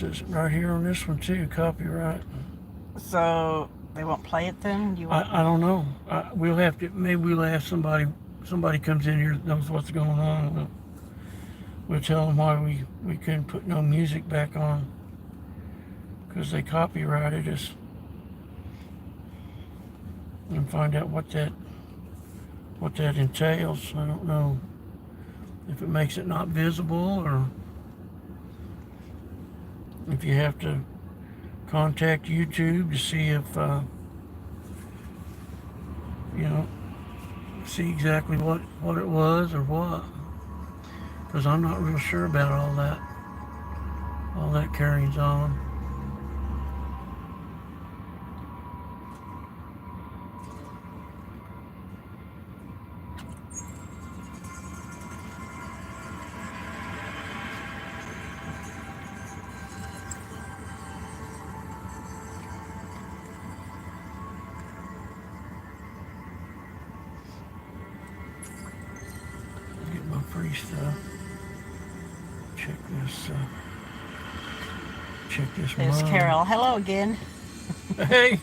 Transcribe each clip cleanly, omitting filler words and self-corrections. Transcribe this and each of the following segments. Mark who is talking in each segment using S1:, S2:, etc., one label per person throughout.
S1: says right here on this one too, copyright.
S2: So they won't play it then?
S1: I don't know. We'll have to, maybe we'll ask somebody comes in here that knows what's going on. We'll tell them why we couldn't put no music back on, because they copyrighted us, and find out what that entails. I don't know if it makes it not visible, or if you have to contact YouTube to see if see exactly what it was or what, because I'm not real sure about all that carries on. Get my free stuff. Check this
S2: There's
S1: mug.
S2: Carol. Hello again.
S1: Hey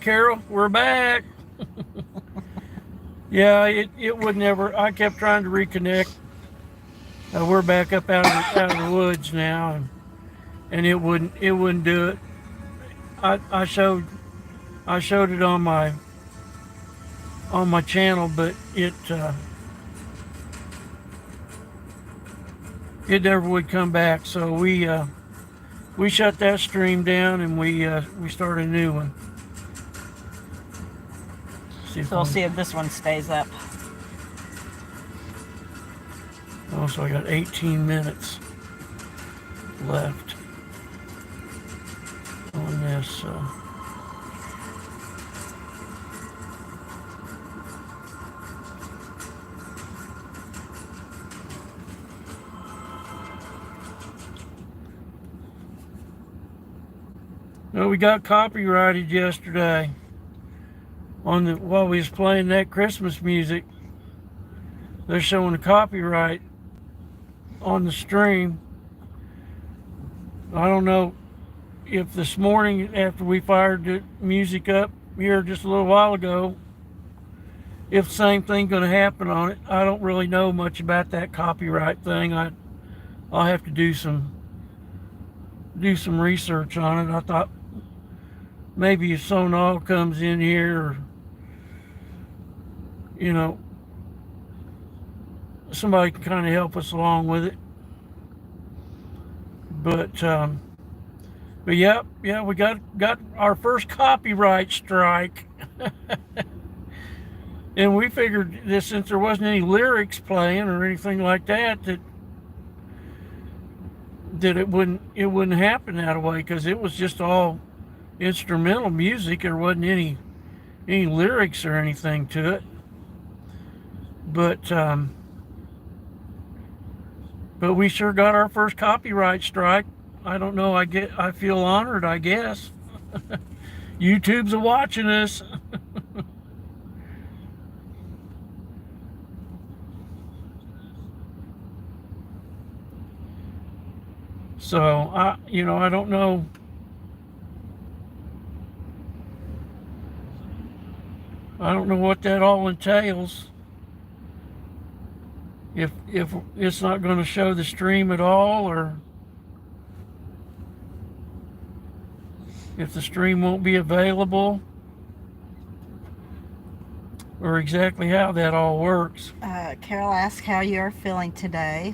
S1: Carol, we're back. Yeah, it would never. I kept trying to reconnect. We're back up out of the woods now, and it wouldn't do it. I showed it on my channel, but it never would come back. So we shut that stream down, and we started a new one.
S2: So we'll see if this one stays up.
S1: Oh, so I got 18 minutes left on this. No, we got copyrighted yesterday while we was playing that Christmas music. They're showing the copyright on the stream. I don't know if this morning, after we fired the music up here just a little while ago, if the same thing going to happen on it. I don't really know much about that copyright thing. I'll have to do some research on it. I thought maybe if Sonal comes in here, or somebody can kind of help us along with it. But yeah, we got our first copyright strike. And we figured that since there wasn't any lyrics playing or anything like that, that it wouldn't happen that way, because it was just all instrumental music. There wasn't any lyrics or anything to it. But we sure got our first copyright strike. I don't know, I feel honored, I guess. YouTube's watching us. So I don't know. I don't know what that all entails. If it's not going to show the stream at all, or if the stream won't be available, or exactly how that all works.
S2: Carol asked how you're feeling today,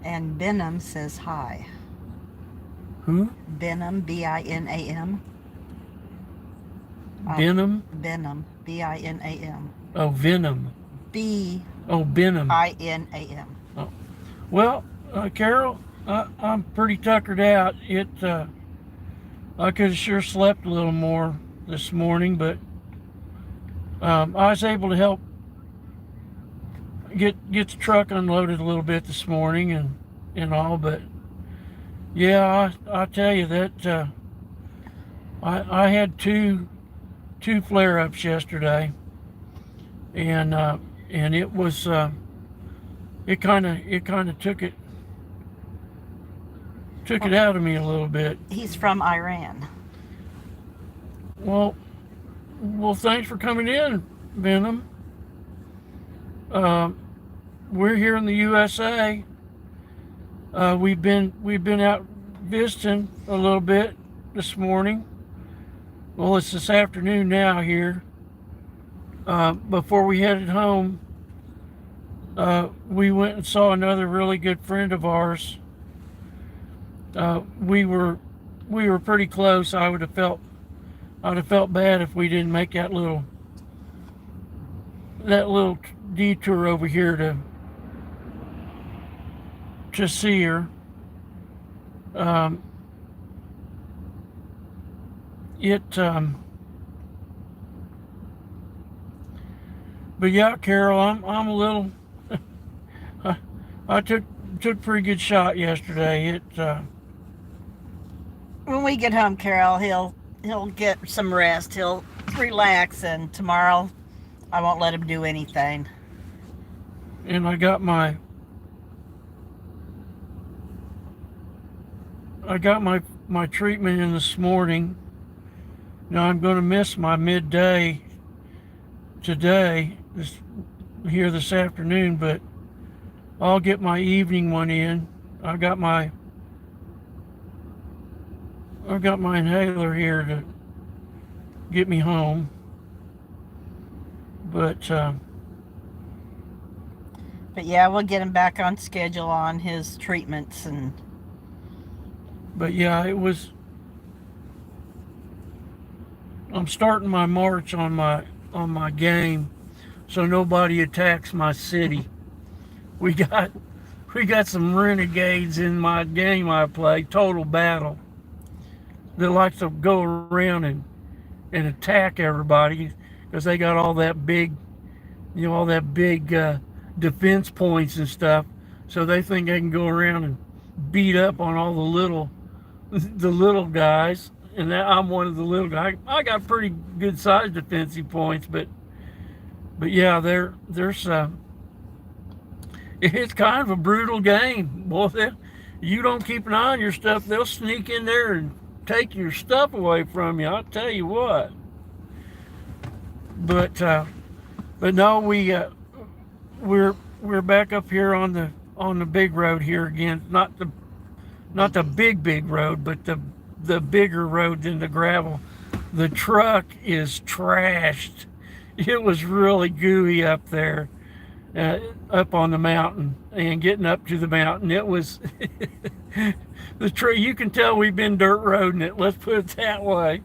S2: and Benham says hi.
S1: Who?
S2: Benham, B-I-N-A-M.
S1: Benham?
S2: Benham, B-I-N-A-M.
S1: Oh, Venom. Benham.
S2: I-N-A-M.
S1: Oh. Well, Carol, I'm pretty tuckered out. I could have sure slept a little more this morning, but I was able to help get the truck unloaded a little bit this morning and all. But yeah, I tell you that I had two flare-ups yesterday, and it was it kind of took took it out of me a little bit.
S2: He's from Iran.
S1: Well, thanks for coming in, Venom. We're here in the USA. We've been out visiting a little bit this morning. Well, it's this afternoon now here. Before we headed home, we went and saw another really good friend of ours. We were pretty close. I'd have felt bad if we didn't make that little detour over here to see her. But yeah, Carol, I'm a little. I took a pretty good shot yesterday.
S2: When we get home, Carol, he'll get some rest. He'll relax, and tomorrow I won't let him do anything.
S1: And I got my treatment in this morning. Now I'm going to miss my midday today, this afternoon, but I'll get my evening one in. I've got my inhaler here to get me home. But
S2: yeah, we'll get him back on schedule on his treatments.
S1: But yeah, I'm starting my march on my game, so nobody attacks my city. We got some renegades in my game I play, Total Battle, that like to go around and attack everybody because they got all that big defense points and stuff. So they think they can go around and beat up on all the little guys. And I'm one of the little guys. I got pretty good sized defensive points, but yeah, there's it's kind of a brutal game. Boy, you don't keep an eye on your stuff, they'll sneak in there and take your stuff away from you. I'll tell you what. But no, we're back up here on the big road here again. Not the big road, but the bigger road than the gravel. The truck is trashed. It was really gooey up there, up on the mountain, and getting up to the mountain. It was the tree. You can tell we've been dirt roading it. Let's put it that way.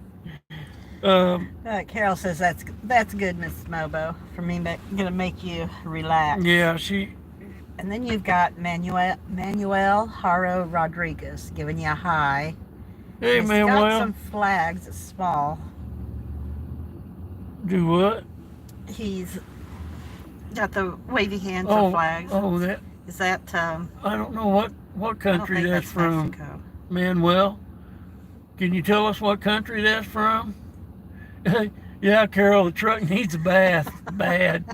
S2: Carol says that's good, Miss Mobo, for me gonna make you relax.
S1: Yeah,
S2: And then you've got Manuel Haro Rodriguez giving you a hi.
S1: Hey,
S2: He's
S1: Manuel.
S2: got some flags. It's small.
S1: Do what?
S2: He's got the wavy hands of flags.
S1: Oh, that.
S2: Is that?
S1: I don't know what country that's from.
S2: Mexico.
S1: Manuel, can you tell us what country that's from? Yeah, Carol, the truck needs a bath, bad.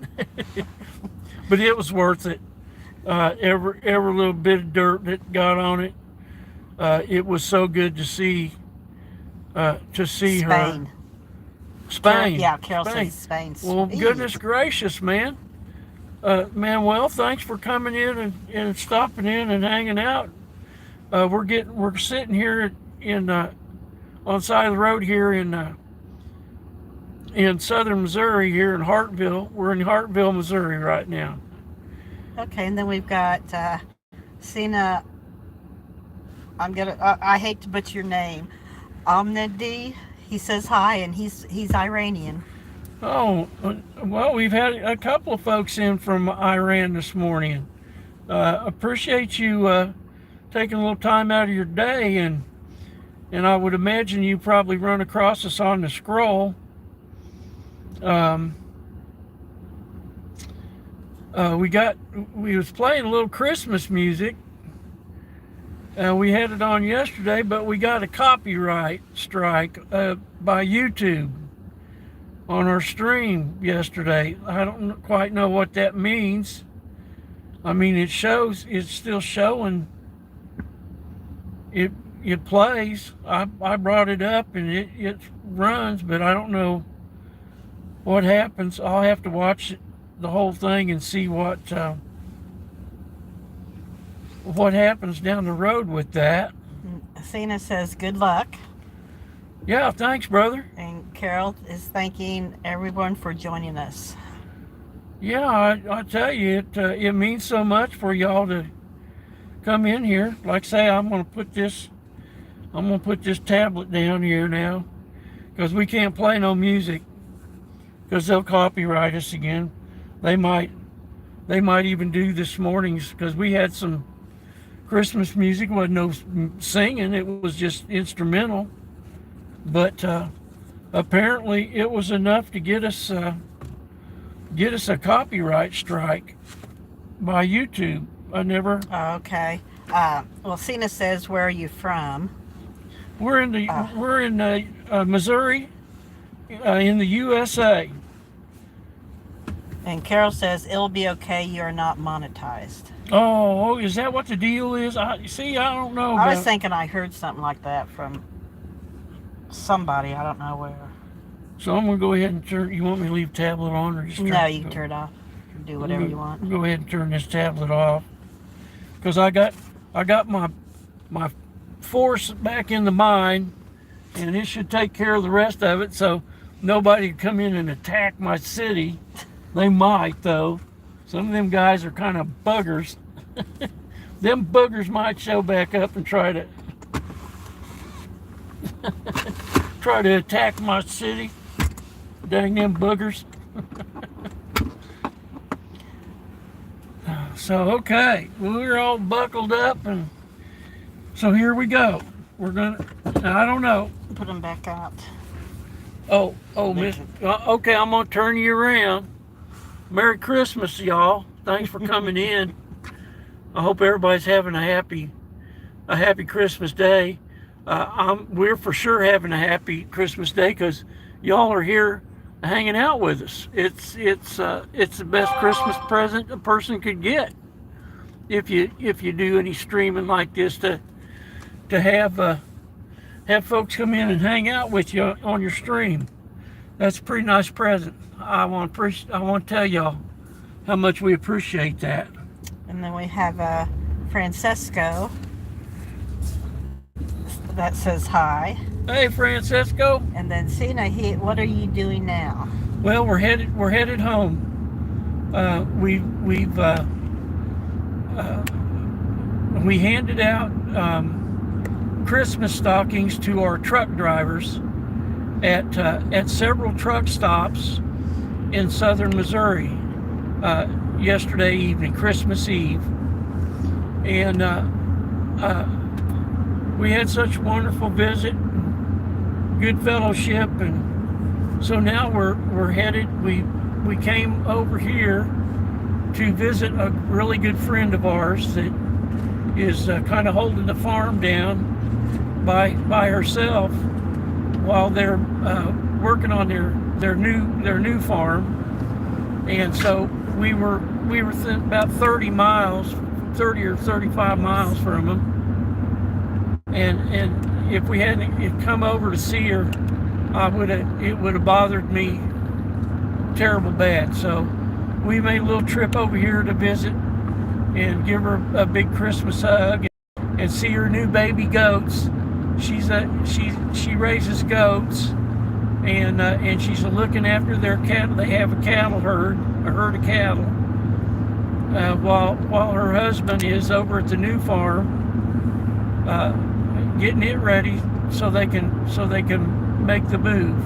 S1: But it was worth it. Every little bit of dirt that got on it. It was so good to see her. Spain.
S2: Yeah, Carol
S1: Spain.
S2: says Spain.
S1: Well, goodness gracious, man. Manuel, thanks for coming in and stopping in and hanging out. We're sitting here on the side of the road here in southern Missouri, here in Hartville. We're in Hartville, Missouri right now.
S2: Okay, and then we've got Sina. I hate to butcher your name. Omnidi. He says hi, and he's Iranian.
S1: Oh, well, we've had a couple of folks in from Iran this morning. Appreciate you taking a little time out of your day, and I would imagine you probably run across us on the scroll. We was playing a little Christmas music. We had it on yesterday, but we got a copyright strike by YouTube on our stream yesterday. I don't quite know what that means. I mean, it's still showing it it plays. I brought it up and it runs, but I don't know what happens. I'll have to watch the whole thing and see what happens down the road with that.
S2: Cena says good luck.
S1: Yeah, thanks, brother.
S2: And Carol is thanking everyone for joining us.
S1: Yeah, I tell you, it means so much for y'all to come in here. Like I say, I'm gonna put this tablet down here now, because we can't play no music, because they'll copyright us again. They might even do this morning's, because we had some Christmas music. Wasn't no singing, it was just instrumental, but apparently it was enough to get us a copyright strike by YouTube. I never.
S2: Okay. Well, Cena says, "Where are you from?"
S1: We're in Missouri, in the USA.
S2: And Carol says, "It'll be okay. You're not monetized."
S1: Oh, is that what the deal is? I don't know.
S2: I was thinking I heard something like that from somebody. I don't know where.
S1: So I'm gonna go ahead and turn. You want me to leave tablet on, or just
S2: No, you can turn it off. Do whatever you want.
S1: Go ahead and turn this tablet off, because I got my force back in the mine, and it should take care of the rest of it. So nobody can come in and attack my city. They might, though. Some of them guys are kind of buggers. Them buggers might show back up and try to attack my city. Dang them boogers. So, okay, we're all buckled up, and so here we go. We're gonna, I don't know.
S2: Put them back out.
S1: Oh, Miss. Okay, I'm gonna turn you around. Merry Christmas, y'all. Thanks for coming in. I hope everybody's having a happy Christmas day. We're for sure having a happy Christmas day, because y'all are here hanging out with us. It's the best Christmas present a person could get, if you do any streaming like this, to have folks come in and hang out with you on your stream. That's a pretty nice present. I want to tell y'all how much we appreciate that.
S2: And then we have Francesco that says hi.
S1: Hey, Francesco.
S2: And then Cena, what are you doing now?
S1: Well, we're headed home. We handed out Christmas stockings to our truck drivers at several truck stops in southern Missouri yesterday evening, Christmas Eve, and we had such a wonderful visit, good fellowship, and so now we're headed. We came over here to visit a really good friend of ours that is kind of holding the farm down by herself while they're working on their new farm. And so we were about 30 or 35 miles from them. And if we hadn't come over to see her, it would have bothered me terrible bad. So we made a little trip over here to visit and give her a big Christmas hug and see her new baby goats. She raises goats, and she's looking after their cattle. They have a herd of cattle, while her husband is over at the new farm, getting it ready so they can make the move.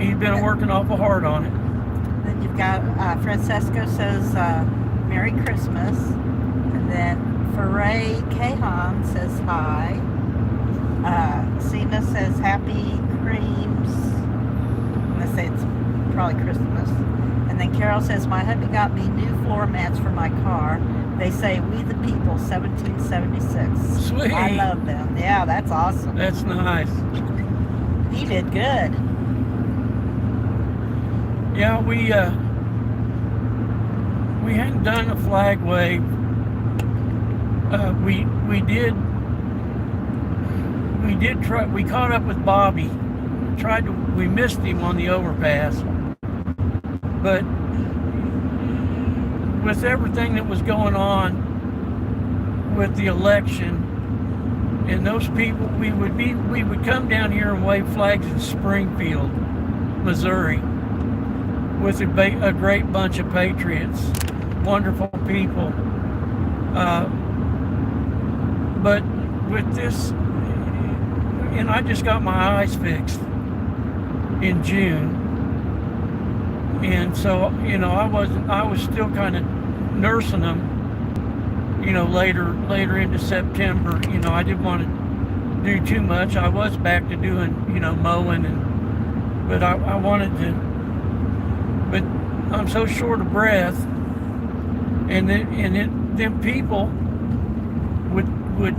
S1: He's been working awful hard on it.
S2: Then you've got Francesco says Merry Christmas, and then Foray Kahan says hi. Cena says Happy Creams. Let's say it's probably Christmas. And then Carol says, my hubby got me new floor mats for my car. They say We the People 1776.
S1: Sweet.
S2: I love them. Yeah, that's awesome.
S1: That's nice.
S2: He did good.
S1: Yeah, we hadn't done a flag wave we did try. We caught up with Bobby. We missed him on the overpass, but with everything that was going on with the election and those people, we would come down here and wave flags in Springfield, Missouri, with a great bunch of patriots, wonderful people. But with this, and I just got my eyes fixed in June, and so I was still kind of nursing them, later into September. I didn't want to do too much. I was back to doing mowing, but I wanted to, but I'm so short of breath, and then people would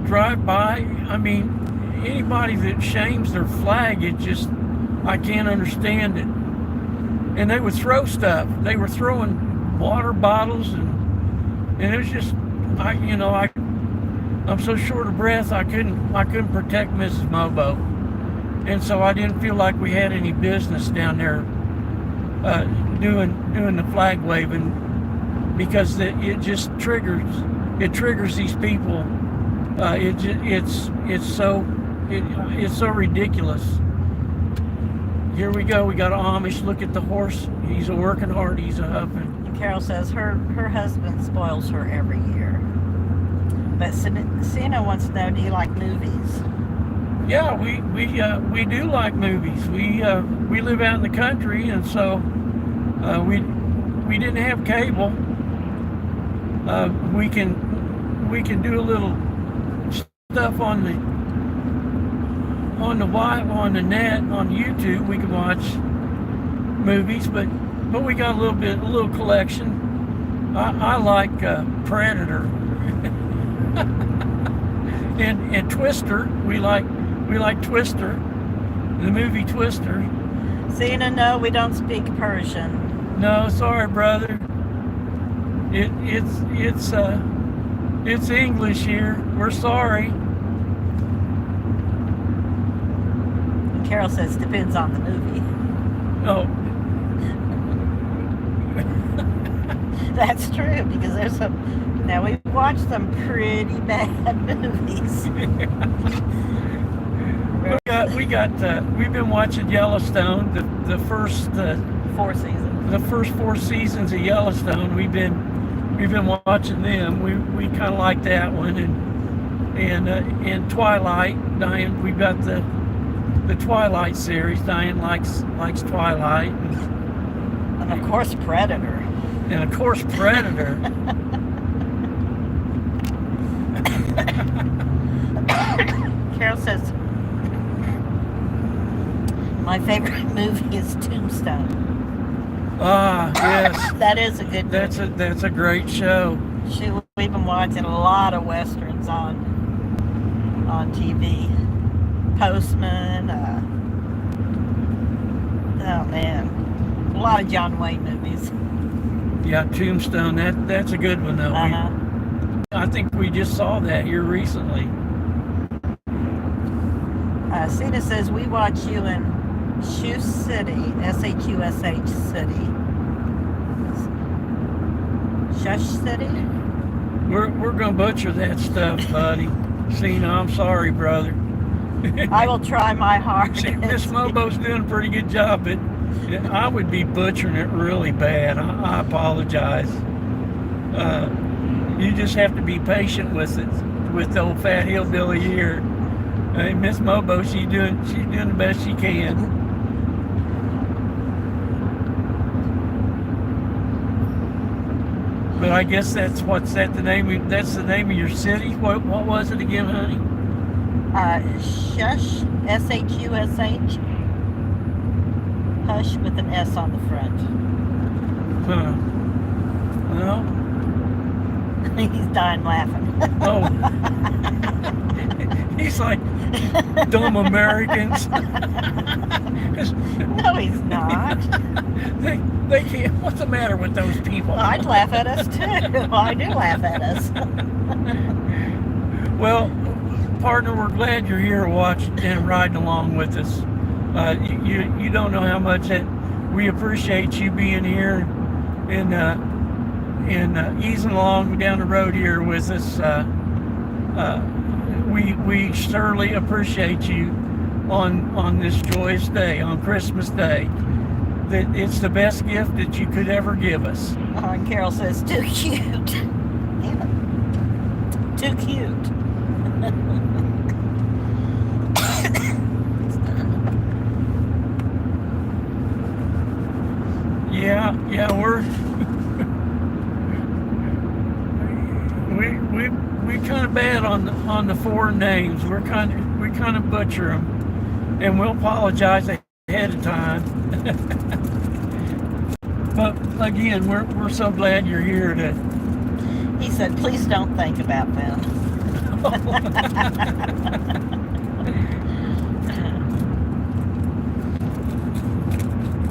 S1: drive by. I mean, anybody that shames their flag, I can't understand it. And they would throw stuff. They were throwing water bottles, and it was just, I'm so short of breath, I couldn't protect Mrs. Mobo, and so I didn't feel like we had any business down there doing the flag waving, because it just triggers these people. It's so ridiculous. Here we go. We got an Amish. Look at the horse. He's a working hard. He's a huffing.
S2: And Carol says her husband spoils her every year. But Sina wants to know, do you like movies?
S1: Yeah, we do like movies. We live out in the country, and so we didn't have cable. We can do a little stuff on the net, on YouTube. We can watch movies, but we got a little collection. I like Predator and Twister. We like Twister, the movie Twister.
S2: Sina, no, we don't speak Persian.
S1: No, sorry, brother. It's English here. We're sorry.
S2: Carol says depends on the movie.
S1: Oh.
S2: That's true, because there's now we've watched some pretty bad movies. We've been watching Yellowstone, the first 4 seasons.
S1: The first 4 seasons of Yellowstone. We've been watching them. We kind of like that one, and Twilight. Diane, we've got the Twilight series. Diane likes Twilight,
S2: and of course Predator.
S1: And of course Predator.
S2: Carol says my favorite movie is Tombstone.
S1: Ah, yes.
S2: That is a good movie.
S1: That's a great show.
S2: We've been watching a lot of westerns on TV. Postman. Oh man, a lot of John Wayne movies.
S1: Yeah, Tombstone. That's a good one though. I think we just saw that here recently.
S2: Sina says we watch you in Shush City, SHUSH City. Shush City?
S1: We're gonna butcher that stuff, buddy. Sina, I'm sorry, brother.
S2: I will try my hardest.
S1: Miss Mobo's doing a pretty good job, but I would be butchering it really bad. I apologize. You just have to be patient with it, with the old fat hillbilly here. Miss Mobo, she's doing the best she can. But I guess that's the name of your city. What was it again, honey?
S2: Shush, SHUSH. Hush with an S on the front.
S1: Huh. Well,
S2: he's dying laughing.
S1: Oh. He's like, dumb Americans.
S2: No, he's not.
S1: They can't. What's the matter with those people?
S2: I'd laugh at us too. Well, I do laugh at us.
S1: Well, partner, we're glad you're here watching and riding along with us. You don't know how much that we appreciate you being here and easing along down the road here with us. We surely appreciate you on this joyous day, on Christmas Day. That it's the best gift that you could ever give us.
S2: And Carol says, too cute. Damn it. Too cute.
S1: Yeah, we kind of bad on the foreign names. We kind of butcher them, and we'll apologize ahead of time. But again, we're so glad you're here to.
S2: He said, please don't think about them.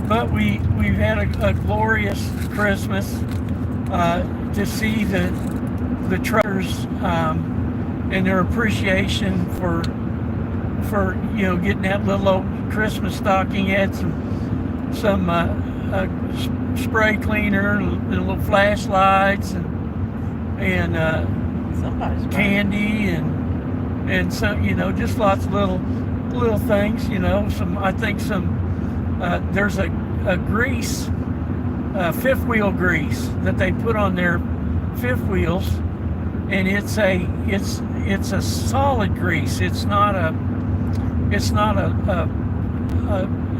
S1: But we've had a glorious Christmas to see the truckers and their appreciation for getting that little old Christmas stocking. Had some spray cleaner and little flashlights and candy and some just lots of little things. There's a grease, fifth wheel grease that they put on their fifth wheels, and it's a solid grease. It's not a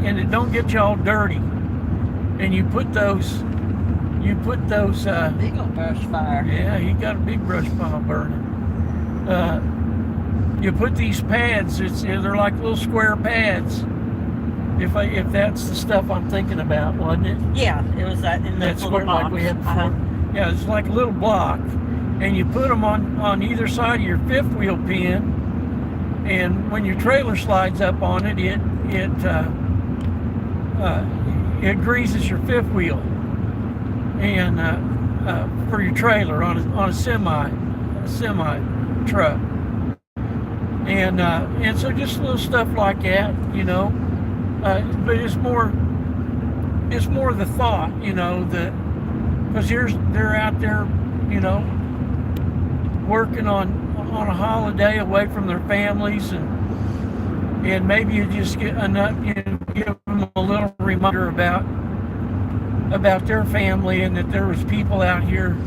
S1: and it don't get you all dirty. And you put those
S2: big old brush fire.
S1: Yeah, he got a big brush pile burning. You put these pads. They're like little square pads. If that's the stuff I'm thinking about, wasn't it?
S2: Yeah, it was that in that little box.
S1: Like we had before. Yeah, it's like a little block, and you put them on either side of your fifth wheel pin, and when your trailer slides up on it, it greases your fifth wheel, and for your trailer on a semi truck, and so just little stuff like that, but it's more the thought, because they're out there, working on a holiday away from their families, and maybe you just get enough, give them a little reminder about their family, and that there was people out here,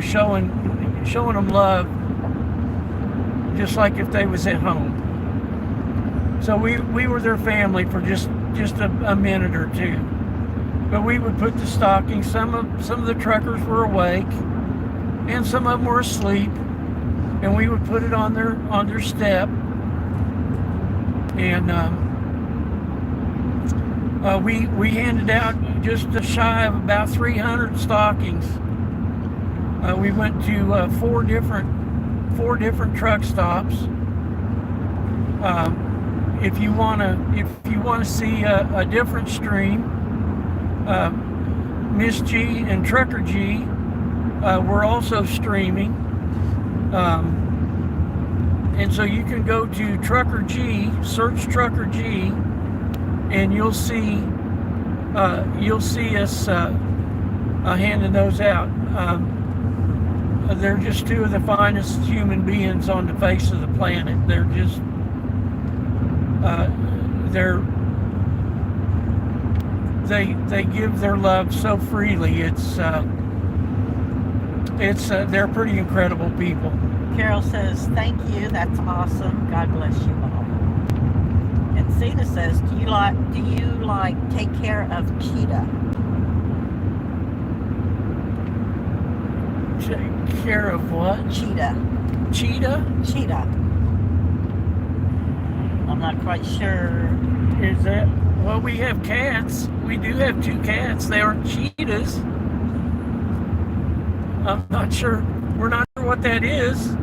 S1: showing them love, just like if they was at home. So we were their family for just a minute or two. But we would put the stockings. Some of the truckers were awake, and some of them were asleep, and we would put it on their step. And we handed out just shy of about 300 stockings. We went to four different truck stops. If you want to see a different stream, Miss G and Trucker G were also streaming, and so you can go to Trucker G, search Trucker G, and you'll see us handing those out. They're just two of the finest human beings on the face of the planet. They're just they give their love so freely. They're pretty incredible people.
S2: Carol says, thank you, that's awesome, God bless you all. And Zena says, do you like take care of Cheetah?
S1: Take care of what?
S2: Cheetah.
S1: Cheetah?
S2: I'm not quite sure.
S1: Is that? Well, we have cats. We do have two cats. They aren't cheetahs. I'm not sure. We're not sure what that is.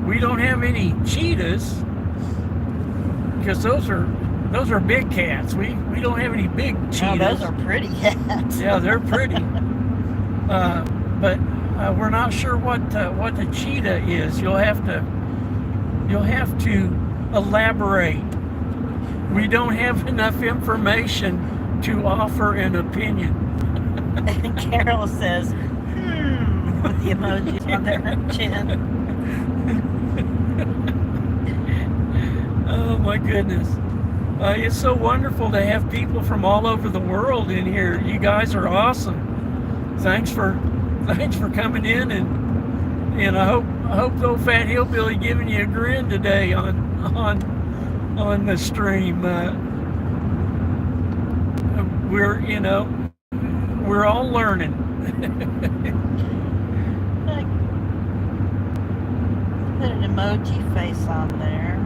S1: We don't have any cheetahs, because those are those are big cats. We don't have any big cheetahs.
S2: Oh, those are pretty cats.
S1: Yeah, they're pretty. But we're not sure what the cheetah is. You'll have to elaborate. We don't have enough information to offer an opinion.
S2: And Carol says, with the emojis on their chin.
S1: Oh my goodness. It's so wonderful to have people from all over the world in here. You guys are awesome. Thanks for coming in, and I hope the old fat hillbilly giving you a grin today on the stream. We're all learning.
S2: Put an emoji face on there.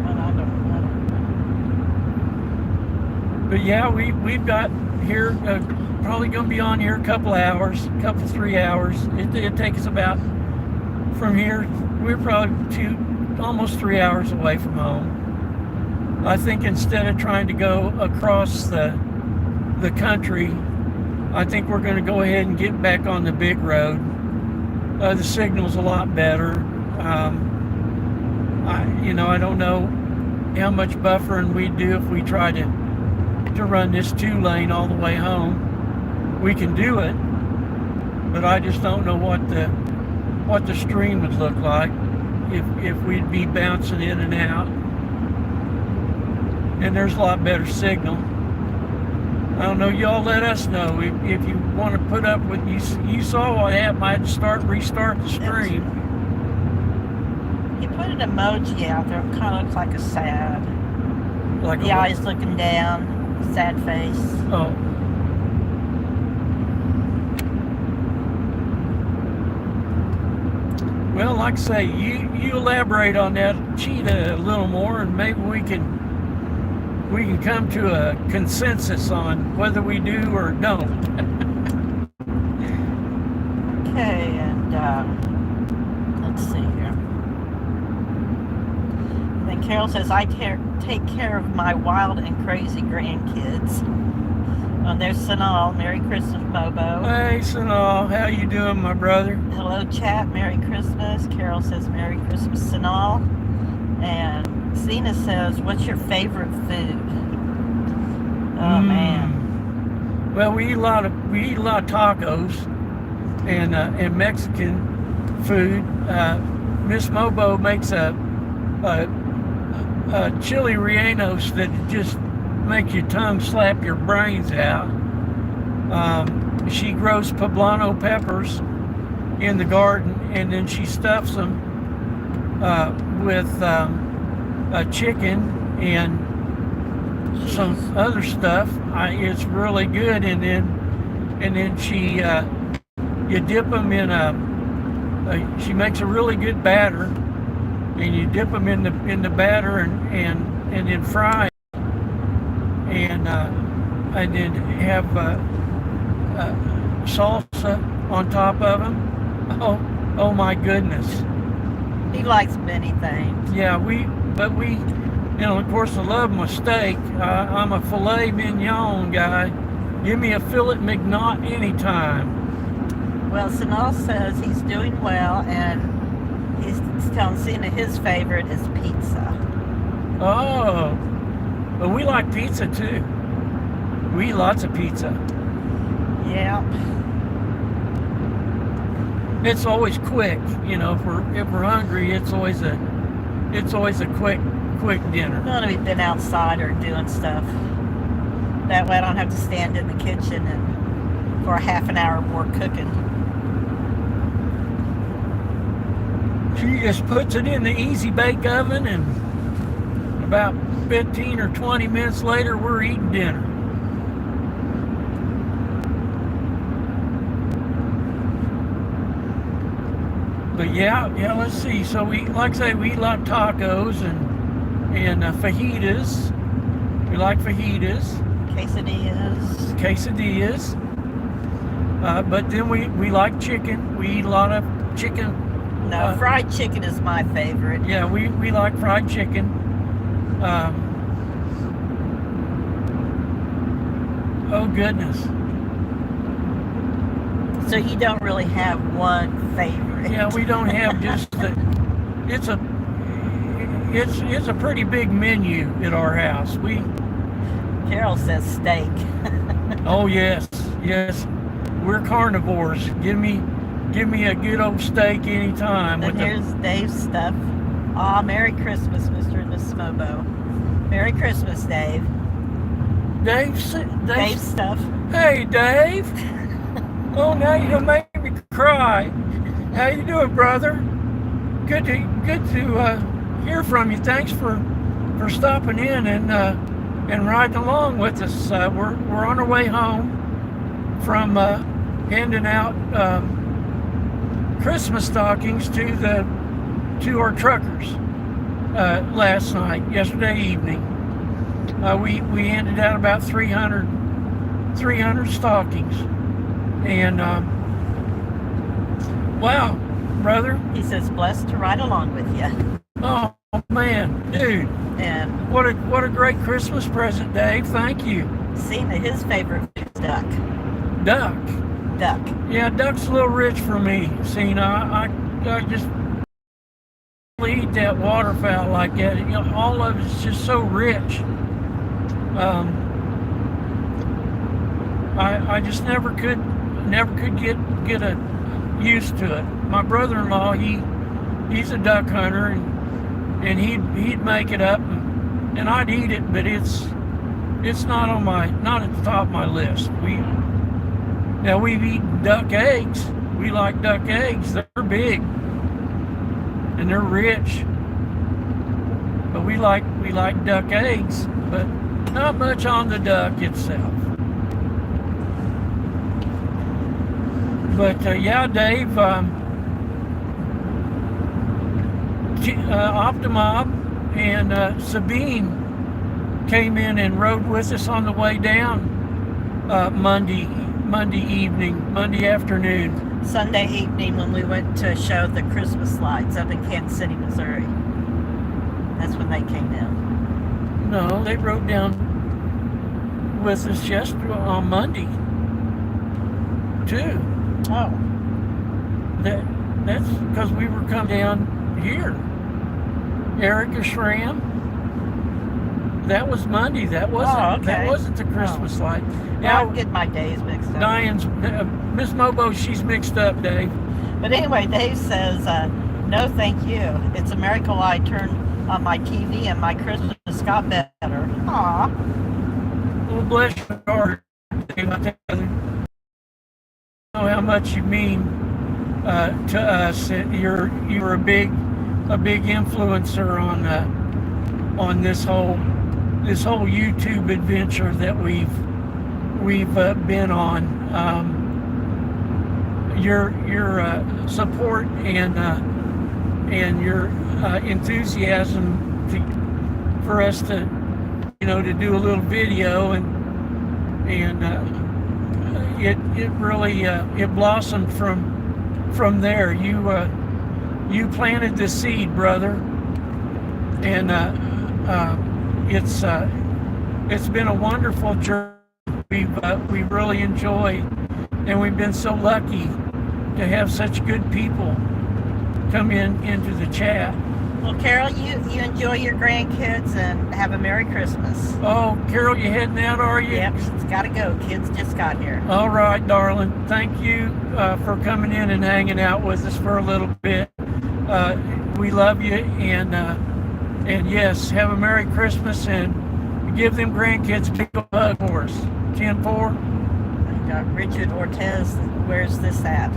S2: But I don't know.
S1: But yeah, we've got here probably going to be on here a couple 3 hours. It takes us about from here. We're probably almost 3 hours away from home. I think instead of trying to go across the country, I think we're going to go ahead and get back on the big road. The signal's a lot better. I don't know how much buffering we'd do if we tried to run this 2-lane all the way home. We can do it, but I just don't know what the stream would look like if we'd be bouncing in and out. And there's a lot better signal. I don't know, y'all let us know if you want to put up with, you saw what happened. I had to restart the stream.
S2: He put an emoji out there. It kind of looks like a sad.
S1: Like
S2: the eyes looking down, sad face.
S1: Oh. Well, like I say, you elaborate on that cheetah a little more, and maybe we can come to a consensus on whether we do or don't.
S2: Okay, and let's see here. Then Carol says, I take care of my wild and crazy grandkids. Oh, there's Sanal. Merry Christmas, Mobo.
S1: Hey, Sanal. How you doing, my brother?
S2: Hello, chat. Merry Christmas. Carol says, Merry Christmas, Sanal. And Zena says, what's your favorite food? Oh, man.
S1: Well, we eat a lot of tacos and Mexican food. Miss Mobo makes a chili rellenos that just make your tongue slap your brains out. She grows poblano peppers in the garden, and then she stuffs them with chicken and some other stuff. It's really good. And then she you dip them in she makes a really good batter, and you dip them in the batter and then fry it, and then have salsa on top of them. Oh my goodness.
S2: He likes many things.
S1: Yeah, of course, I love my steak. I'm a filet mignon guy. Give me a filet mignon anytime.
S2: Well, Sanal says he's doing well, and he's telling Cena his favorite is pizza.
S1: Oh, but we like pizza too. We eat lots of pizza.
S2: Yeah.
S1: It's always quick, if we're hungry, it's always a quick dinner.
S2: None of we've been outside or doing stuff. That way I don't have to stand in the kitchen and for a half an hour more cooking.
S1: She just puts it in the easy bake oven, and about 15 or 20 minutes later, we're eating dinner. But yeah, let's see. So we eat a lot of tacos and fajitas. We like fajitas. Quesadillas. But then we like chicken. We eat a lot of chicken
S2: No, fried chicken is my favorite.
S1: Yeah, we like fried chicken. Oh goodness.
S2: So you don't really have one favorite.
S1: Yeah, we don't have just the. It's a pretty big menu at our house.
S2: Carol says steak.
S1: Oh yes, we're carnivores. Give me a good old steak anytime.
S2: And here's Dave's stuff. Aw, Merry Christmas, Mr. and Miss Mobo. Merry Christmas, Dave. Dave's stuff.
S1: Hey, Dave. Oh, now you done made me cry. How you doing, brother? Good to hear from you. Thanks for stopping in and riding along with us. We're on our way home from handing out Christmas stockings to our truckers yesterday evening. We handed out about 300 stockings, and wow, brother.
S2: He says blessed to ride along with you.
S1: Oh man, dude.
S2: And
S1: what a great Christmas present, Dave. Thank you.
S2: Cena, his favorite food is duck.
S1: Duck. Yeah, duck's a little rich for me. Cena, I just eat that waterfowl like that. You know, all of it's just so rich. I just never could get used to it. My brother-in-law, he's a duck hunter, and he'd make it up, and I'd eat it, but it's not at the top of my list. We've eaten duck eggs. We like duck eggs. They're big and they're rich. But we like duck eggs, but not much on the duck itself. But yeah, Dave, Optimob and Sabine came in and rode with us on the way down Monday afternoon.
S2: Sunday evening when we went to show the Christmas lights up in Kansas City, Missouri. That's when they came in.
S1: No, they rode down with us just on Monday too.
S2: Oh.
S1: That's because we were coming down here. Erica Schramm. That was Monday. That wasn't the Christmas light.
S2: Yeah, I'll get my days mixed up.
S1: Diane's Miss Mobo, she's mixed up, Dave.
S2: But anyway, Dave says, no thank you. It's a miracle I turned on my TV and my Christmas got better. Aw.
S1: Well, bless your heart, Dave. I know how much you mean to us. You're a big influencer on this whole YouTube adventure that we've been on. Your support and your enthusiasm for us to do a little video, and it really it blossomed from there. You planted the seed, brother, and it's been a wonderful journey. We've really enjoyed, and we've been so lucky to have such good people come into the chat.
S2: Well, Carol, you enjoy your grandkids and have a Merry Christmas.
S1: Oh, Carol, you heading out, are you?
S2: Yep, she's got to go. Kids just got here.
S1: All right, darling. Thank you for coming in and hanging out with us for a little bit. We love you, and yes, have a Merry Christmas, and give them grandkids a big hug for us. 10-4.
S2: Richard Ortez, where's this at?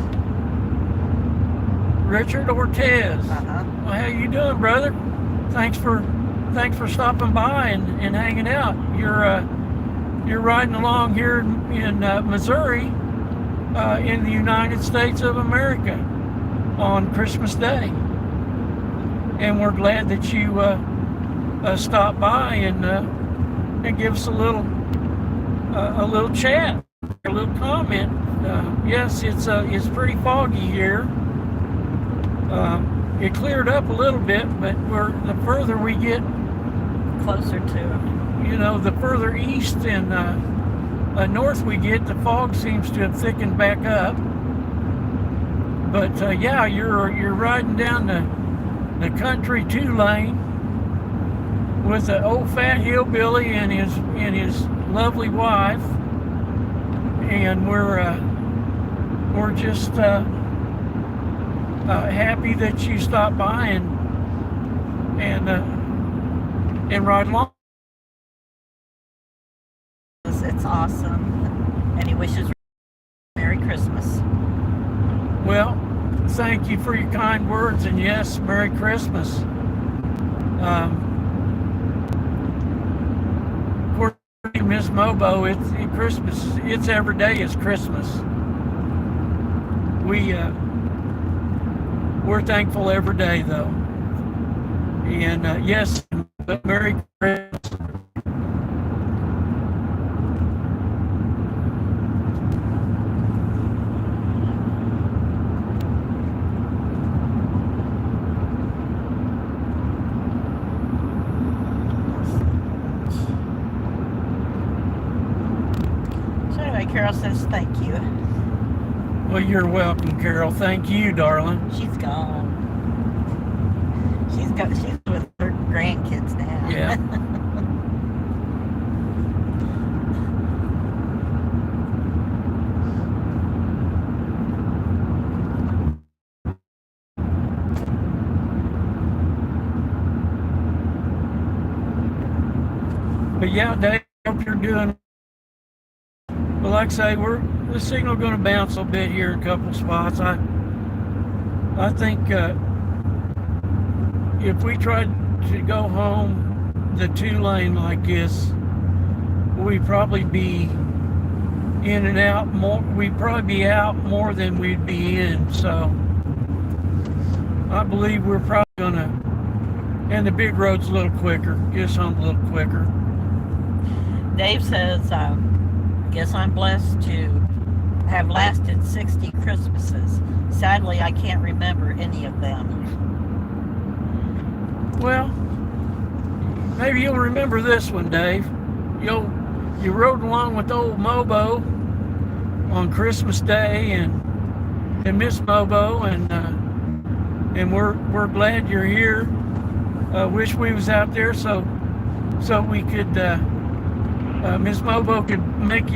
S1: Richard Ortez.
S2: Uh-huh.
S1: Well, how you doing, brother? Thanks for stopping by and hanging out. You're riding along here in Missouri, in the United States of America, on Christmas Day, and we're glad that you stopped by and give us a little chat, a little comment. Yes, it's pretty foggy here. It cleared up a little bit, but the further we get,
S2: Closer to it.
S1: the further east and north we get, the fog seems to have thickened back up. But yeah, you're riding down the country 2-lane with an old fat hillbilly and his lovely wife, and we're just happy that you stopped by and ride along.
S2: It's awesome, and he wishes Merry Christmas.
S1: Well, thank you for your kind words, and yes, Merry Christmas. Of course, Miss Mobo, it's Christmas. It's every day is Christmas. We're thankful every day, though. And yes, but Merry Christmas.
S2: So anyway, Carol says thank you.
S1: Well, you're welcome, Carol. Thank you, darling.
S2: She's gone. She's with her grandkids now.
S1: Yeah. But yeah, Dave, hope you're doing. Well, like I say, the signal going to bounce a little bit here in a couple spots. I think if we tried to go home the 2-lane like this, we'd probably be in and out more. We'd probably be out more than we'd be in. So I believe we're probably gonna. And the big road's a little quicker. Get us home a little quicker.
S2: Dave says, guess I'm blessed to have lasted 60 Christmases. Sadly, I can't remember any of them.
S1: Well, maybe you'll remember this one, Dave. You rode along with old Mobo on Christmas Day and Miss Mobo, and we're glad you're here. Wish we was out there so we could Miss Mobo could make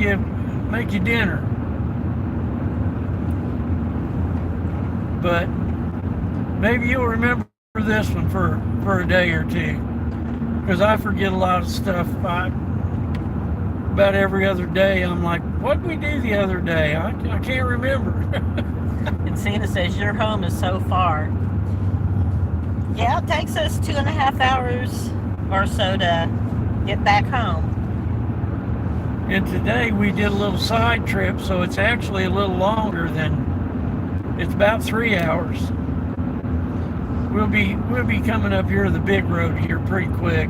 S1: you dinner. But maybe you'll remember this one for a day or two, because I forget a lot of stuff. About every other day, I'm like, what did we do the other day? I can't remember.
S2: And Santa says, your home is so far. Yeah, it takes us 2.5 hours or so to get back home.
S1: And today we did a little side trip, so it's actually a little longer it's about 3 hours. We'll be coming up here to the big road here pretty quick.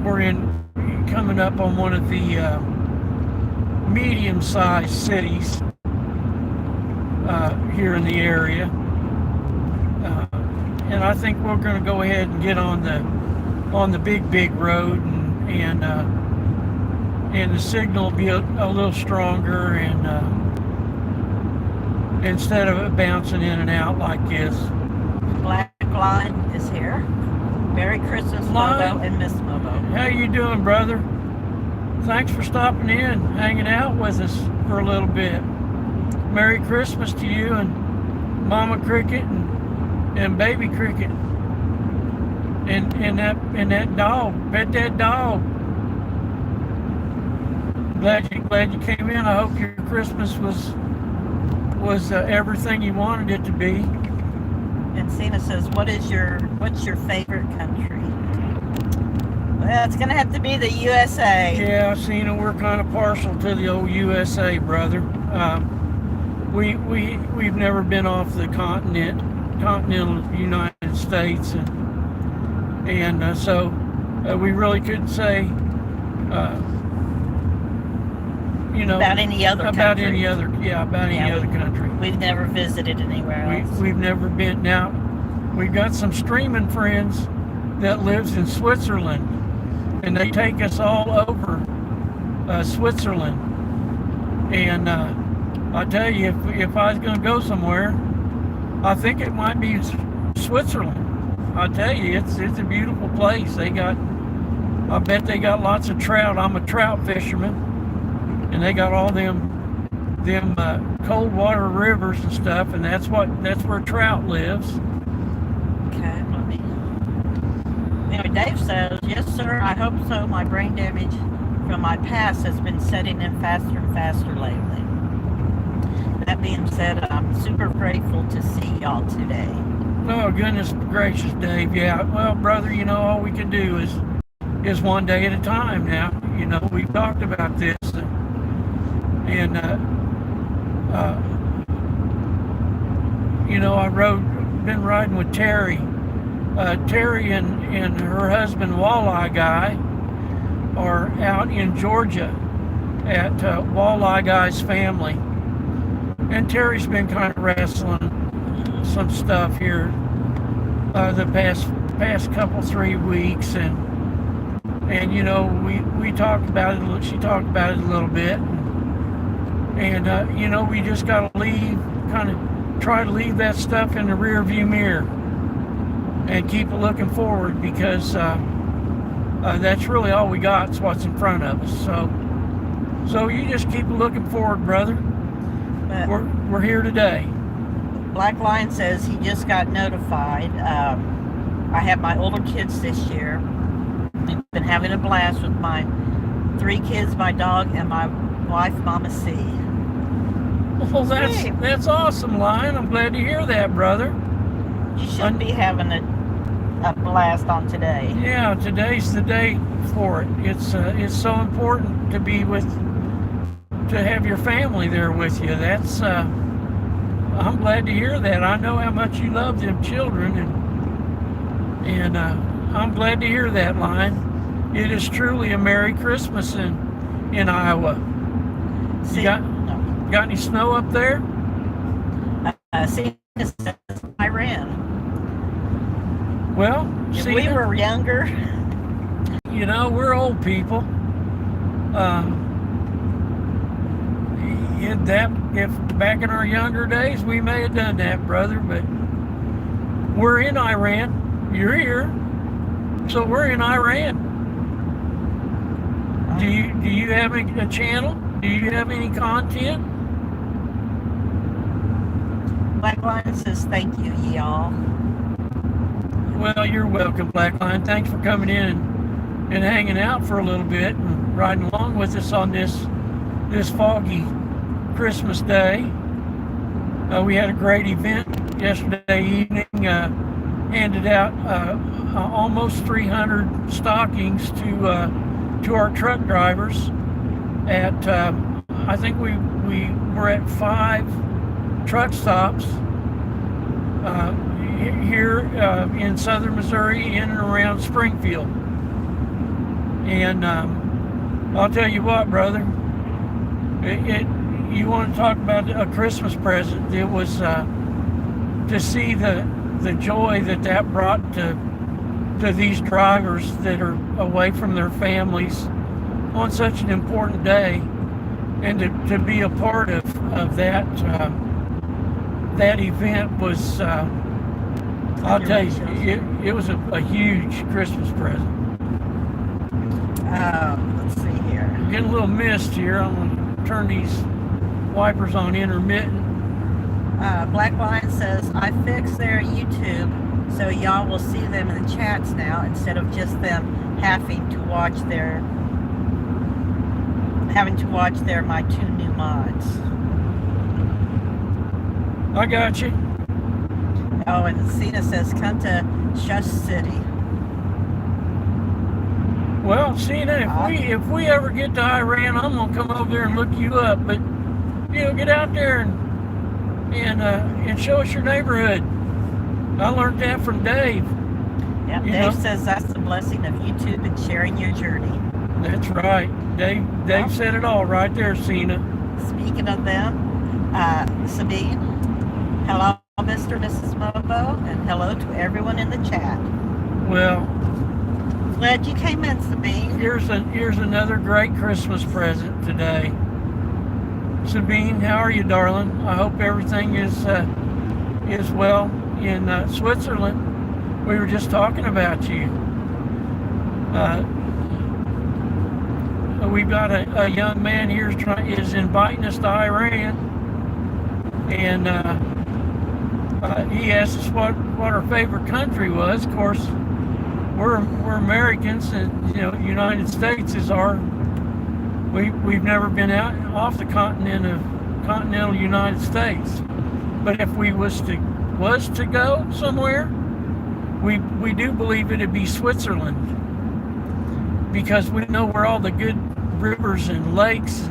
S1: We're coming up on one of the medium-sized cities here in the area, and I think we're going to go ahead and get on the big road, and the signal will be a little stronger, and instead of it bouncing in and out like this.
S2: Black Line is here. Merry Christmas, Mobo and Miss Mobo.
S1: How you doing, brother? Thanks for stopping in, hanging out with us for a little bit. Merry Christmas to you and Mama Cricket and Baby Cricket and that dog. Pet that dog. Glad you came in. I hope your Christmas was everything you wanted it to be.
S2: And Sina says, what's your favorite country? Well, it's gonna have to be the USA.
S1: Yeah, Sina, we're kind of partial to the old USA, brother. We've never been off the continental United States, and so we really couldn't say. you know,
S2: About any other
S1: about
S2: country.
S1: any other, about any other country.
S2: We've never visited anywhere else.
S1: We've never been. Now, we've got some streaming friends that lives in Switzerland, and they take us all over Switzerland. And I tell you, if I was going to go somewhere, I think it might be Switzerland. I tell you, it's a beautiful place. I bet they got lots of trout. I'm a trout fisherman, and they got all them cold water rivers and stuff, and that's where trout lives.
S2: Okay, let me. Anyway, Dave says, "Yes, sir. I hope so. My brain damage from my past has been setting in faster and faster lately." That being said, I'm super grateful to see y'all today.
S1: Oh, goodness gracious, Dave. Yeah, well, brother, you know, all we can do is one day at a time now. You know, we've talked about this, and you know, been riding with Terry. Terry and her husband, Walleye Guy, are out in Georgia at Walleye Guy's family. And Terry's been kind of wrestling some stuff here the past couple 3 weeks, and you know, we talked about it. She talked about it a little bit, and you know, we just got to try to leave that stuff in the rear view mirror and keep looking forward, because that's really all we got is what's in front of us. So you just keep looking forward, brother. We're here today.
S2: Black Lion says he just got notified. I have my older kids this year. We've been having a blast with my 3 kids, my dog, and my wife, Mama C.
S1: Well, that's awesome, Lion. I'm glad to hear that, brother.
S2: You should be having a blast on today.
S1: Yeah, today's the day for it. It's so important to have your family there with you. That's I'm glad to hear that. I know how much you love them children, and I'm glad to hear that, Lion. It is truly a Merry Christmas in Iowa. You got any snow up there?
S2: See, this is Iran.
S1: Well,
S2: if we were younger,
S1: you know, we're old people. If back in our younger days, we may have done that, brother, but we're in Iran. You're here, so we're in Iran. Do you have a channel? Do you have any content?
S2: Black Lion says, "Thank you, y'all."
S1: Well, you're welcome, Black Lion. Thanks for coming in and hanging out for a little bit and riding along with us on this foggy Christmas Day. We had a great event yesterday evening. Handed out almost 300 stockings to our truck drivers. I think we were at 5 truck stops here in southern Missouri, in and around Springfield. And I'll tell you what, brother, you want to talk about a Christmas present. It was to see the joy that brought to these drivers that are away from their families on such an important day, and to be a part of that event was, I'll tell you, it was a huge Christmas present.
S2: Let's see here.
S1: Getting a little mist here. I'm going to turn these wipers on intermittent.
S2: Black Lion says, "I fixed their YouTube so y'all will see them in the chats now, instead of just them having to watch my 2 new mods."
S1: I got you.
S2: Oh, and Cena says, "Come to Shush City."
S1: Well, Cena, if we ever get to Iran, I'm gonna come over there and look you up. But you know, get out there and show us your neighborhood. I learned that from Dave.
S2: Yep, Dave says that's the blessing of YouTube and sharing your journey.
S1: That's right. Dave said it all right there, Cena.
S2: Speaking of them, Sabine, hello, Mr. and Mrs. Mobo, and hello to everyone in the chat.
S1: Well,
S2: Glad you came in, Sabine.
S1: here's another great Christmas present today. Sabine, how are you, darling? I hope everything is well in Switzerland. We were just talking about you. We've got a young man here is inviting us to Iran, and he asked us what our favorite country was. Of course, we're Americans, and United States is our. We've never been out off the continental United States, but if we was to go somewhere, we do believe it'd be Switzerland, because we know where all the good rivers and lakes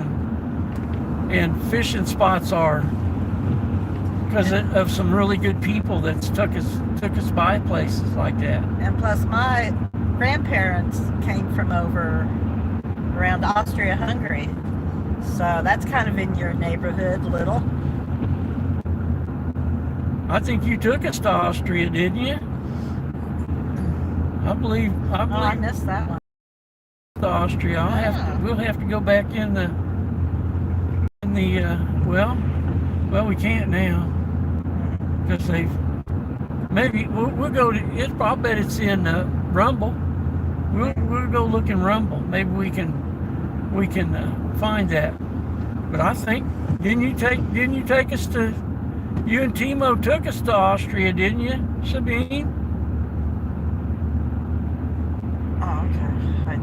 S1: and fishing spots are, because of some really good people that took us by places like that.
S2: And plus, my grandparents came from over around Austria-Hungary, so that's kind of in your neighborhood, little.
S1: I think you took us to Austria, didn't you? I believe.
S2: Oh, I missed that one.
S1: To Austria. We'll have to go back in the well, we can't now, because we'll go to I'll bet it's in Rumble. We'll go look in Rumble. Maybe we can find that. But I think didn't you take us to, you and Timo took us to Austria, didn't you, Sabine?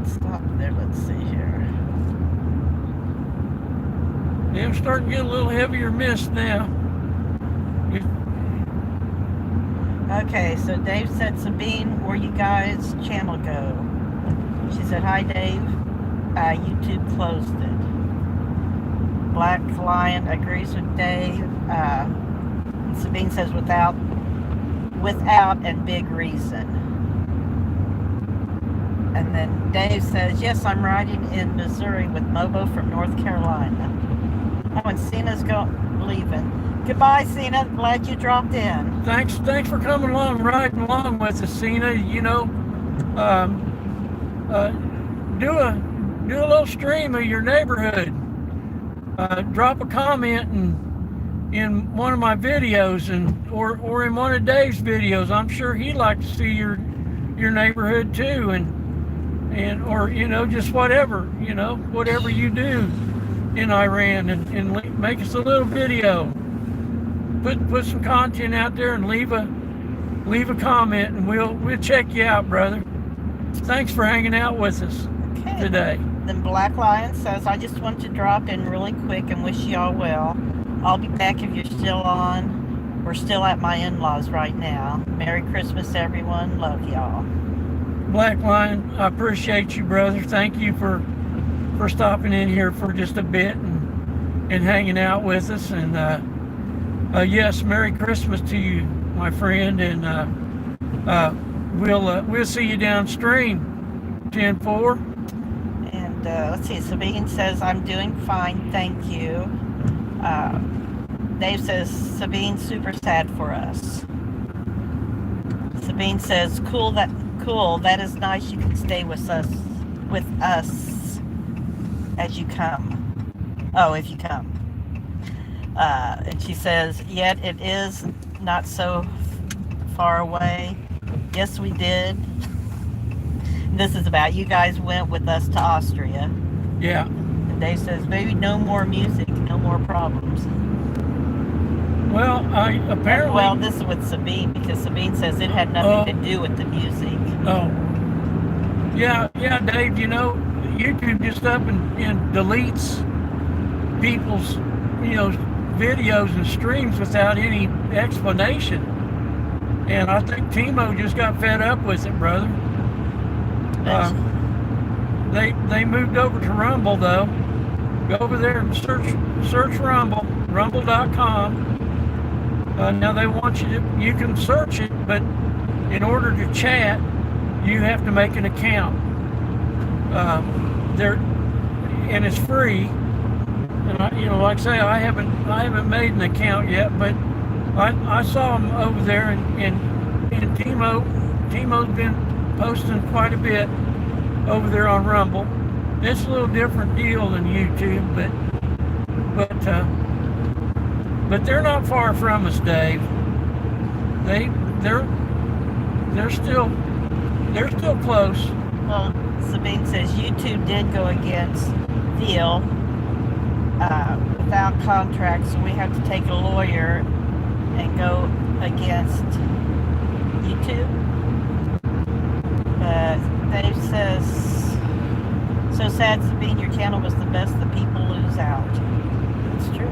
S2: Stop there. Let's see here.
S1: Yeah, I'm starting to get a little heavier mist now.
S2: Okay, so Dave said, Sabine, where you guys' channel go? She said, hi, Dave. YouTube closed it. Black Lion agrees with Dave. Sabine says, without and big reason. And then Dave says, yes, I'm riding in Missouri with Mobo from North Carolina. Oh, and Cena's leaving. Goodbye, Cena. Glad you dropped in.
S1: Thanks for coming along, riding along with us, Cena. Do a little stream of your neighborhood. Drop a comment in one of my videos, or in one of Dave's videos. I'm sure he'd like to see your neighborhood too, or just whatever you do in Iran, and make us a little video, put some content out there, and leave a comment, and we'll check you out, brother. Thanks for hanging out with us today.
S2: Then Black Lion says, I just want to drop in really quick and wish y'all well. I'll be back if you're still on. We're still at my in-laws right now. Merry Christmas, everyone. Love y'all.
S1: Black Lion, I appreciate you, brother. Thank you for stopping in here for just a bit and hanging out with us. And yes, Merry Christmas to you, my friend. And we'll see you downstream, 10-4.
S2: And let's see. Sabine says, I'm doing fine, thank you. Dave says, Sabine's super sad for us. Sabine says, cool, that is nice. You can stay with us as you come. Oh, if you come. And she says, yet it is not so far away. Yes, we did. This is about you guys went with us to Austria.
S1: Yeah.
S2: And Dave says, maybe no more music, no more problems.
S1: Well, apparently...
S2: Well, this is with Sabine, because Sabine says it had nothing to do with the music.
S1: Oh. Yeah, Dave, YouTube just up and deletes people's, videos and streams without any explanation. And I think Timo just got fed up with it, brother. They moved over to Rumble, though. Go over there and search Rumble, rumble.com. Now they want you can search it, but in order to chat, you have to make an account. they're and it's free. And like I say, I haven't made an account yet, but I saw them over there, and Timo's been posting quite a bit over there on Rumble. It's a little different deal than YouTube, but they're not far from us, Dave. They're still close.
S2: Well, Sabine says YouTube did go against Veal without contract, so we have to take a lawyer and go against YouTube. But Dave says, so sad, Sabine, your channel was the best, the people lose out. It's true.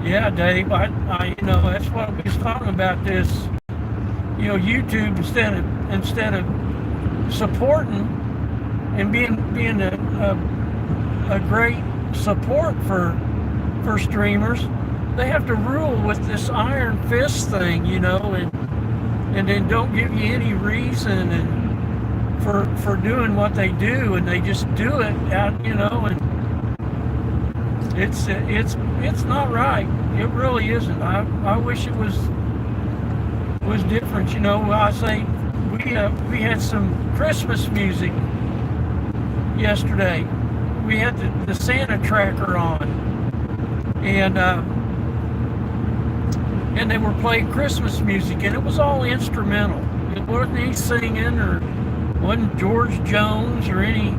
S1: Yeah, Dave, I that's what we was talking about this. YouTube, instead of supporting and being a great support for streamers, they have to rule with this iron fist thing, and then don't give you any reason and for doing what they do, and they just do it out, and it's not right. It really isn't. I wish it was different. I say we had some Christmas music yesterday. We had the Santa tracker on, and they were playing Christmas music, and it was all instrumental. It wasn't any singing, or wasn't George Jones or any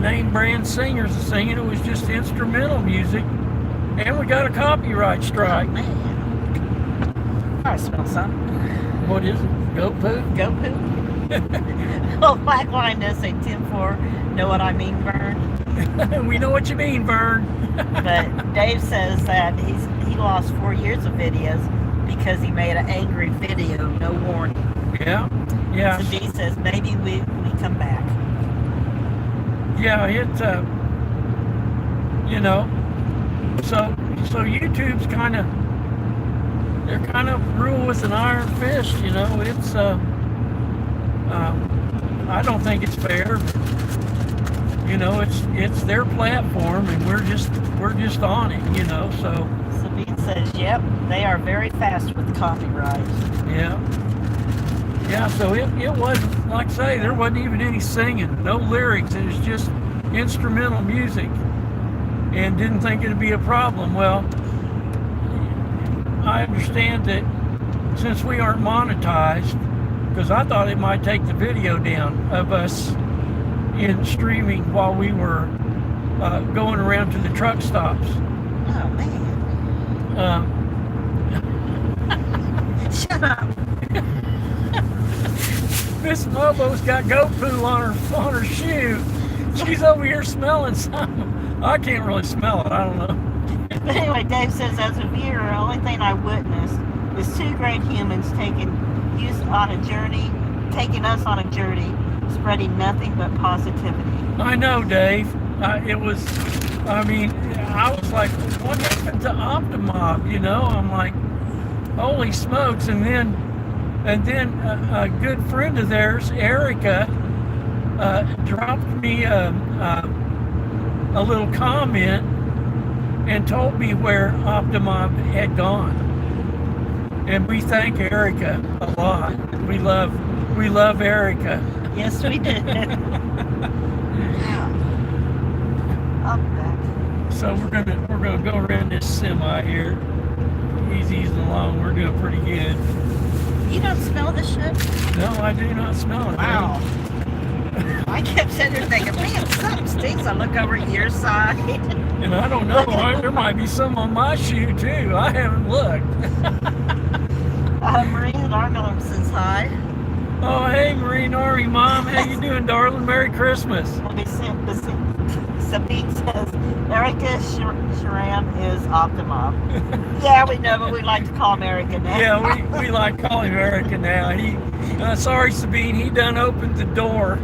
S1: name brand singers singing. It was just instrumental music, and we got a copyright strike.
S2: Oh, man. I smell something.
S1: What is it? Goat poo?
S2: Goat poo? Well, Blackline does say Tim 4. Know what I mean, Vern?
S1: We know what you mean, Vern.
S2: But Dave says that he lost 4 years of videos because he made an angry video, no warning.
S1: Yeah.
S2: So D says maybe we come back.
S1: Yeah, so YouTube's kind of rule with an iron fist. It's I don't think it's fair. It's their platform, and we're just on it. So
S2: Sabine says, yep, they are very fast with copyright.
S1: Yeah, so it wasn't, like I say, there wasn't even any singing, no lyrics. It was just instrumental music, and didn't think it'd be a problem. Well, I understand that since we aren't monetized, because I thought it might take the video down of us in streaming while we were going around to the truck stops.
S2: Oh, man. Shut up.
S1: Miss Mobo's got goat poo on her shoe. She's over here smelling something. I can't really smell it. I don't know.
S2: But anyway, Dave says, as a viewer, the only thing I witnessed was two great humans taking us on a journey, spreading nothing but positivity.
S1: I know, Dave. I was like, what happened to Optimob? I'm like, holy smokes. And then a good friend of theirs, Erica, dropped me a little comment and told me where Optimob had gone. And we thank Erica a lot. We love Erica.
S2: Yes, we did. I'm back.
S1: So we're gonna go around this semi here. He's easing along. We're doing pretty good.
S2: You don't smell the shit?
S1: No, I do not smell it.
S2: Wow. I kept sitting there thinking, man, something stinks. I look over at your side.
S1: And I don't know. There might be some on my shoe too. I haven't looked.
S2: Marine and Arnold says hi.
S1: Oh, hey, Marine Army Mom. How you doing, darling? Merry Christmas.
S2: Sabine says, Erica Sharam is Optimum. Yeah, we know, but we like to call him Erica now.
S1: Yeah, we like calling him Erica now. Sorry, Sabine, he done opened the door.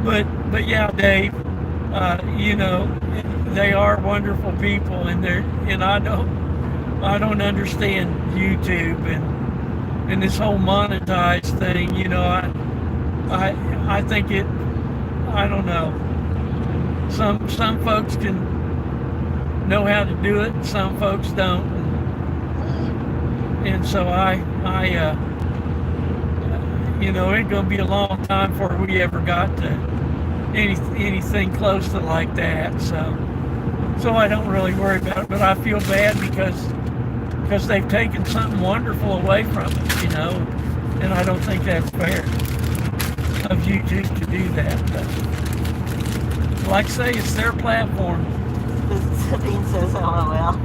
S1: but yeah, Dave, they are wonderful people, and I don't understand YouTube, and this whole monetized thing, you know, I think it, I don't know. Some folks can know how to do it, and some folks don't. And so you know, it's gonna be a long time before we ever got to anything close to like that. So I don't really worry about it, but I feel bad because they've taken something wonderful away from us, you know, and I don't think that's fair of YouTube to do that. But like I say, it's their platform.
S2: Sabine says LOL.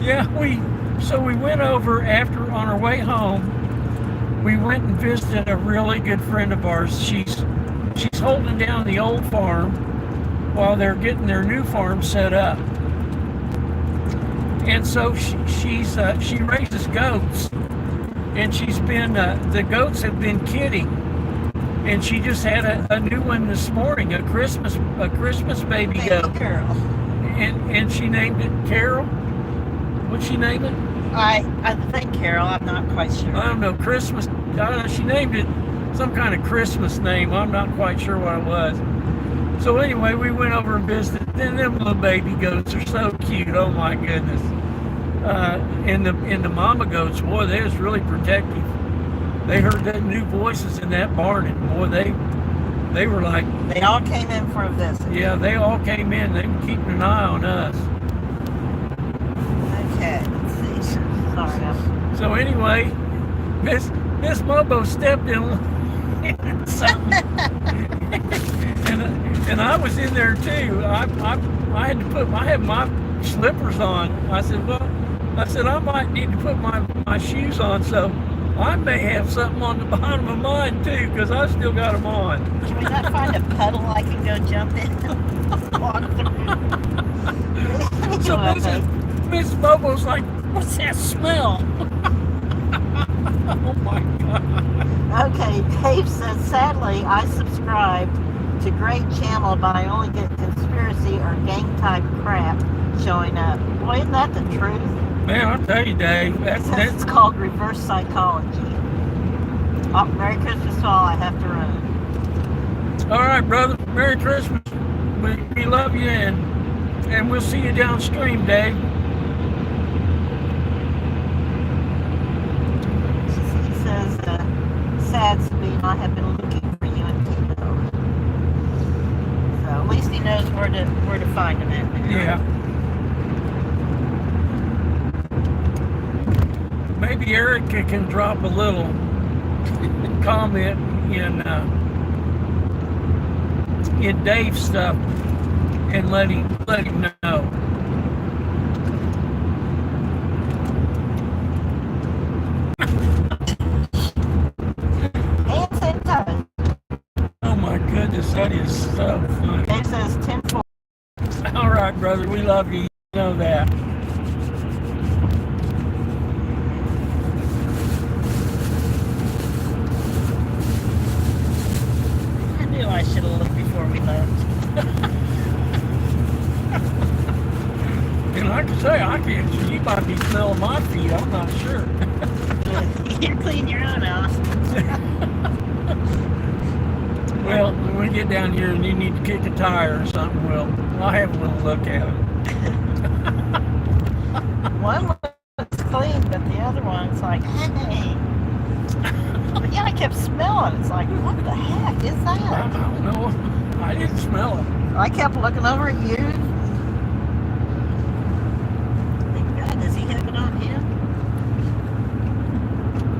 S1: Yeah, we went over after on our way home. We went and visited a really good friend of ours. She's holding down the old farm while they're getting their new farm set up. And so she raises goats, and she's been the goats have been kidding, and she just had a new one this morning, a Christmas baby goat.
S2: Carol.
S1: And she named it Carol. What'd she name it?
S2: I think Carol. I'm not quite sure.
S1: I don't know. Christmas. I don't know. She named it some kind of Christmas name. I'm not quite sure what it was. So anyway, we went over and visited. And them little baby goats are so cute. Oh my goodness. And the mama goats, boy, they was really protective. They heard that new voices in that barn, and boy, they were like.
S2: They all came in for a visit.
S1: Yeah, they all came in. They were keeping an eye on us.
S2: Okay, let's see. Sorry.
S1: So anyway, Miss Mobo stepped in something, and I was in there too. I had to put I had my slippers on. I said, I might need to put my shoes on, so I may have something on the bottom of mine too, because I still got them on.
S2: Can we not find a puddle I can go jump in? Walk through.
S1: So Miss Bobo's like, what's that smell? Oh my God.
S2: Okay, Dave says, sadly, I subscribed to great channel, but I only get conspiracy or gang type crap showing up. Boy, isn't that the truth?
S1: Man, I'll tell you, Dave,
S2: It's called reverse psychology. Oh, Merry Christmas to all. I have to run.
S1: all right, brother. Merry Christmas. We love you, and we'll see you downstream, Dave.
S2: He says, sad Sabine, I have been looking for you in Tito. So at least he knows where to find him at now.
S1: Yeah. Maybe Erica can drop a little comment in Dave's stuff and let him know.
S2: And same time.
S1: Oh my goodness, that is so funny.
S2: Dave says 10-4.
S1: All right, brother, we love you. You know that.
S2: I knew I should have looked before we left.
S1: And like I say, I can't. You might be smelling my feet. I'm not sure.
S2: You clean your own house.
S1: Well, when we get down here and you need to kick a tire or something, I'll have a little look at it.
S2: One looks clean, but the other one's like, hey. But yeah, I kept smelling. It's like, what the heck is
S1: I
S2: that?
S1: don't know. I didn't smell it.
S2: I kept looking over at you. Thank God, does he have it on him?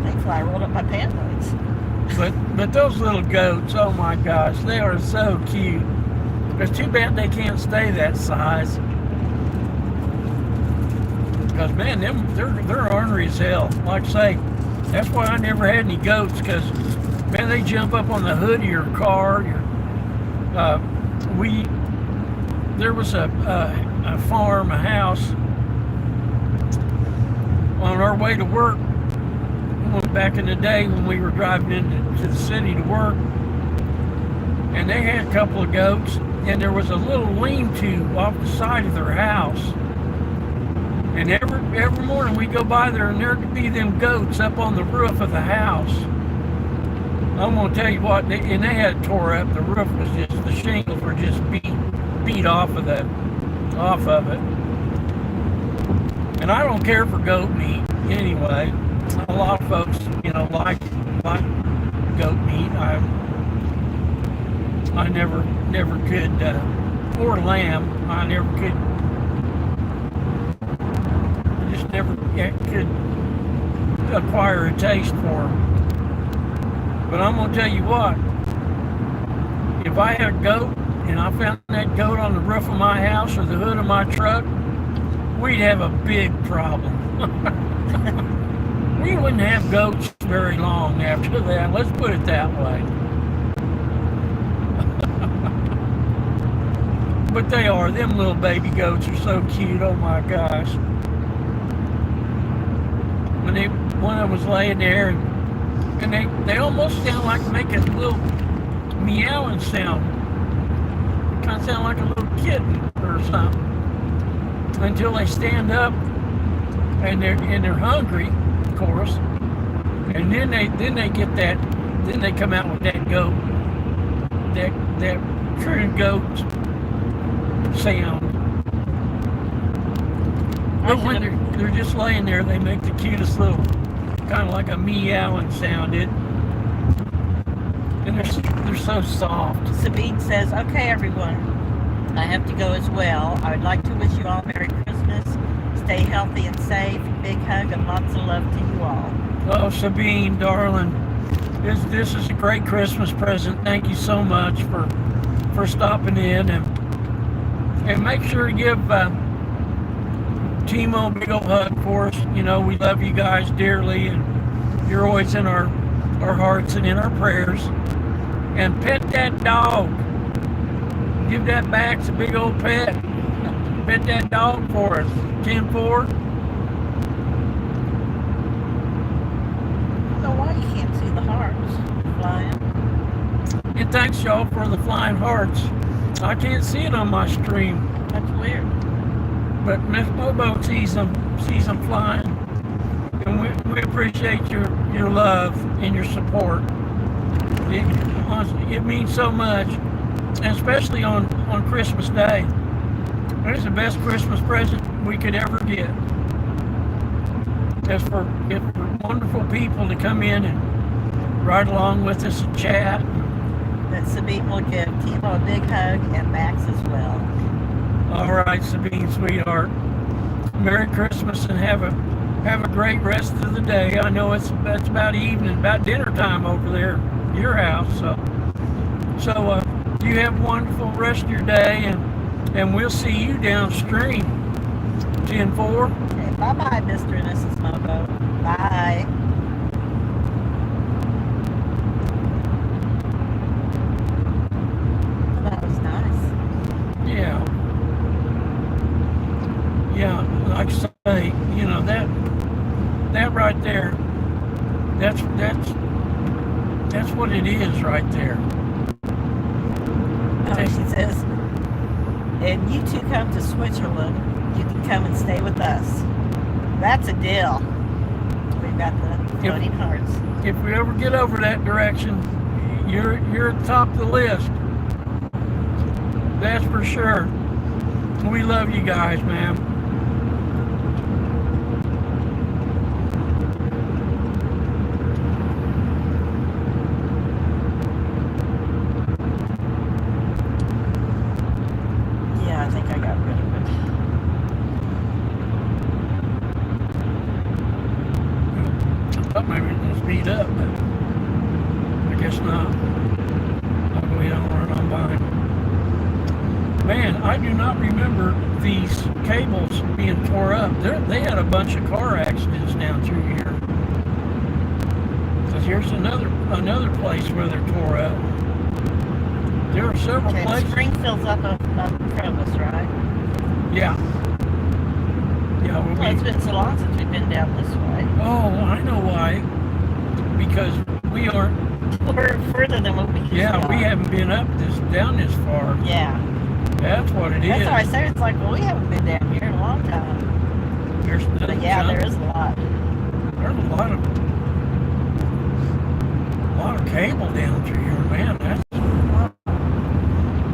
S2: Thankfully, I rolled up my pant legs.
S1: But those little goats, oh my gosh, they are so cute. It's too bad they can't stay that size. Because man, they're ornery as hell. Like I say, that's why I never had any goats. Because man, they jump up on the hood of your car. There was a farm, a house on our way to work. Back in the day when we were driving into the city to work, and they had a couple of goats, and there was a little lean-to off the side of their house, And every morning we go by there, and there could be them goats up on the roof of the house. I'm gonna tell you what, they had tore up. The roof was just, the shingles were just beat off of it. And I don't care for goat meat anyway. A lot of folks, like goat meat. I never could, or lamb. I never could. Just never could acquire a taste for them. But I'm gonna tell you what. If I had a goat and I found that goat on the roof of my house or the hood of my truck, we'd have a big problem. We wouldn't have goats very long after that. Let's put it that way. But they are. Them little baby goats are so cute. Oh my gosh. One of them was laying there, and they almost sound like make a little meowing sound. Kind of sound like a little kitten or something. Until they stand up and they're hungry, of course. And then they get that. Then they come out with that goat, that true goat sound. But when they're just laying there, they make the cutest little, kind of like a meowing sound. And they're so soft.
S2: Sabine says, okay, everyone, I have to go as well. I would like to wish you all Merry Christmas. Stay healthy and safe. Big hug and lots of love to you all.
S1: Oh, Sabine, darling, this is a great Christmas present. Thank you so much for stopping in, and make sure to give Timo a big old hug for us. We love you guys dearly, and you're always in our hearts and in our prayers. And pet that dog. Give that Bax a big old pet. Pet that dog for us. 10-4.
S2: I don't know why you can't see the hearts flying.
S1: And thanks y'all for the flying hearts. I can't see it on my stream.
S2: That's weird.
S1: But Miss Mobo sees them flying. And we appreciate your love and your support. It means so much, and especially on Christmas Day. It's the best Christmas present we could ever get. It's for wonderful people to come in and ride along with us and chat.
S2: That Sabine will give Timo a big hug and Max as well.
S1: All right, Sabine, sweetheart. Merry Christmas, and have a great rest of the day. I know it's about evening, about dinner time over there at your house. So you have a wonderful rest of your day, and we'll see you downstream. 10-4.
S2: Okay, bye-bye, Mr. and Mrs. Mobo. Bye. That was nice.
S1: Yeah. Yeah, like I say, that right there, that's what it is right there.
S2: Oh, she says, and you two come to Switzerland, you can come and stay with us. That's a deal. We've got the floating hearts.
S1: If we ever get over that direction, you're at the top of the list. That's for sure. We love you guys, man.
S2: Yeah, I think I got rid of it.
S1: I thought maybe it was beat up, but I guess not. I'll go ahead and run on by. Man, I do not remember these cables being tore up. They had a bunch of car accidents down through here. Because here's another place where they're tore up. There are several places.
S2: The spring fills up in front of us, right?
S1: Yeah. Yeah,
S2: Well, it's been so long since we've been down this way.
S1: Oh, I know why. Because we aren't.
S2: We're further than what we used to
S1: Yeah, we
S2: are.
S1: haven't been down this far.
S2: Yeah.
S1: That's what it is.
S2: That's why I said it's like, well, we haven't been down here in a long time.
S1: There's
S2: But yeah, there is a lot.
S1: There's a lot of cable down through here, man.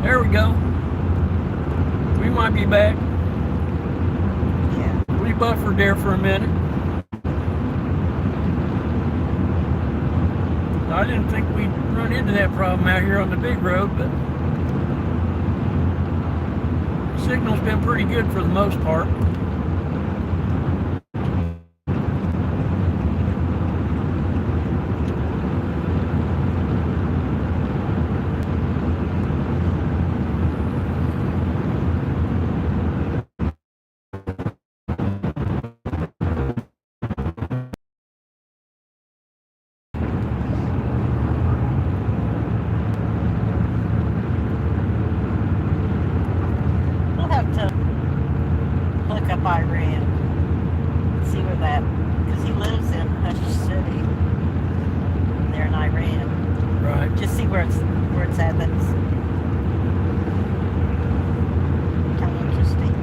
S1: There we go. We might be back.
S2: Yeah.
S1: We buffered there for a minute. I didn't think we'd run into that problem out here on the big road, but the signal's been pretty good for the most part.
S2: We'll have to look up Iran, see where that, because he lives in Hush City, there in Iran.
S1: Right.
S2: Just see where it's at. That's kind of interesting.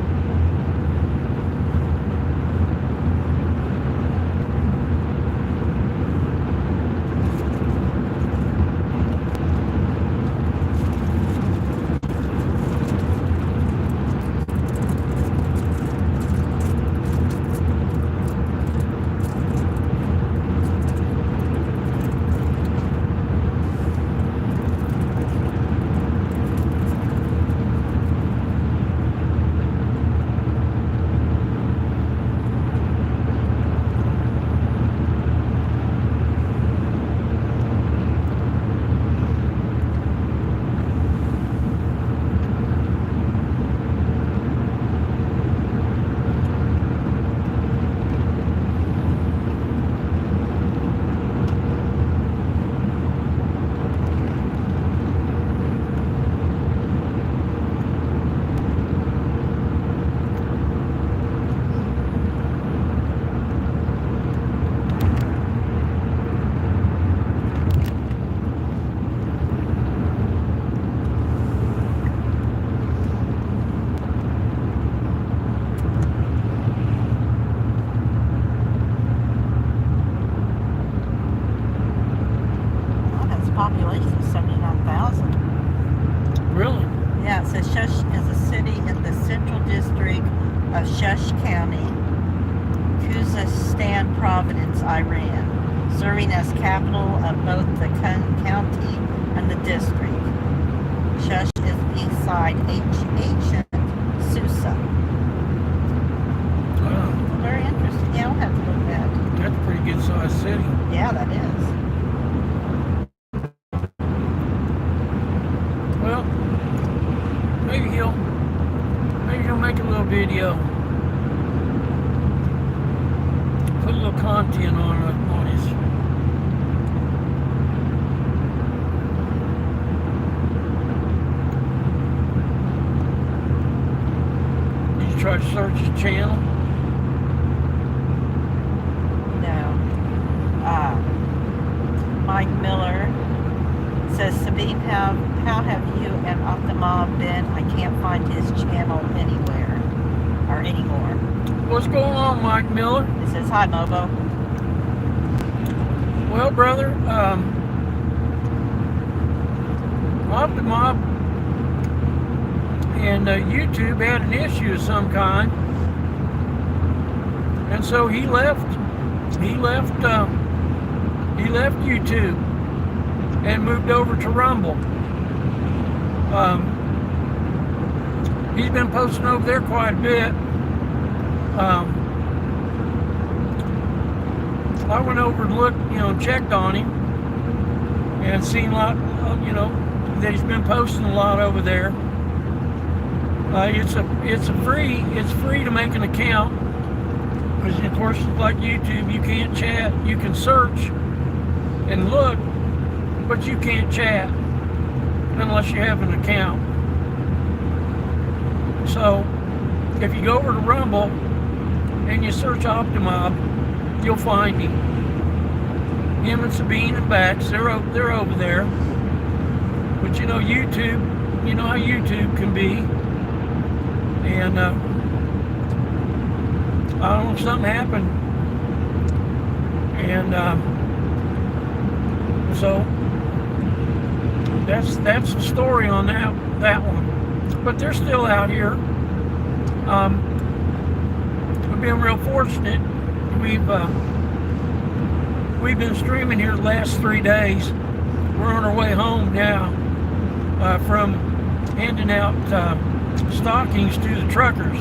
S2: Population is 79,000.
S1: Really?
S2: Yeah, it says Shush is a city in the central district of Shush County, Khuzestan Province, Iran, serving as capital of both the county and the district. Shush is beside ancient Susa.
S1: Wow.
S2: Very interesting. Yeah, I'll have to look at that.
S1: That's a pretty good sized city.
S2: Yeah, that is.
S1: Well, maybe he'll make a little video, put a little content on his. Did you try to search his channel?
S2: No. Mike Miller says, Sabine, how have you and Optima been? I can't find his channel anywhere or anymore.
S1: What's going on, Mike Miller?
S2: It says, hi, Mobo.
S1: Well, brother, Optima and YouTube had an issue of some kind, and so he left YouTube and moved over to Rumble. He's been posting over there quite a bit. I went over and looked, checked on him, and seen a lot, that he's been posting a lot over there. It's free to make an account, because of course, like YouTube, you can't chat. You can search and look, but you can't chat unless you have an account. So if you go over to Rumble and you search Optimob, you'll find him. Him and Sabine and Bax, they're over there. But YouTube, you know how YouTube can be. And I don't know, something happened. And so that's the story on that one. But they're still out here. We've been real fortunate. We've been streaming here the last 3 days. We're on our way home now from handing out stockings to the truckers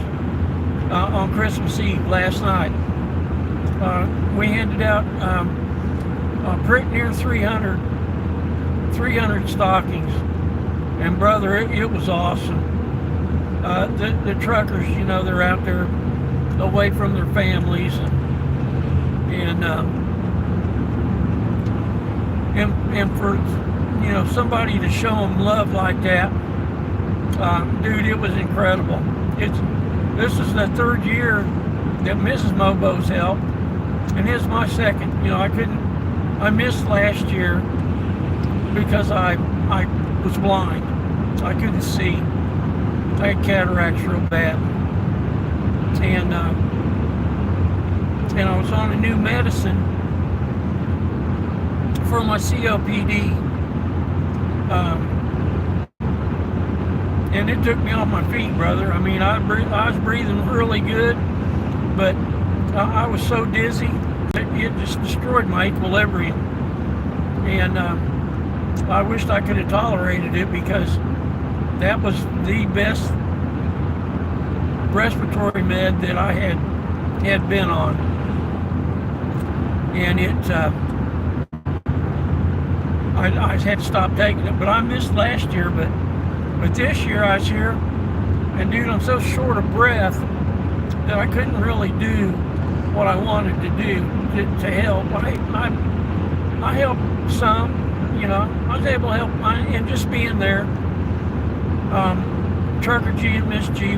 S1: on Christmas Eve last night. We handed out pretty near 300 stockings, and brother, it was awesome. The truckers, you know, they're out there away from their families, and for, you know, somebody to show them love like that, dude, it was incredible. This is the 3rd year that Mrs. Mobo's helped, and it's my 2nd. You know, I missed last year because I was blind. I couldn't see. I had cataracts real bad, and I was on a new medicine for my COPD, and it took me off my feet, brother. I mean, I was breathing really good, but I was so dizzy that it just destroyed my equilibrium, and I wished I could have tolerated it, because that was the best respiratory med that I had been on, and I had to stop taking it. But I missed last year, but this year I was here, and dude, I'm so short of breath that I couldn't really do what I wanted to do to help. I helped some, you know. I was able to help, and just being there. Trucker G and Miss G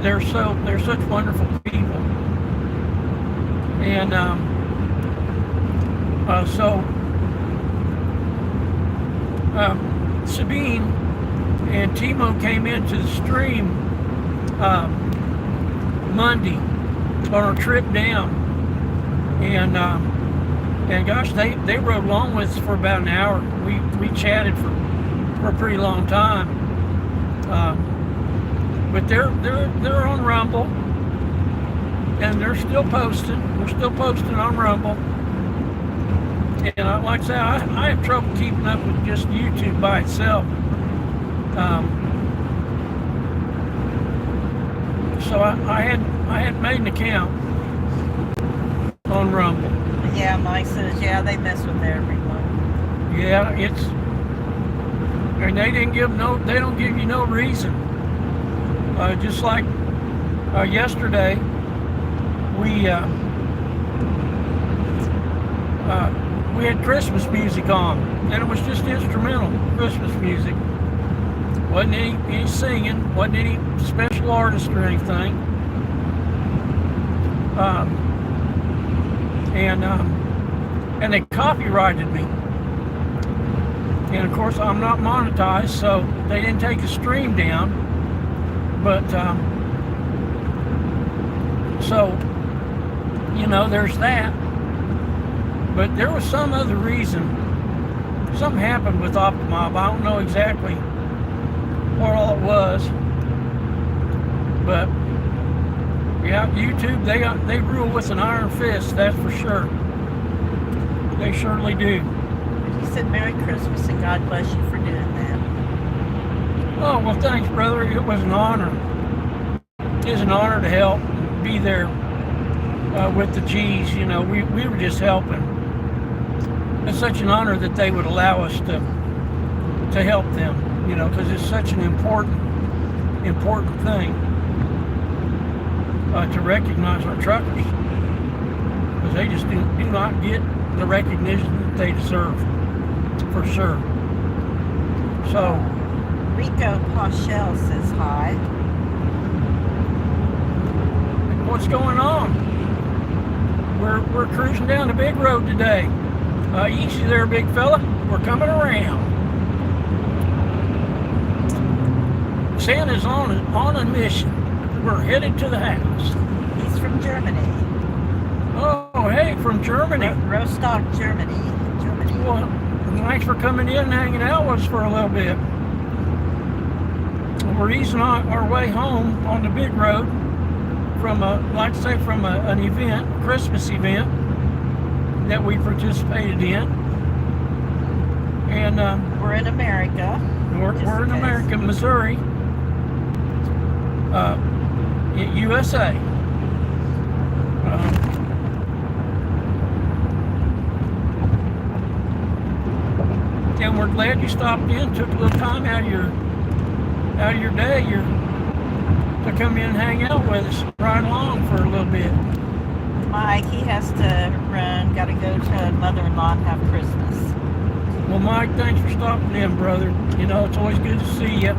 S1: they're such wonderful people, and Sabine and Timo came into the stream Monday on our trip down, and gosh, they rode along with us for about an hour. We chatted for a pretty long time, but they're on Rumble, and they're still posting. We're still posting on Rumble, and like I say, I have trouble keeping up with just YouTube by itself. So I had made an account on Rumble.
S2: Yeah, Mike says, yeah, they mess with everyone.
S1: Yeah, and they don't give you no reason. Just like yesterday, we had Christmas music on, and it was just instrumental Christmas music. Wasn't any singing, wasn't any special artist or anything. And they copyrighted me. And of course, I'm not monetized, so they didn't take the stream down. But so, you know, there's that. But there was some other reason. Something happened with Optimob. I don't know exactly what all it was. But yeah, YouTube, they rule with an iron fist, that's for sure. They surely do.
S2: He said, Merry Christmas and God bless you for doing that.
S1: Oh, well, thanks, brother. It was an honor. It was an honor to help, be there with the G's. You know, we were just helping. It's such an honor that they would allow us to help them, you know, because it's such an important thing to recognize our truckers, because they just do not get the recognition that they deserve, for sure. So
S2: Rico Pochelle says hi.
S1: What's going on? We're cruising down the big road today. Easy there, big fella. We're coming around. Santa's on a mission. We're headed to the house.
S2: He's from Germany.
S1: Oh, hey, from Germany.
S2: Rostock, Germany.
S1: Well, thanks for coming in and hanging out with us for a little bit. We're easing on our way home on the big road from an event, Christmas event that we participated in. And
S2: we're in America.
S1: We're in America, Missouri, USA. And we're glad you stopped in, took a little time out of your day to come in and hang out with us, ride along for a little bit.
S2: Mike, he has to run, got to go to mother-in-law and have Christmas.
S1: Well, Mike, thanks for stopping in, brother. You know, it's always good to see you.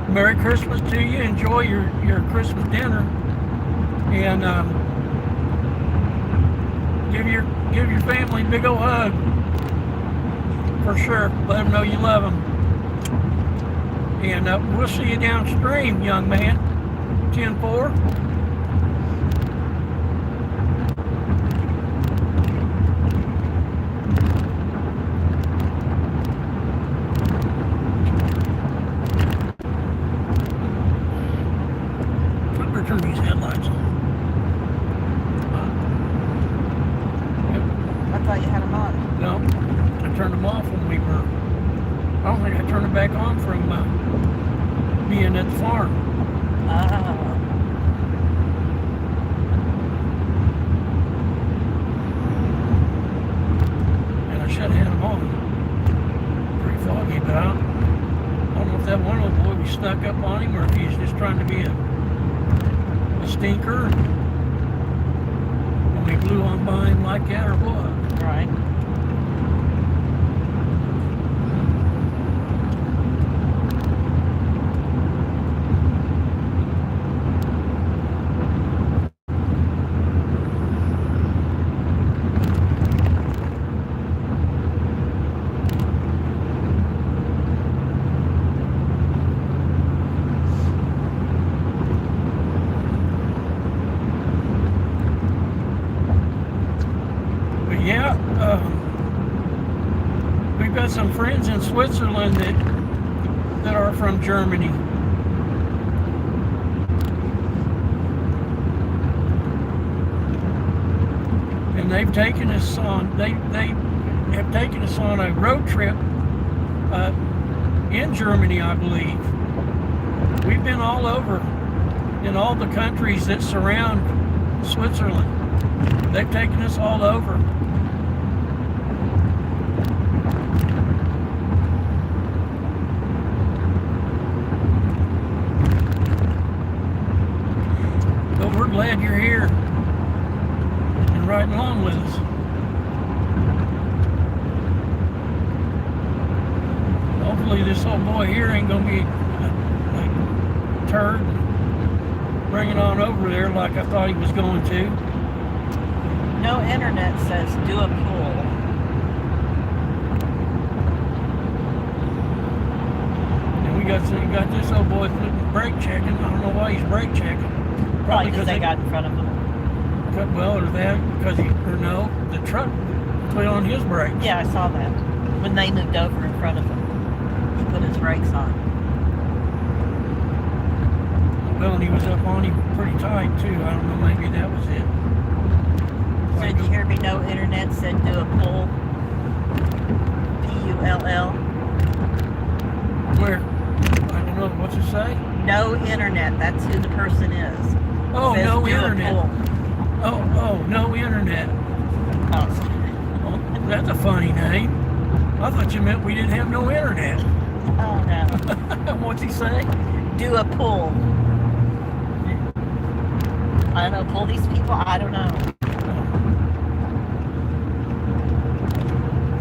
S1: Merry Christmas to you. Enjoy your Christmas dinner. And give your family a big old hug. For sure. Let them know you love them. And we'll see you downstream, young man. 10-4. Turn these headlights on.
S2: I thought you had them on.
S1: No, I turned them off when we were. I don't think I turned them back on from being at the farm. And I should have had them on. Pretty foggy, but I don't know if that one little boy we snuck up on him or if he's just trying to be a stinker when we blew on by him like that or what.
S2: Right.
S1: Yeah, we've got some friends in Switzerland that are from Germany. And they've taken us on. They have taken us on a road trip in Germany, I believe. We've been all over in all the countries that surround Switzerland. They've taken us all over. But we're glad you're here and riding along with us. Hopefully this old boy here ain't gonna be like turd bring it on over there like I thought he was going to.
S2: No internet says do a pull.
S1: And we got this old boy brake checking. I don't know why he's brake checking.
S2: Probably because they got in front of him.
S1: Well, or that because the truck put on his brakes.
S2: Yeah, I saw that. When they moved over in front of him, he put his brakes on.
S1: Well, and he was up on him pretty tight too. I don't know, maybe that was it.
S2: So did you hear me? No internet said do a pull. P-U-L-L.
S1: Where? I don't know. What's it say?
S2: No internet. That's who the person is.
S1: Oh,
S2: Says
S1: no
S2: do a
S1: internet.
S2: pull.
S1: Oh, no internet.
S2: Oh.
S1: Well, that's a funny name. I thought you meant we didn't have no internet.
S2: Oh, no.
S1: What's he say?
S2: Do a pull. I don't know. Pull these people? I don't know.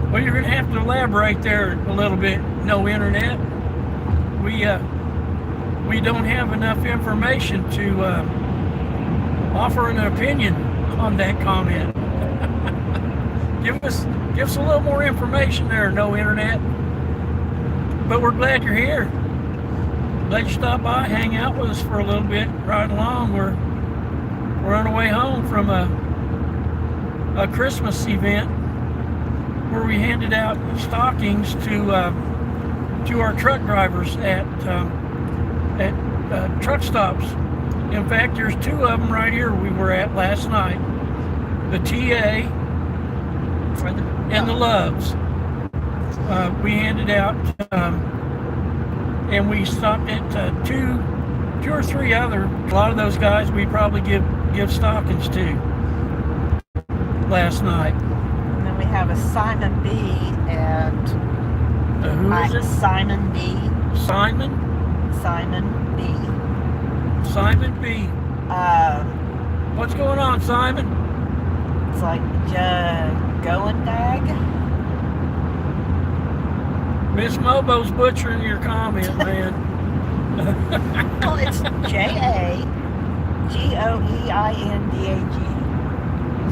S1: Well, you're going to have to elaborate there a little bit. No internet. We don't have enough information to offer an opinion on that comment. Give us a little more information there. No internet. But we're glad you're here. Glad you stopped by, hang out with us for a little bit, ride along. We're on our way home from a Christmas event where we handed out stockings to our truck drivers at truck stops. In fact, there's two of them right here we were at last night. The TA and the Loves. We handed out, and we stopped at two or three other. A lot of those guys we probably give stockings to last night.
S2: And then we have a Simon B. and
S1: Who is it?
S2: Simon B.
S1: Simon?
S2: Simon B.
S1: Simon B. What's going on, Simon?
S2: It's like going dag.
S1: Miss Mobo's butchering your comment, man.
S2: Well, it's JAGOEINDAG.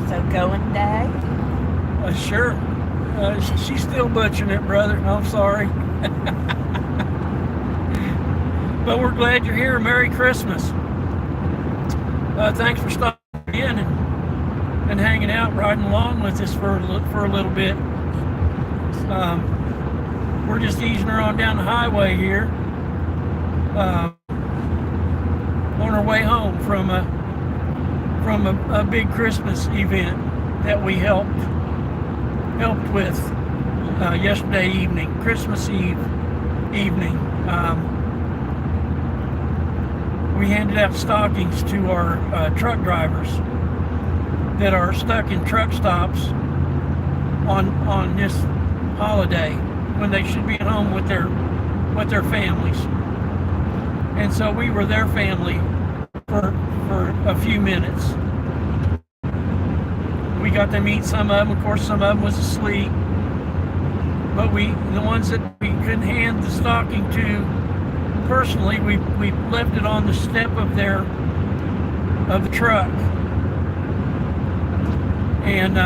S2: So going dag.
S1: Sure. She's still butchering it, brother. I'm sorry. But we're glad you're here. Merry Christmas. Thanks for stopping in and hanging out, riding along with us for a little bit. We're just easing her on down the highway here, on our way home from a big Christmas event that we helped with yesterday evening, Christmas Eve evening. We handed out stockings to our truck drivers that are stuck in truck stops on this holiday when they should be at home with their families. And so we were their family for a few minutes. We got to meet some of them. Of course, some of them was asleep. But the ones that we couldn't hand the stocking to personally, we left it on the step of the truck. And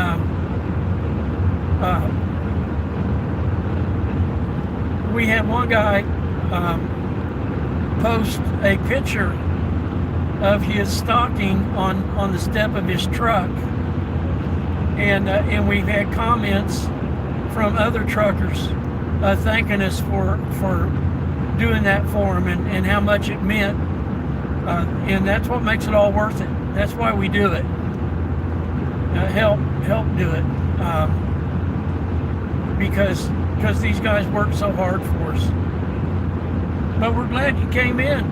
S1: we had one guy post a picture of his stocking on the step of his truck, and we've had comments from other truckers thanking us for doing that for him and how much it meant, and that's what makes it all worth it. That's why we do it. Help do it, because these guys work so hard for us. But we're glad you came in,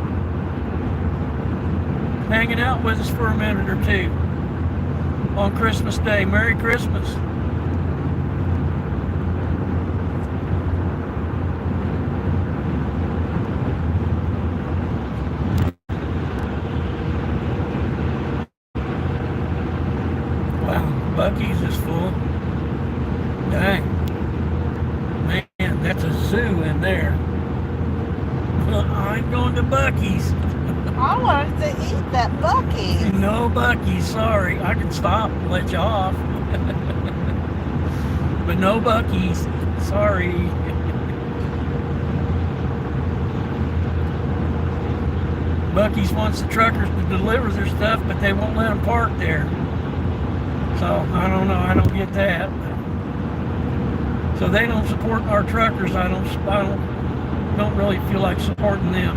S1: hanging out with us for a minute or two on Christmas Day. Merry Christmas. Buc-ee's is full. Dang. Man, that's a zoo in there. I'm going to Buc-ee's.
S2: I wanted to eat that Buc-ee's.
S1: No Buc-ee's, sorry. I can stop and let you off. But no Buc-ee's. Sorry. Buc-ee's wants the truckers to deliver their stuff, but they won't let them park there. So I don't know. I don't get that. So they don't support our truckers. I don't really feel like supporting them.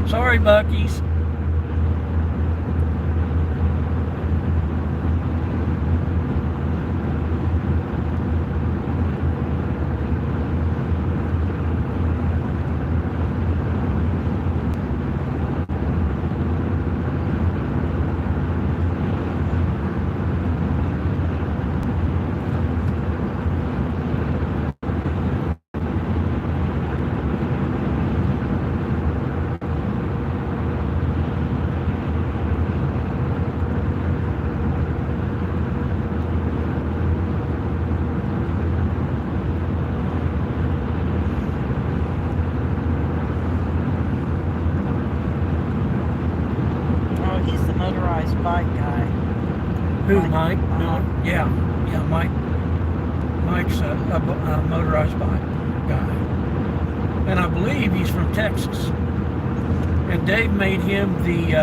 S1: Sorry, Buc-ee's.
S2: Bike guy.
S1: Who, Mike? Miller? Yeah, Mike. Mike's a motorized bike guy, and I believe he's from Texas. And Dave made him the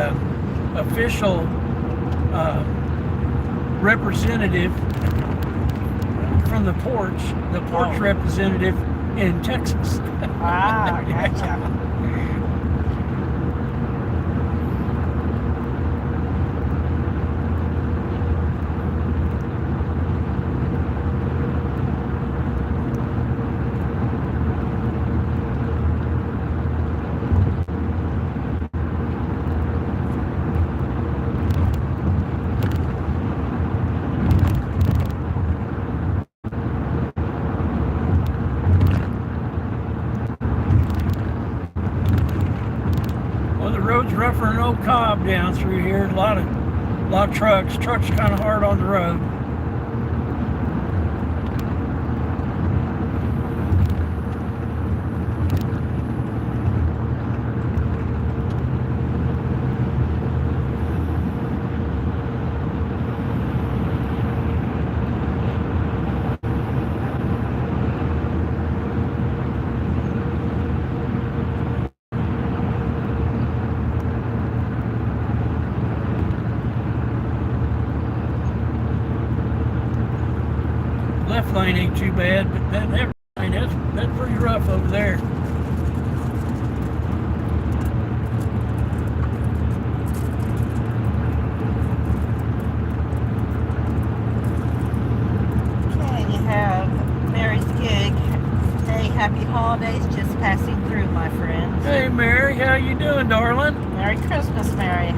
S1: official representative from the porch representative in Texas.
S2: Ah, gotcha.
S1: Well, the road's rougher than old Cobb down through here. A lot of trucks. Trucks kind of hard on the road. Left lane ain't too bad, but that lane, that's pretty rough over there.
S2: Okay, you have Mary's gig. Hey, happy holidays just passing through, my friends.
S1: Hey Mary, how you doing, darling?
S2: Merry Christmas, Mary.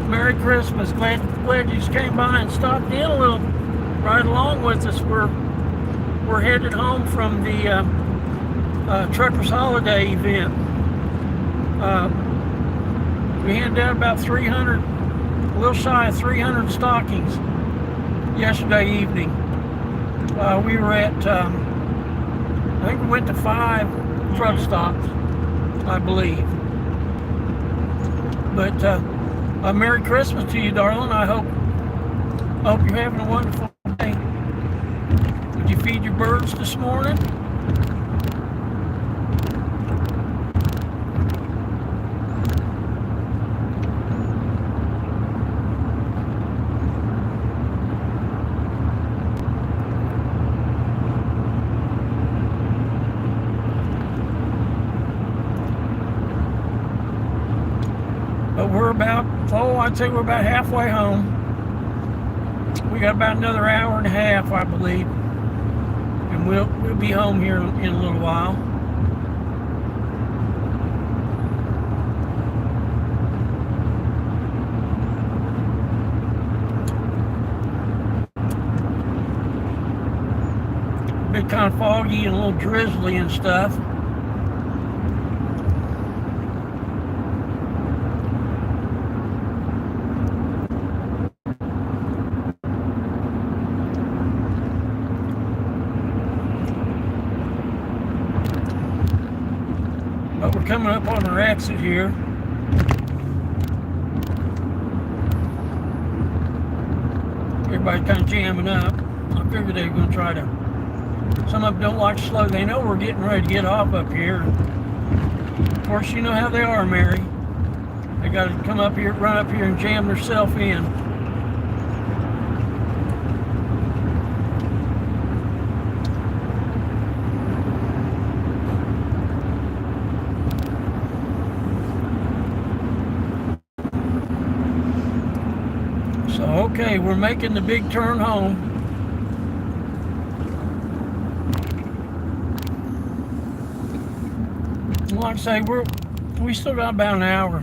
S1: Merry Christmas. Glad you just came by and stopped in a little right along with us. We're headed home from the Truckers Holiday event. We handed out about 300, a little shy of 300 stockings yesterday evening. We were at, I think we went to 5 truck stops, I believe. But Merry Christmas to you, darling. I hope you're having a wonderful day. Did you feed your birds this morning? But I'd say we're about halfway home. We got about another hour and a half, I believe. And we'll be home here in a little while. Been kind of foggy and a little drizzly and stuff. But we're coming up on our exit here. Everybody's kind of jamming up. I figured they were going to try to. Some of them don't like to slow. They know we're getting ready to get off up here. Of course, you know how they are, Mary. They got to come up here, run up here, and jam themselves in. So, okay, we're making the big turn home. Like I say, we still got about an hour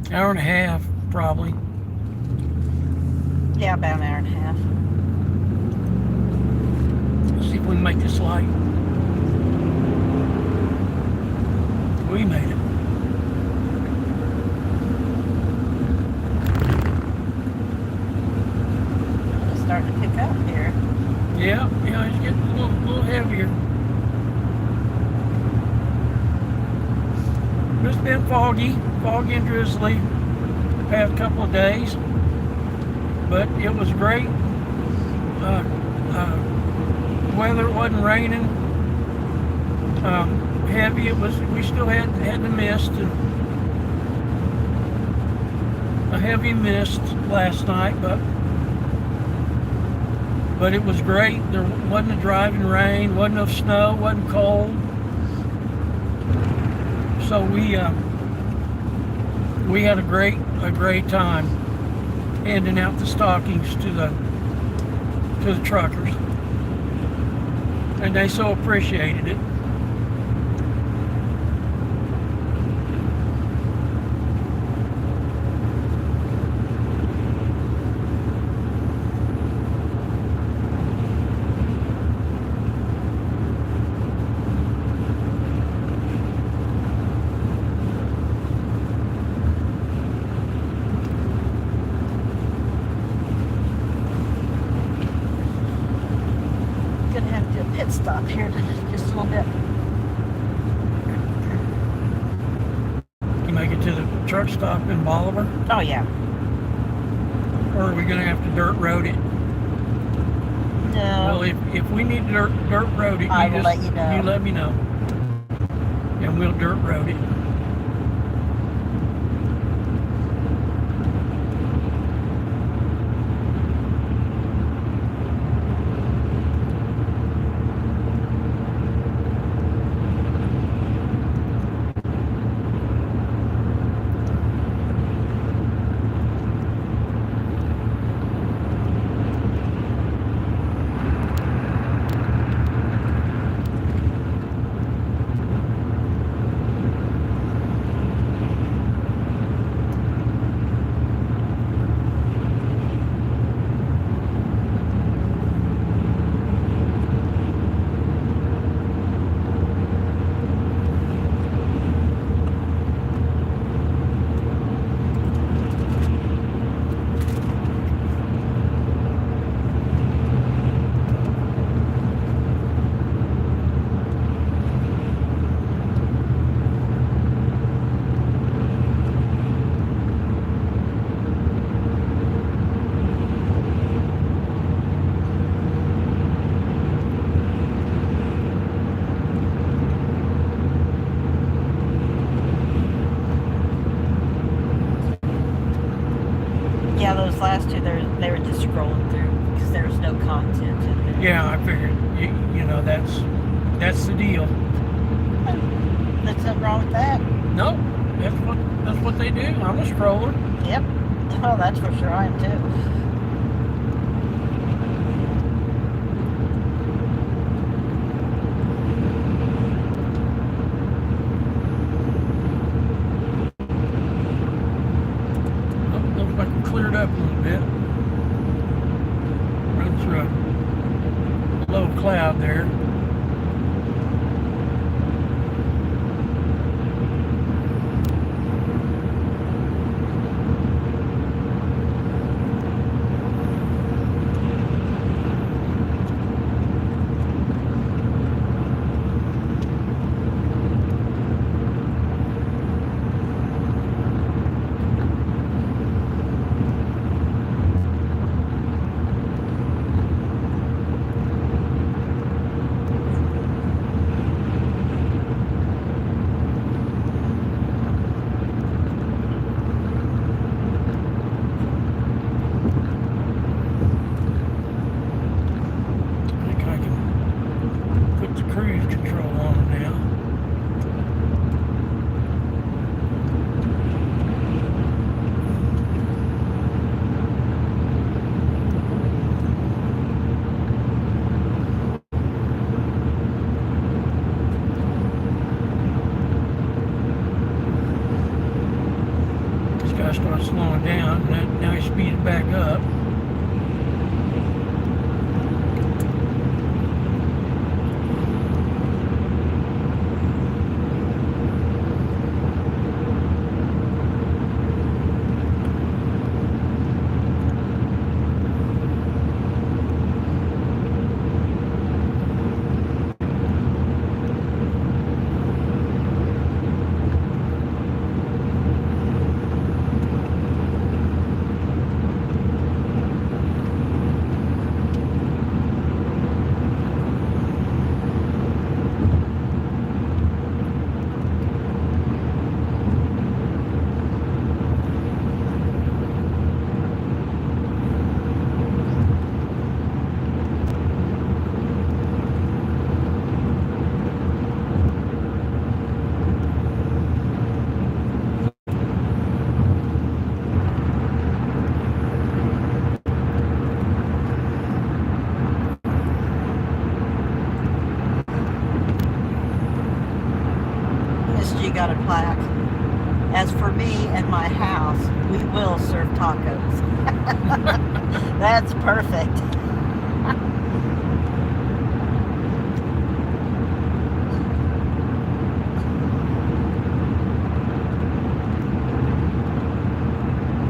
S1: and a half, probably.
S2: Yeah, about an hour and a half.
S1: Let's see if we can make this light. We made it.
S2: It's starting to pick up here.
S1: Yeah, it's getting a little heavier. It's been foggy and drizzly the past couple of days. but it was great. Weather wasn't raining heavy. It was. We still had the mist, and a heavy mist last night, but it was great. There wasn't a driving rain, wasn't no snow, wasn't cold. So we had a great time handing out the stockings to the truckers, and they so appreciated it.
S2: Gonna have to do a pit stop here in just a little bit.
S1: You make it to the truck stop in Bolivar,
S2: Oh yeah.
S1: or are we gonna have to dirt road it?
S2: No.
S1: Well, if we need to dirt road it,
S2: I will let you know.
S1: You let me know, and we'll dirt road it.
S2: Yeah, those last two, they were just scrolling through because there was no content in there.
S1: Yeah, I figured. You know, that's the deal.
S2: There's nothing wrong with that.
S1: No, that's what they do. I'm a stroller.
S2: Yep. Well, that's for sure. I am too.
S1: Looks like we cleared up a little bit. Run through a low cloud there. Cruise control on now. This guy starts slowing down, and now he's speeding back up.
S2: got a plaque. As for me and my house, we will serve tacos. That's perfect.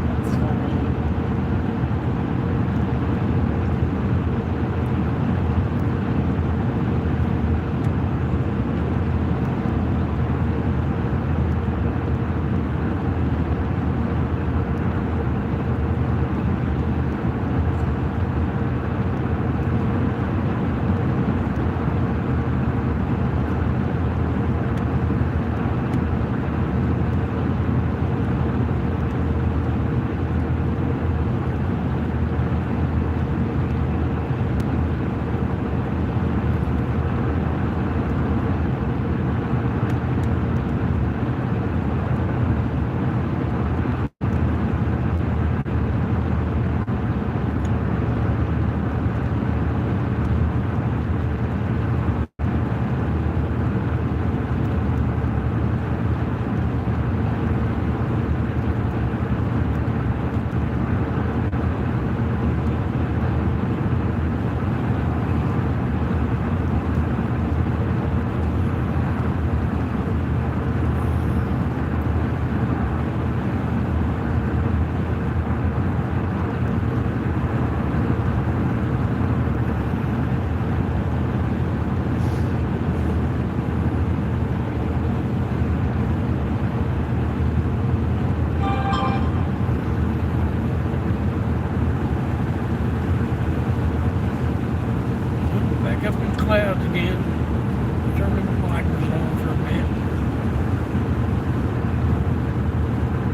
S2: That's funny.
S1: Back up in clouds again. Turning the blinders on for a bit.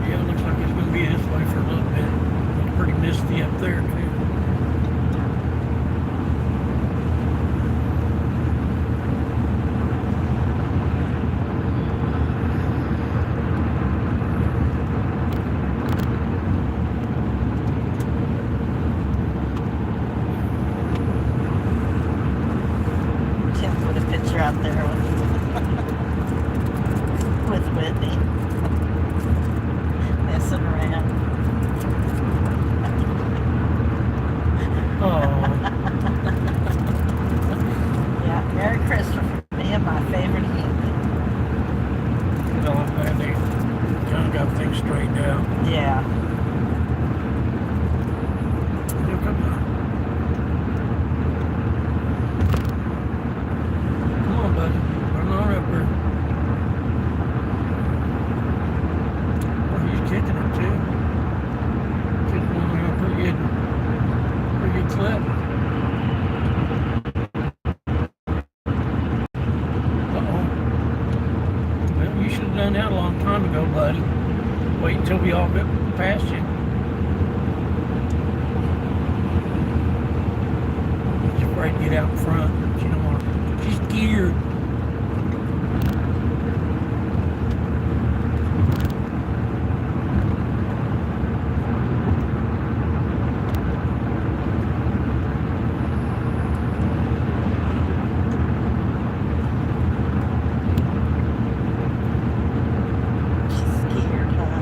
S1: Yeah, it looks like it's going to be this way for a little bit. It's pretty misty up there too.
S2: Tim put a picture out there with Whitney messing around.
S1: Oh,
S2: Yeah, Merry Christmas for me and my favorite human.
S1: well, I'm glad they kind of got things straightened out.
S2: Yeah.
S1: Look up there. Come on, buddy. Run on up there. Oh, he's kicking it too. Kicking one a pretty good clip. Uh-oh. Well, you should have done that a long time ago, buddy. Wait until we all get past you. She's afraid to get out in front. She don't want to. She's scared.
S2: She's scared, huh?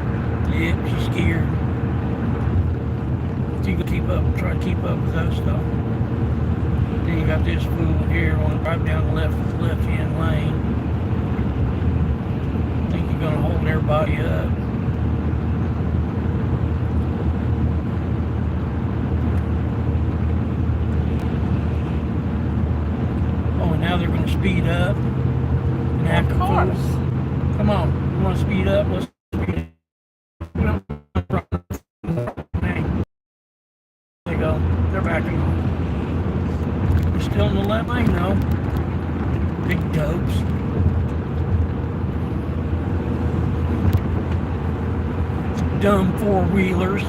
S1: Yeah, she's scared. She can keep up, try to keep up with us though. Then you got this fool here, want to drive down the left-hand lane. Think you're gonna hold everybody up. Oh, and now they're gonna speed up and act a
S2: Of
S1: fool.
S2: course.
S1: Come on, you want to speed up? Let's speed up. There they go. They're backing off. They're still in the left lane though. Big dopes. Dumb four-wheelers.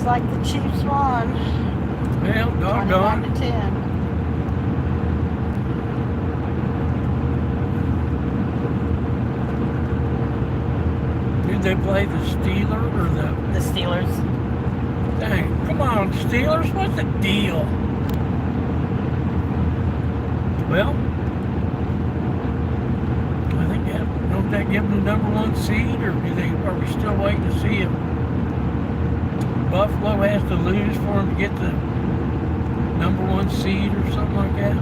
S2: Looks like the Chiefs won.
S1: Well,
S2: 29
S1: doggone.
S2: to 10.
S1: Did they play the Steelers or
S2: The Steelers.
S1: Dang, come on, Steelers, what's the deal? Well, I think don't that give them the #1 seed, or are we still waiting to see if Buffalo has to lose for them to get the #1 seed or something like that?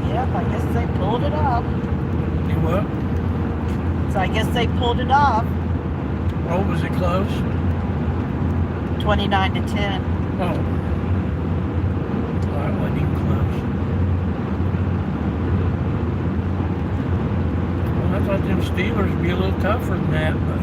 S2: Yep, I guess they pulled it off.
S1: You what?
S2: So I guess they pulled it off.
S1: Oh, was it close?
S2: 29 to 10.
S1: Oh. Well, it wasn't even close. Well, I thought them Steelers would be a little tougher than that, but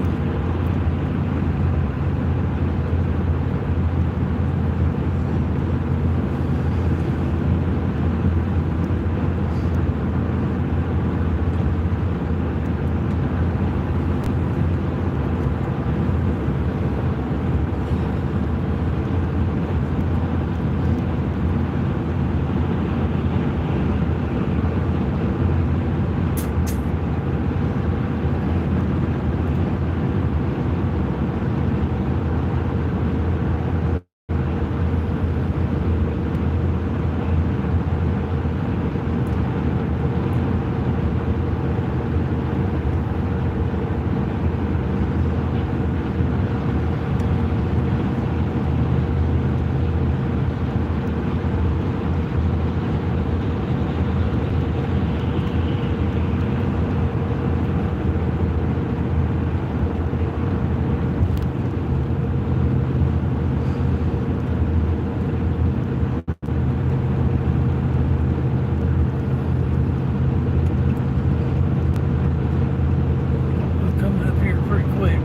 S1: I'm coming up here pretty quick.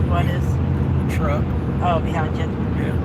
S2: What is?
S1: Truck.
S2: Oh, behind you.
S1: Yeah.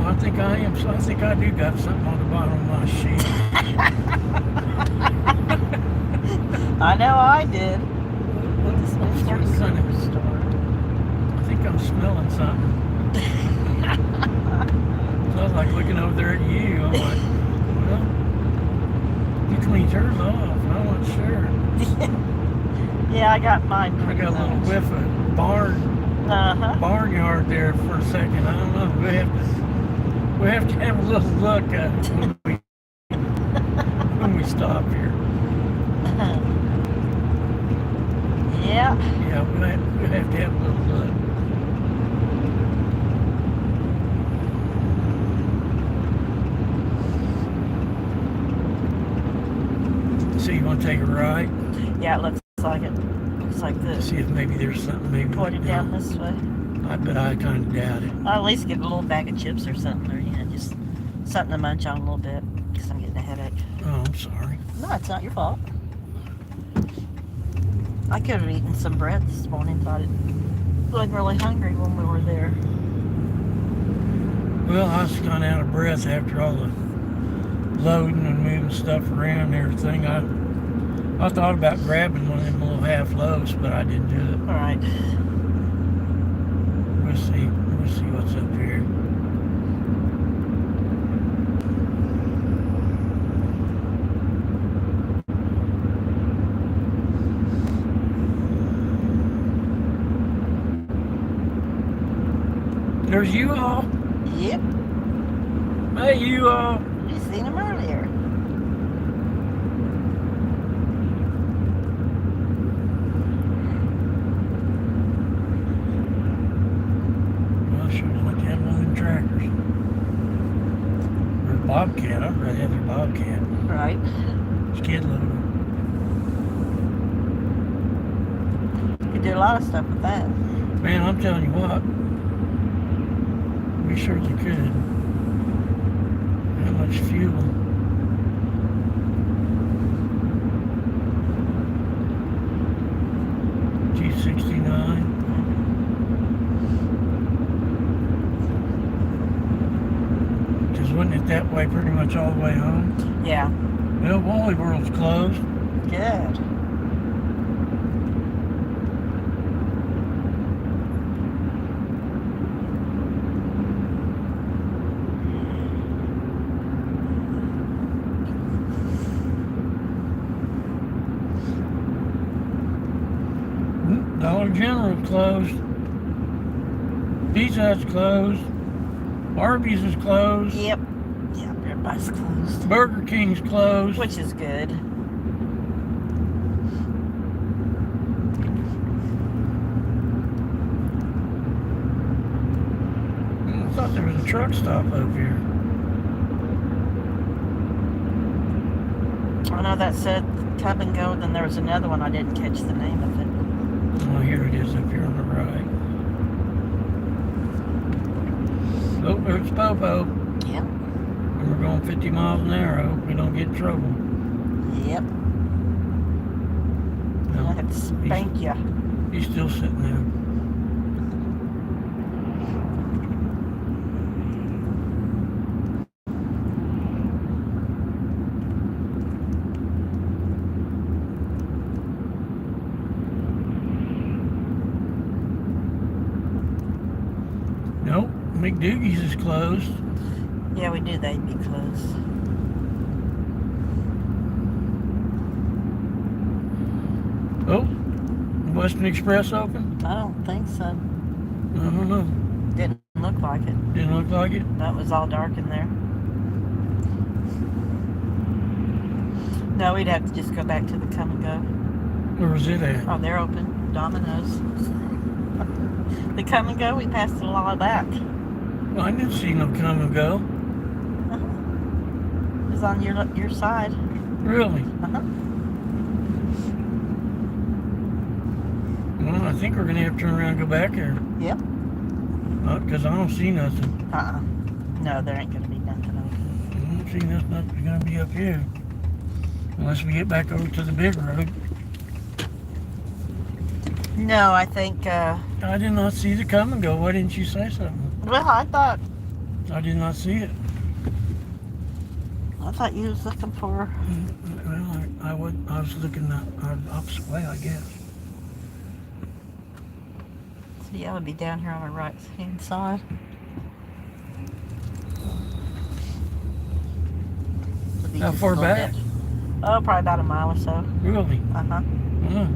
S1: I think I am. So I think I do got something on the bottom of my sheet.
S2: I know I did.
S1: What's kind of
S2: store.
S1: I think I'm smelling something. So I was like looking over there at you. I'm like, well, you cleaned hers off. I wasn't sure.
S2: Yeah, I got mine.
S1: I got a little whiff of barnyard there for a second. I don't know. We have to have a little look at it when we stop here.
S2: Yeah.
S1: Yeah, we have to have a little look. Want to take a right?
S2: Yeah, it looks like it. Looks like the
S1: See if maybe there's something maybe
S2: pointed down this way.
S1: But I kind of doubt it.
S2: I'll at least get a little bag of chips or something, or just something to munch on a little bit, because I'm getting a headache.
S1: Oh, I'm sorry.
S2: No, it's not your fault. I could have eaten some bread this morning. Thought it looked really hungry when we were there.
S1: Well, I was kind of out of breath after all the loading and moving stuff around and everything. I thought about grabbing one of them little half loaves, but I didn't do it.
S2: All right.
S1: We'll see. We'll see what's up here. There's you all.
S2: Yep.
S1: Hey, you all.
S2: You seen him earlier.
S1: Well, I sure would like to have one of them tractors. Or a bobcat. I'd rather have their bobcat.
S2: Right.
S1: Skid loader.
S2: You could do a lot of stuff with that.
S1: Man, I'm telling you what. We certainly could. How much fuel? G69. Because wasn't it that way pretty much all the way home?
S2: Yeah.
S1: Well, Wally World's closed.
S2: Good.
S1: Dollar General closed. Pizza Hut's closed. Arby's is closed.
S2: Yep. Yep. Everybody's closed.
S1: Burger King's closed.
S2: Which is good.
S1: I thought there was a truck stop up here.
S2: I know that said Tub and Go, then there was another one. I didn't catch the name of it.
S1: Oh, here it is up here on the right. Oh, there's Popo.
S2: Yep.
S1: And we're going 50 miles an hour. I hope we don't get in trouble.
S2: Yep.
S1: No,
S2: I have to spank you.
S1: he's still sitting there. Nope, McDougie's is closed.
S2: Yeah, we knew they'd be closed.
S1: Oh, Western Express open?
S2: I don't think so.
S1: I don't know.
S2: Didn't look like it.
S1: Didn't look like it.
S2: That was all dark in there. No, we'd have to just go back to the Come and Go.
S1: Where was it at?
S2: Oh, they're open. Domino's. The Come and Go, we passed it a while back.
S1: Well, I didn't see no Come and Go.
S2: It was on your side.
S1: Really?
S2: Uh-huh.
S1: Well, I think we're going to have to turn around and go back there.
S2: Yep.
S1: Because I don't see nothing.
S2: No, there ain't going to be nothing open.
S1: I don't see nothing going to be up here. Unless we get back over to the big road.
S2: No, I think,
S1: I did not see the Come and Go. Why didn't you say something?
S2: well, I thought
S1: I did not see it.
S2: you was looking for...
S1: Well, I was looking the opposite way, I guess.
S2: So yeah, it would be down here on the right hand side. It'll be
S1: How
S2: just
S1: far
S2: a little
S1: back?
S2: bit. Oh, probably about a mile or so.
S1: Really?
S2: Uh-huh.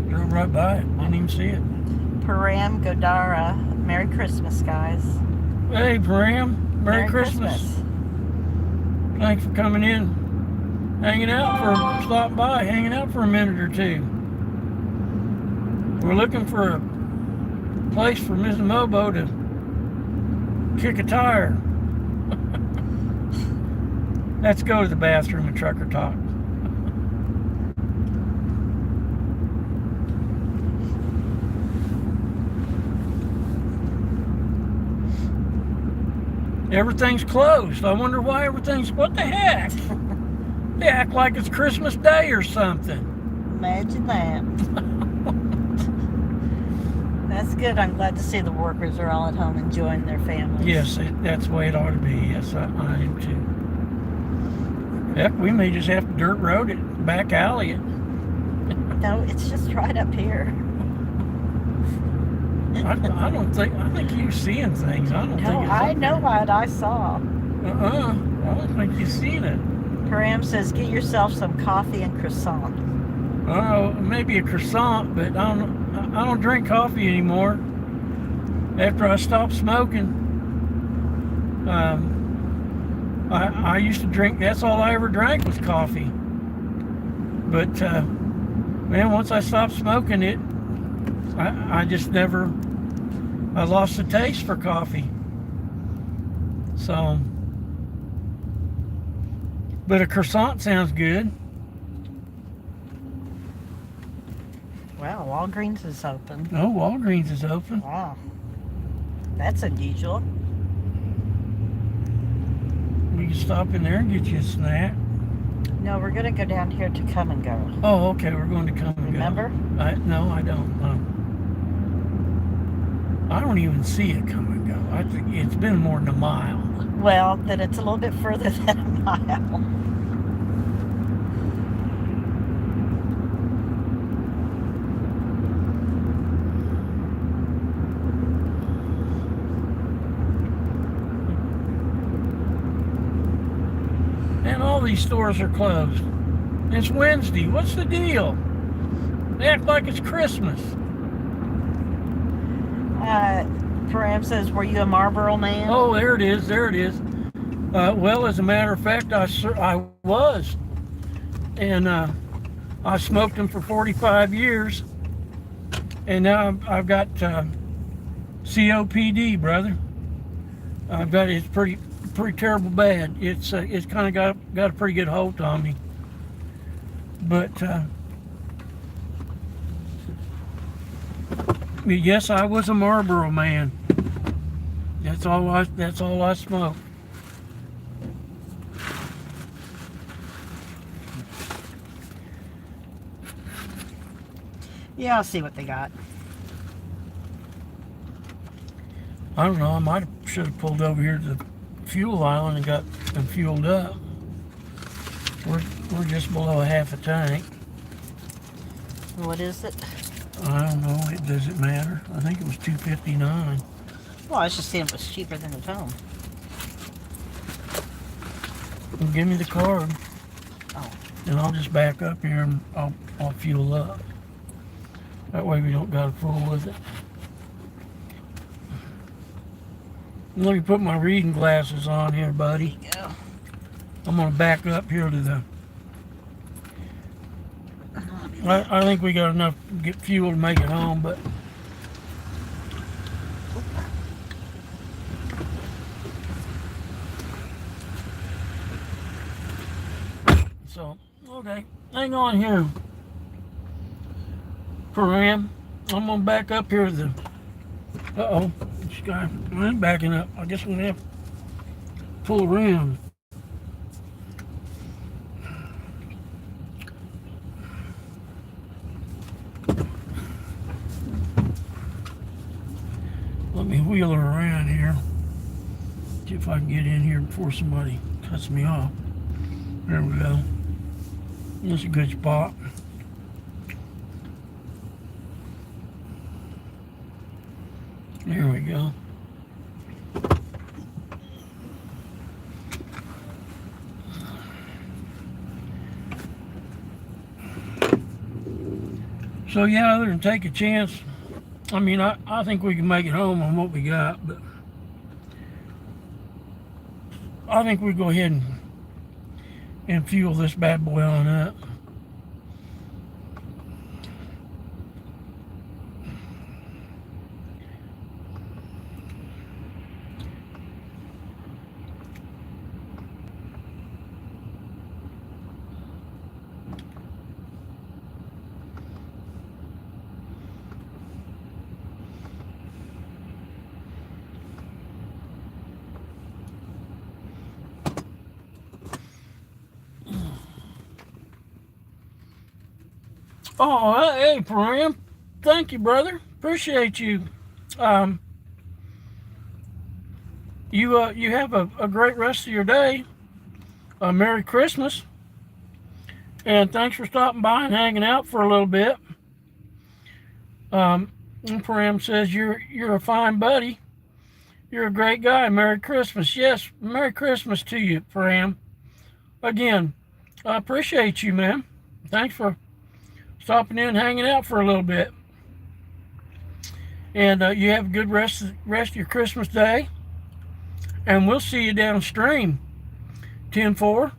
S1: Drove right by it. Didn't even see it.
S2: Param Godara. Merry Christmas, guys.
S1: Hey, Param. Merry Christmas. Thanks for coming in. Stopping by, hanging out for a minute or two. We're looking for a place for Mrs. Mobo to kick a tire. Let's go to the bathroom and trucker talk. everything's closed. I wonder why everything's, what the heck? They act like it's Christmas Day or something.
S2: Imagine that. That's good. I'm glad to see the workers are all at home enjoying their families.
S1: Yes, that's the way it ought to be. Yes, I am too. Heck, we may just have to dirt road it, back alley it.
S2: No, it's just right up here.
S1: I think you're seeing things. I don't think it's
S2: I
S1: up
S2: know
S1: there.
S2: what I saw.
S1: I don't think you've seen it.
S2: Param says, get yourself some coffee and croissant.
S1: Oh, maybe a croissant, but I don't drink coffee anymore. After I stopped smoking, I used to drink. That's all I ever drank was coffee. But man, once I stopped smoking it, I just never. I lost the taste for coffee. So, but a croissant sounds good.
S2: Wow, Walgreens is open.
S1: Oh, Walgreens is open.
S2: Wow. That's unusual.
S1: We can stop in there and get you a snack.
S2: No, we're going to go down here to Come and Go.
S1: Oh, okay, we're going to Come and Go.
S2: Remember?
S1: No, I don't. I don't even see it Come and Go. I think it's been more than a mile.
S2: Well, then it's a little bit further than a mile.
S1: And all these stores are closed. It's Wednesday. What's the deal? They act like it's Christmas.
S2: Param says, were you a Marlboro man?
S1: Oh, there it is. There it is. Well, as a matter of fact, I was. And I smoked them for 45 years. And now I've got COPD, brother. I've got it's pretty terrible bad. It's kind of got a pretty good hold on me. But yes, I was a Marlboro man. That's all I smoked.
S2: Yeah, I'll see what they got.
S1: I don't know. I should have pulled over here to the fuel island and got them fueled up. We're just below a half a tank.
S2: What is it?
S1: I don't know. Does it matter? I think it was $2.59.
S2: Well, I was just seeing if it was cheaper than at home.
S1: Well, give me the card.
S2: Oh.
S1: And I'll just back up here and I'll fuel up. That way we don't got to fool with it. Let me put my reading glasses on here, buddy.
S2: There you go.
S1: I'm going to back up here to the... I think we got enough to get fuel to make it home, but... So, okay, hang on here. Param, I'm going to back up here to the... Uh-oh, this guy, I'm backing up. I guess we're going to have to pull around. Let me wheel her around here. See if I can get in here before somebody cuts me off. There we go. That's a good spot. There we go. So yeah, other than take a chance, I mean, I think we can make it home on what we got, but I think we go ahead and fuel this bad boy on up. Oh, hey, Pram. Thank you, brother. Appreciate you. Um, you have a great rest of your day. Merry Christmas, and thanks for stopping by and hanging out for a little bit. And Pram says you're a fine buddy. You're a great guy. Merry Christmas. Yes, Merry Christmas to you, Pram. Again, I appreciate you, man. Thanks for stopping in and hanging out for a little bit. And you have a good rest of your Christmas day. And we'll see you downstream. 10-4.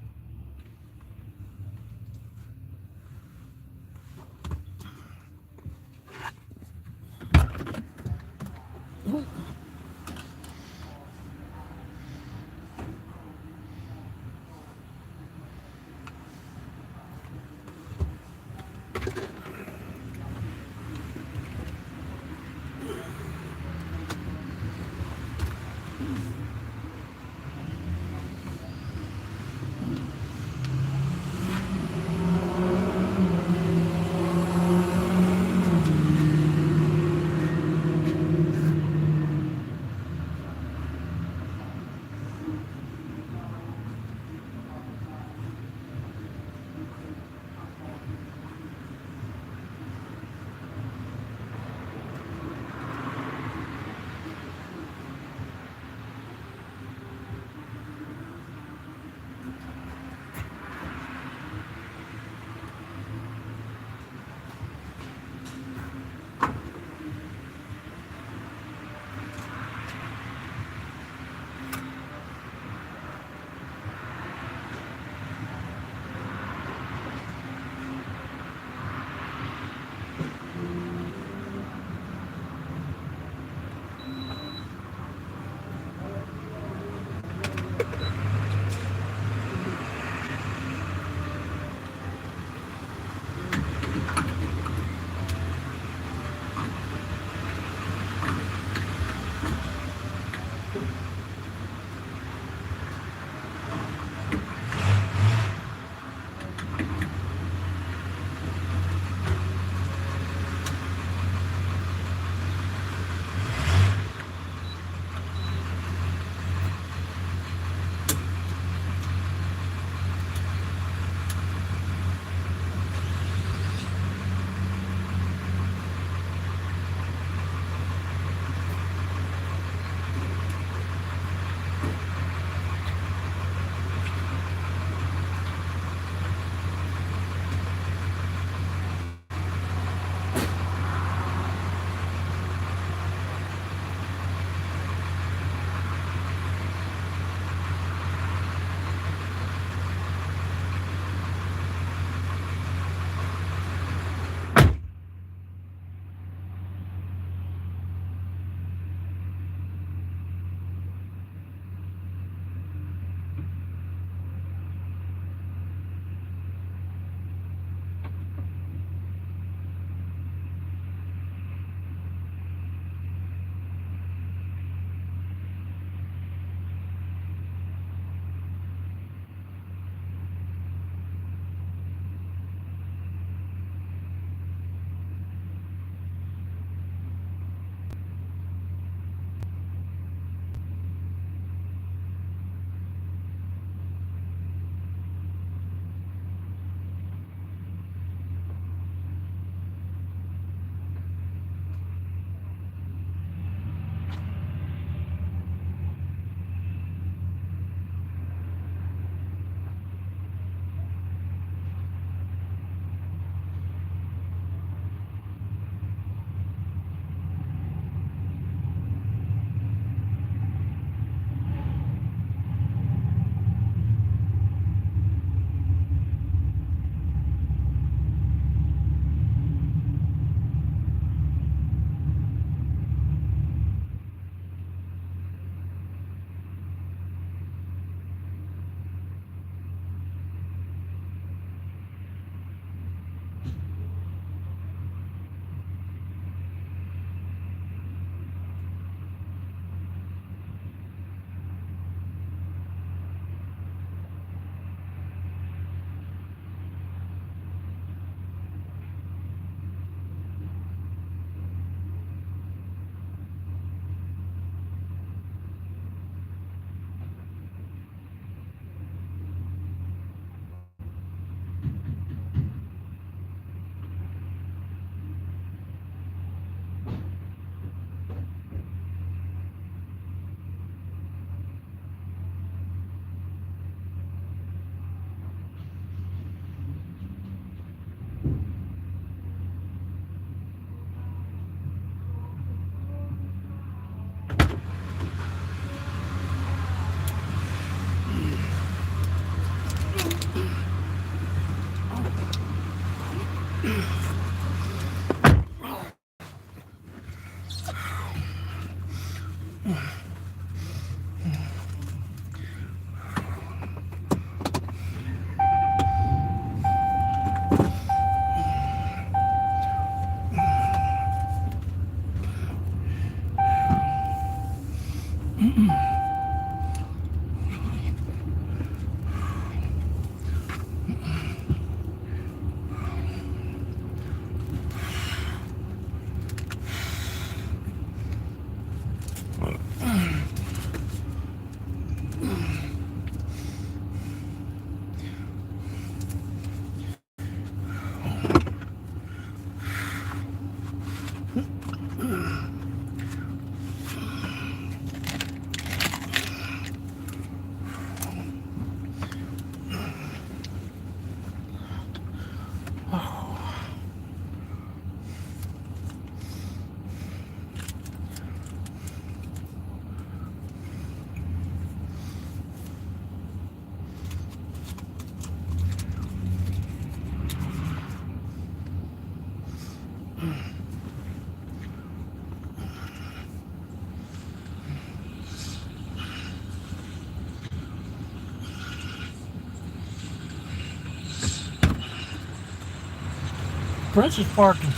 S1: Prince is parking.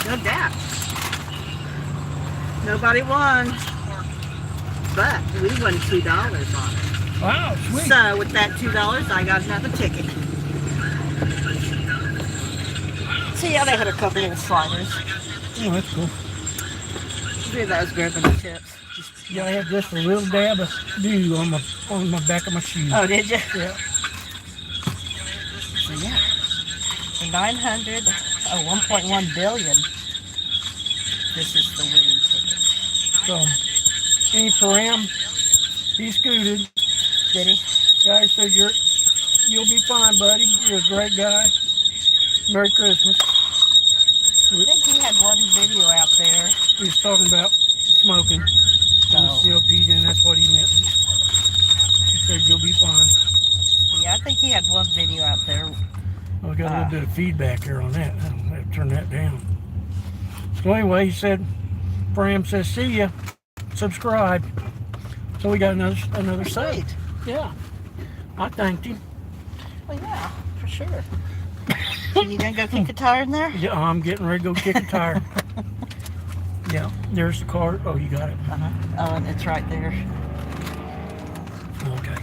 S2: No doubt. Nobody won, but we won $2 on it.
S1: Wow, sweet.
S2: So with that $2, I got another ticket. See, yeah, they had a couple little sliders.
S1: Oh, that's cool.
S2: Maybe that was better than the chips.
S1: Yeah, I had just a little dab of dew on my back of my shoe.
S2: Oh, did you?
S1: Yeah.
S2: So yeah, for 1.1 billion. This is the winning ticket.
S1: So, ain't for him. He scooted.
S2: Did he?
S1: Guy said you'll be fine, buddy. You're a great guy. Merry Christmas.
S2: I think he had one video out there.
S1: He was talking about smoking and the COPD, and that's what he meant. He said you'll be fine.
S2: Yeah, I think he had one video out there.
S1: Well, we got a little bit of feedback here on that. I'll have to turn that down. So anyway, he said, Bram says, see ya, subscribe. So we got another sub.
S2: Sweet.
S1: Yeah. I thanked him.
S2: Well, yeah, for sure. So you gonna go kick a tire in there?
S1: Yeah, I'm getting ready to go kick a tire. Yeah, there's the car. Oh, you got it.
S2: Uh-huh. Oh, and it's right there.
S1: Okay.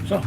S1: So.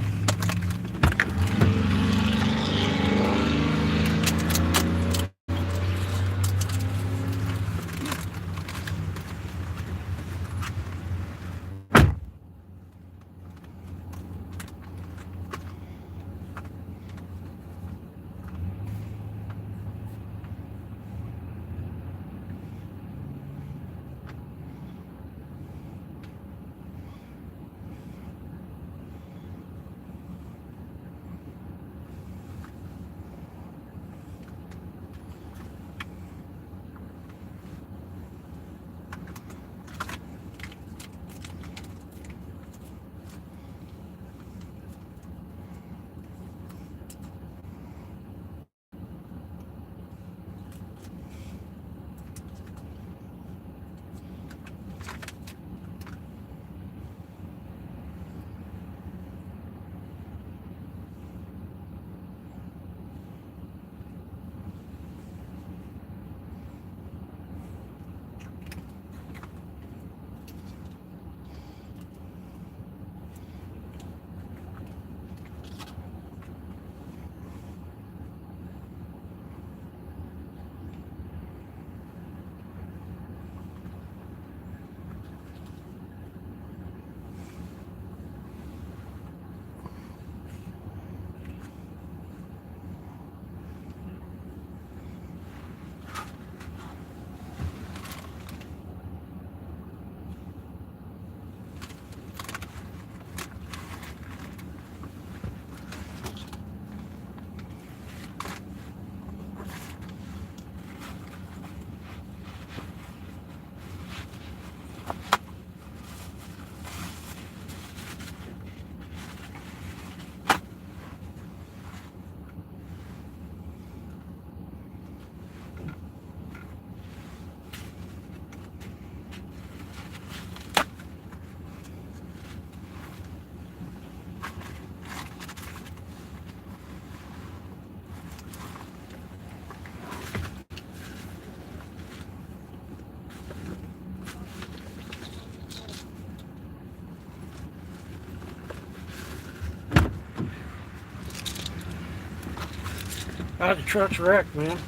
S1: The truck's wrecked, man.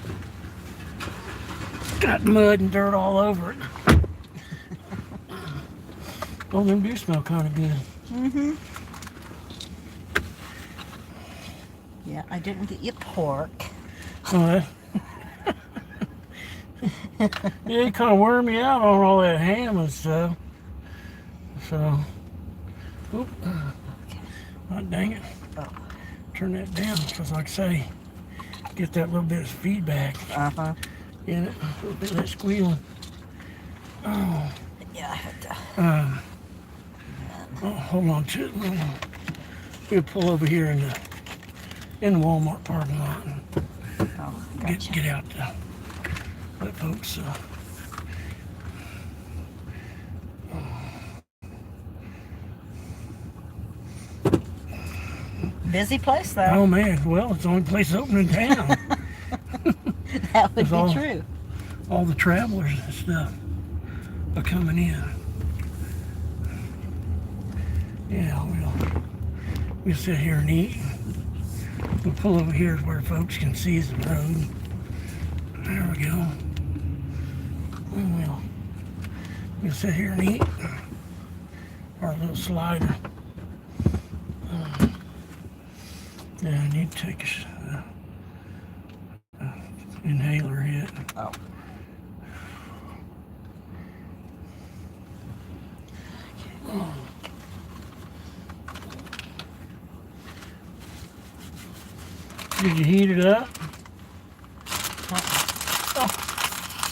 S1: Got mud and dirt all over it. Oh, them do smell kind of good.
S2: Mm-hmm. Yeah, I didn't get you pork.
S1: Oh, yeah, you kind of wore me out on all that ham and stuff. So, oop. Oh, dang it.
S2: Oh.
S1: Turn that down, because like I say, get that little bit of feedback
S2: Uh-huh.
S1: in it. A little bit of that squealing. Oh.
S2: Yeah, I had to.
S1: Oh, hold on to it. We'll pull over here in the Walmart parking lot and
S2: Oh, gotcha.
S1: get out to let folks.
S2: Busy place, though.
S1: Oh man, well, it's the only place open in town.
S2: That would
S1: It's
S2: be true.
S1: All the travelers and stuff are coming in. Yeah, we'll sit here and eat. We'll pull over here where folks can see the road. There we go. We'll sit here and eat our little slider. Yeah, I need to take a inhaler hit.
S2: Oh.
S1: Did you heat it up?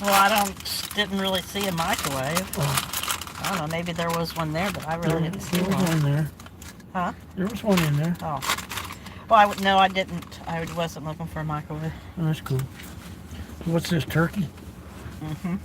S2: Well, I didn't really see a microwave.
S1: Oh.
S2: I don't know, maybe there was one there, but I really didn't see
S1: There was
S2: one.
S1: one there.
S2: Huh?
S1: There was one in there.
S2: Oh. Well, no, I didn't. I wasn't looking for a microwave.
S1: Oh, that's cool. What's this, turkey?
S2: Mm-hmm.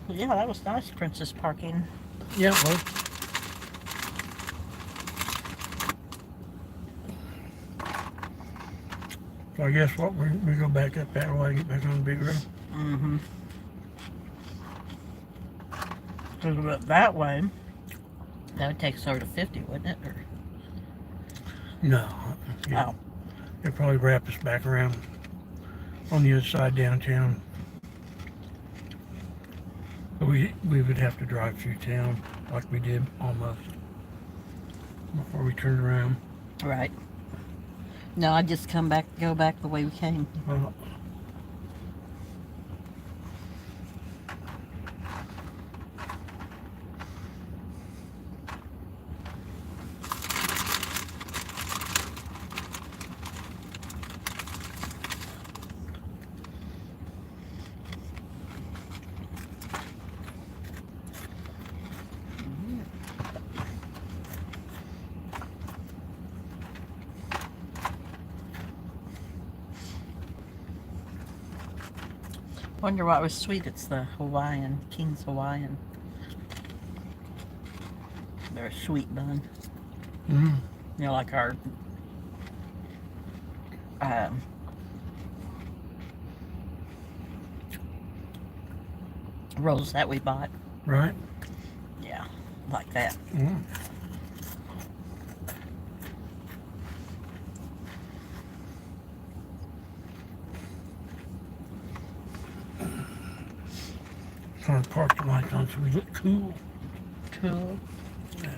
S2: Yeah, that was nice, Princess parking.
S1: Yeah, well. So I guess what we go back up that way, get back on the big road.
S2: Mm-hmm. So we went that way. That would take sort of 50, wouldn't it? Or...
S1: No. Yeah.
S2: Oh.
S1: They'll probably wrap us back around on the other side downtown. But we would have to drive through town like we did almost before we turned around.
S2: Right. No, I just go back the way we came.
S1: Well,
S2: Wonder what was sweet. It's the Hawaiian, King's Hawaiian. They're a sweet bun.
S1: mm,
S2: You know, like our rolls that we bought.
S1: Right?
S2: Yeah, like that.
S1: Mm. Trying to park the lights on so we look cool.
S2: Cool.
S1: Yeah.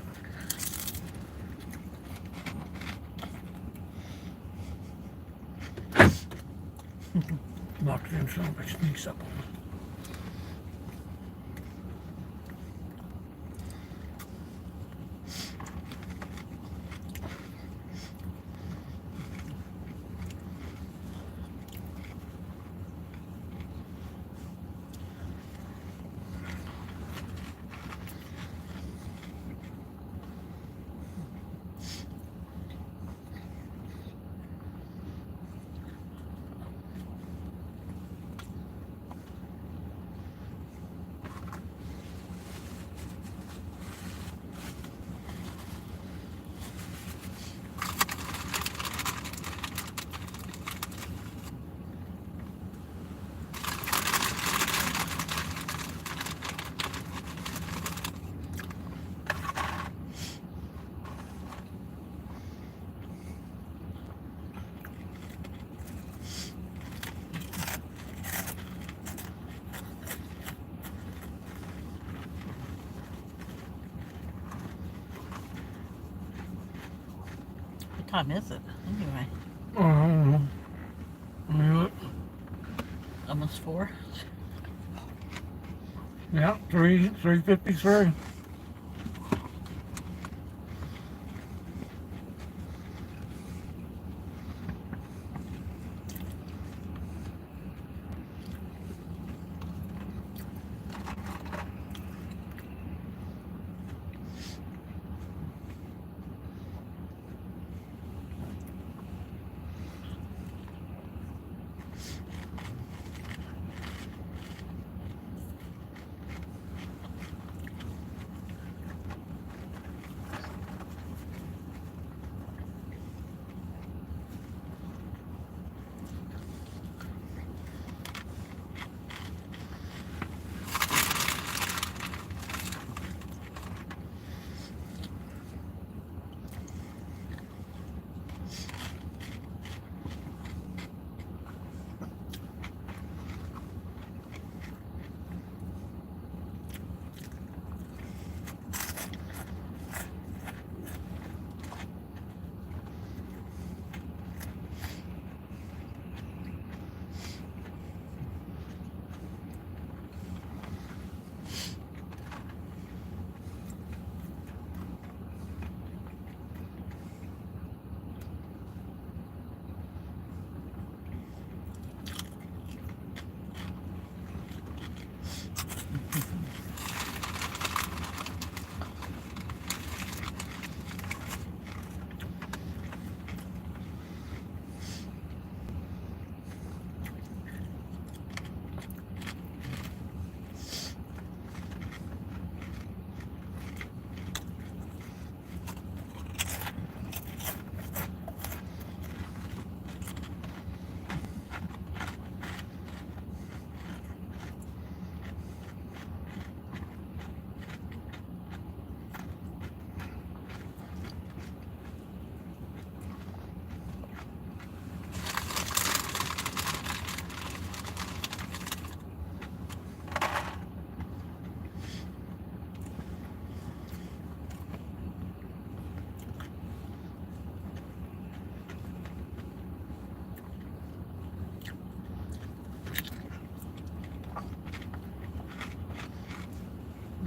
S1: Locked in so much sneaks up on me.
S2: What time is it? Anyway,
S1: Oh, I don't know. Let me look.
S2: almost 4.
S1: Yeah, 3:53.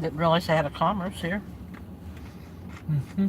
S2: Didn't realize they had a commerce here.
S1: Mm-hmm.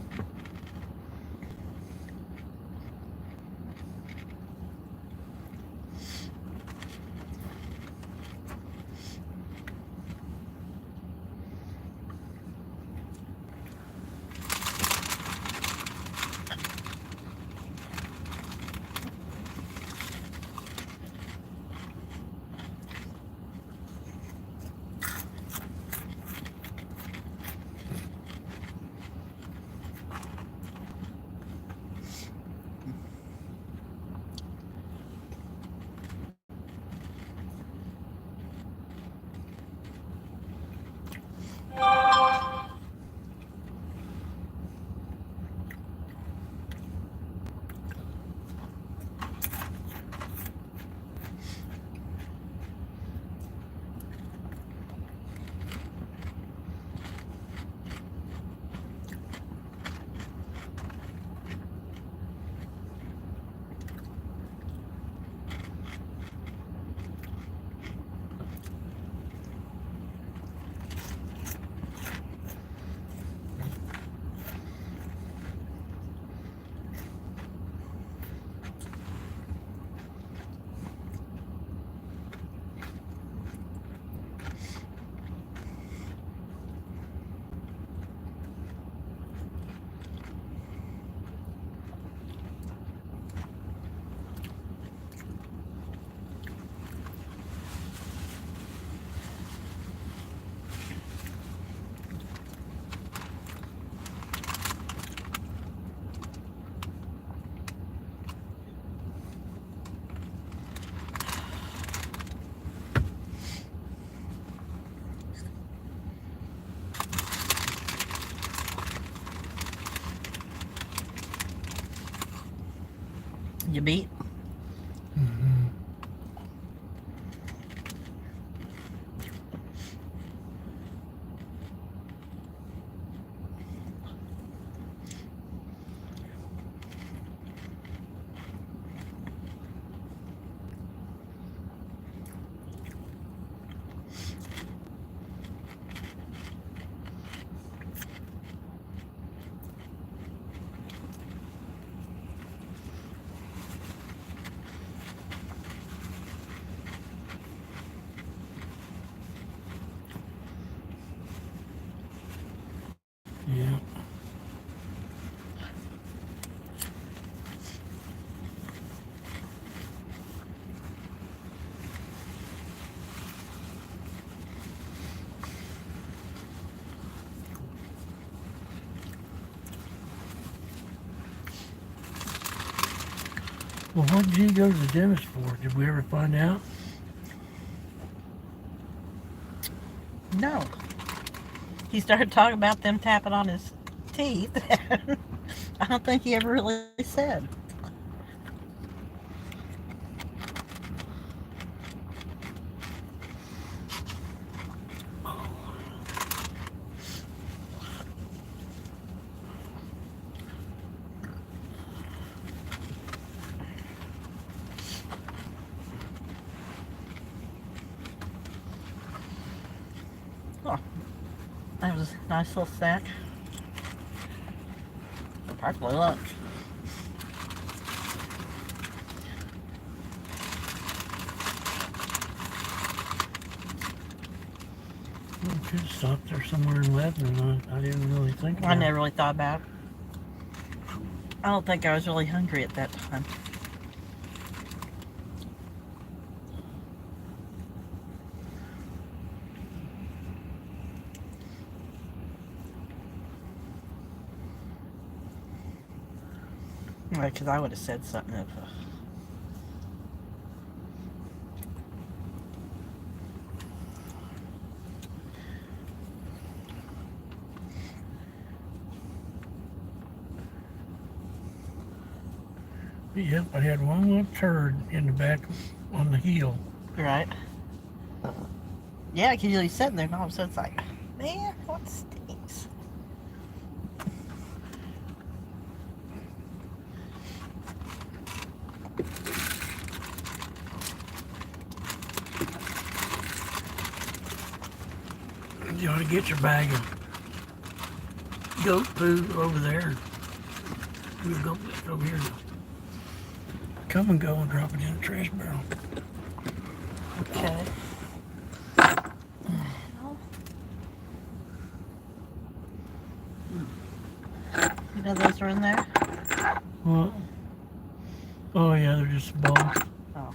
S2: You beat?
S1: Mm-hmm. Yeah. Well, what did he go to the dentist for? Did we ever find out?
S2: No. He started talking about them tapping on his teeth. I don't think he ever really said. Oh, that was a nice little snack. Practically lunch.
S1: We could have stopped there somewhere in Lebanon. I didn't really think about
S2: I
S1: it.
S2: never really thought about it. I don't think I was really hungry at that time. Because I would have said something if...
S1: Yep, I had one little turd in the back on the heel.
S2: Right. Yeah, because you're sitting there and all of a sudden it's like, man, what stinks?
S1: You ought to get your bag of goat poo over there. We'll go over here. Come and go and drop it in the trash barrel.
S2: Okay. You know those are in there?
S1: What? Oh yeah, they're just balls.
S2: Oh.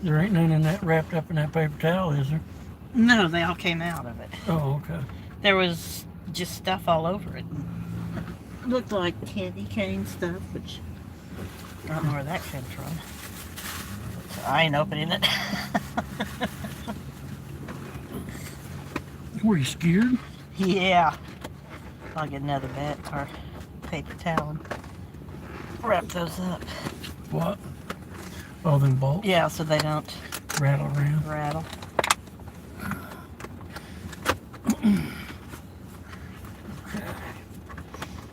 S1: There ain't none in that wrapped up in that paper towel, is there?
S2: No, they all came out of it.
S1: Oh, okay.
S2: There was just stuff all over it. It looked like candy cane stuff, which I don't know where that came from. So I ain't opening it.
S1: Were you scared?
S2: Yeah. I'll get another bit or paper towel and wrap those up.
S1: What? Oh, them bolts?
S2: Yeah, so they don't
S1: Rattle around.
S2: rattle.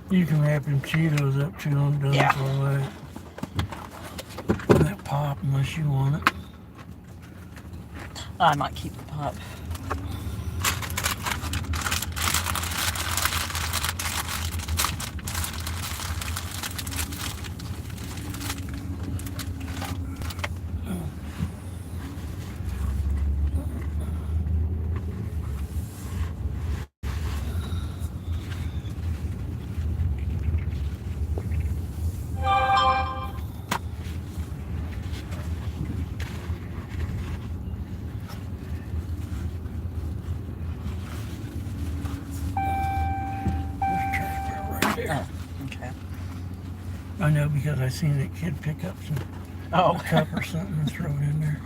S1: You can wrap them Cheetos up too. I'm done
S2: Yeah.
S1: for all that. That pop, unless you want it.
S2: I might keep the pop.
S1: There's a trash barrel right there.
S2: Oh, okay.
S1: I know because I seen that kid pick up some
S2: Oh.
S1: cup or something and throw it in there.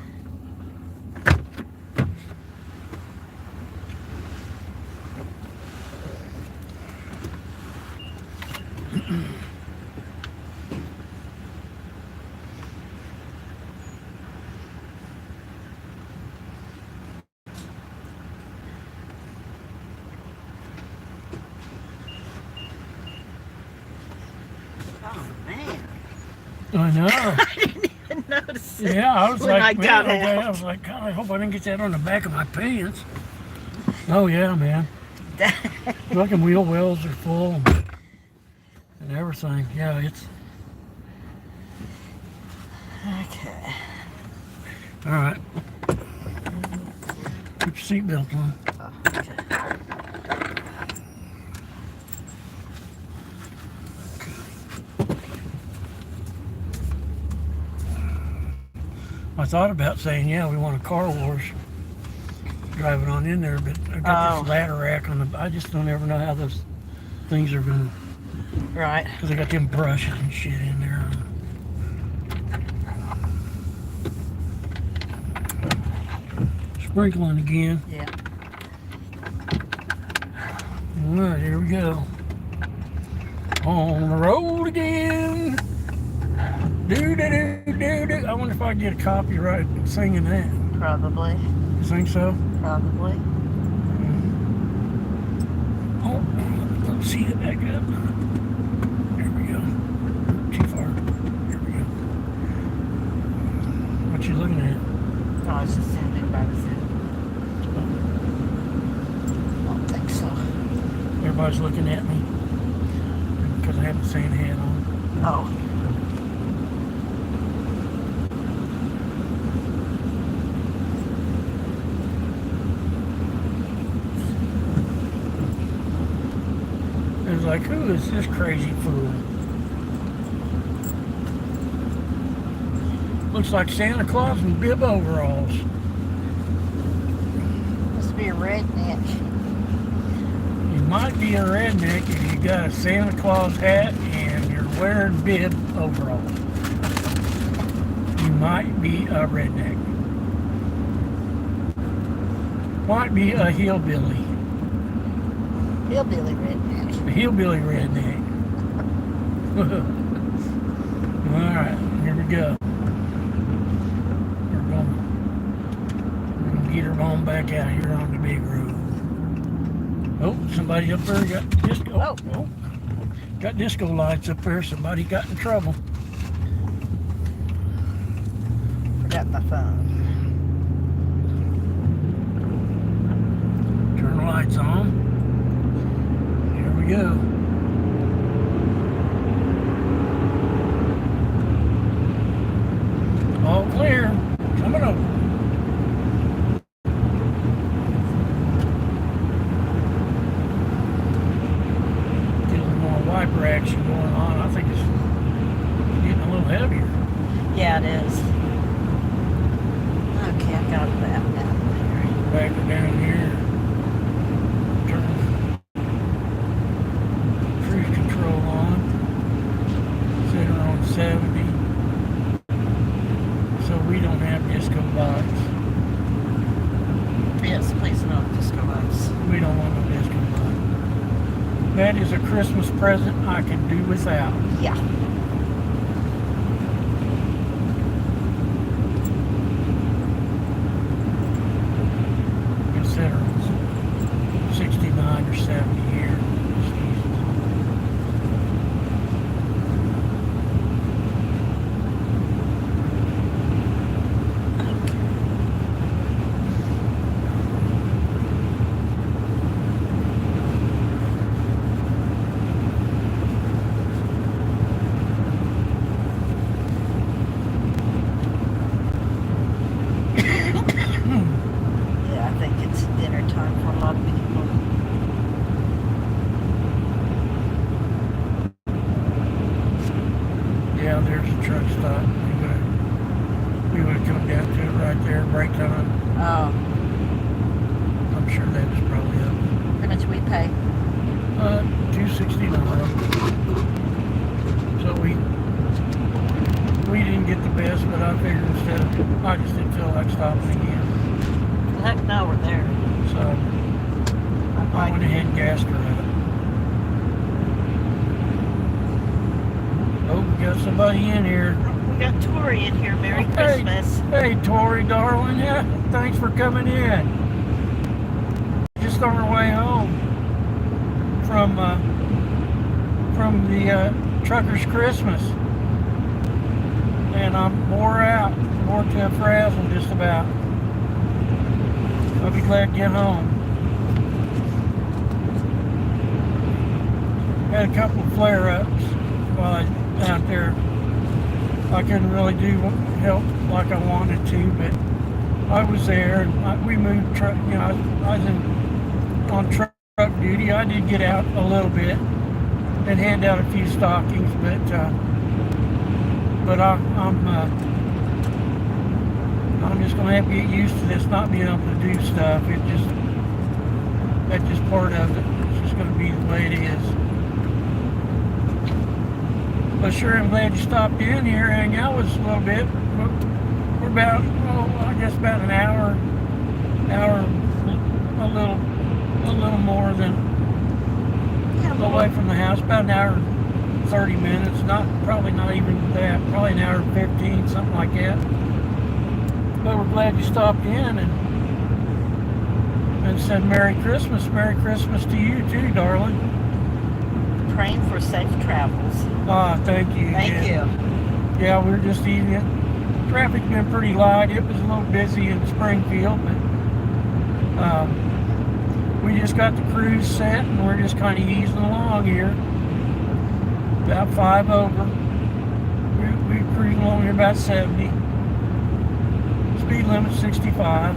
S1: I know.
S2: I didn't even notice it.
S1: Yeah, I was
S2: when
S1: like,
S2: I got
S1: man, okay.
S2: out.
S1: I was like, God, I hope I didn't get that on the back of my pants. Oh yeah, man. Fucking wheel wells are full and everything. Yeah, it's
S2: Okay.
S1: all right. Put your seatbelt on.
S2: Okay.
S1: I thought about saying, yeah, we want a car wash driving on in there, but I got this ladder rack on the. I just don't ever know how those things are gonna.
S2: Right.
S1: Because I got them brushes and shit in there. Sprinkling again.
S2: Yeah.
S1: All right, here we go. On the road again. Do do do do do. I wonder if I can get a copyright singing that.
S2: Probably.
S1: You think so?
S2: Probably.
S1: Oh, let's see it back up. There we go. Too far. There we go. What you looking at?
S2: No, I was just standing by the zoo. I don't think so.
S1: Everybody's looking at me because I have the same hat on.
S2: Oh.
S1: It was like, who is this crazy fool? Looks like Santa Claus in bib overalls.
S2: Must be a redneck.
S1: You might be a redneck if you got a Santa Claus hat and you're wearing bib overalls. You might be a redneck. Might be a hillbilly.
S2: Hillbilly redneck.
S1: A hillbilly redneck. Alright, here we go. We're gonna get her on back out here on the big road. Oh, somebody up there got disco. Oh, got disco lights up there. Somebody got in trouble.
S2: Forgot my phone.
S1: Turn the lights on. Here we go. All clear. Coming over. Get a little more wiper action going on. I think it's getting a little heavier.
S2: Yeah, it is. Okay, I got that now.
S1: Back her down here. Turn cruise control on. Set her on 70. So we don't have disco lights.
S2: Yes, please no disco lights.
S1: We don't want no disco light. That is a Christmas present I can do without.
S2: Yeah.
S1: Consider it 69 or 70 here.
S2: Yeah, I think it's dinner time for a lot of people.
S1: Yeah, there's a truck stop. We would have come down to it right there, break time.
S2: Oh,
S1: I'm sure that was probably up.
S2: how much we pay?
S1: $2.69. So we didn't get the best, but I figured instead of, I just didn't feel like stopping again.
S2: Heck no, we're there.
S1: So I went ahead and gassed her up. Oh, we got somebody in here.
S2: We got Tori in here. Merry Christmas.
S1: Hey, Tori, darling. Yeah, thanks for coming in. Just on our way home from the Trucker's Christmas. and I'm wore out, wore to a frazzle just about. I'll be glad to get home. Had a couple of flare-ups while I was out there. I couldn't really do help like I wanted to, but I was there, and we moved truck. You know, I was on truck duty. I did get out a little bit and hand out a few stockings, but I'm just gonna have to get used to this not being able to do stuff. That's just part of it. It's just gonna be the way it is. But sure, I'm glad you stopped in here and hang out with us a little bit. We're about, I guess about an hour, a little more than away from the house. About an hour and 30 minutes. Probably not even that. Probably an hour and 15, something like that. But we're glad you stopped in and said Merry Christmas. Merry Christmas to you too, darling.
S2: Praying for safe travels.
S1: Thank you.
S2: Thank you.
S1: Yeah, we're just eating it. Traffic's been pretty light. It was a little busy in Springfield, but we just got the cruise set and we're just kind of easing along here. About 5 over. We're cruising along here about 70. Speed limit 65.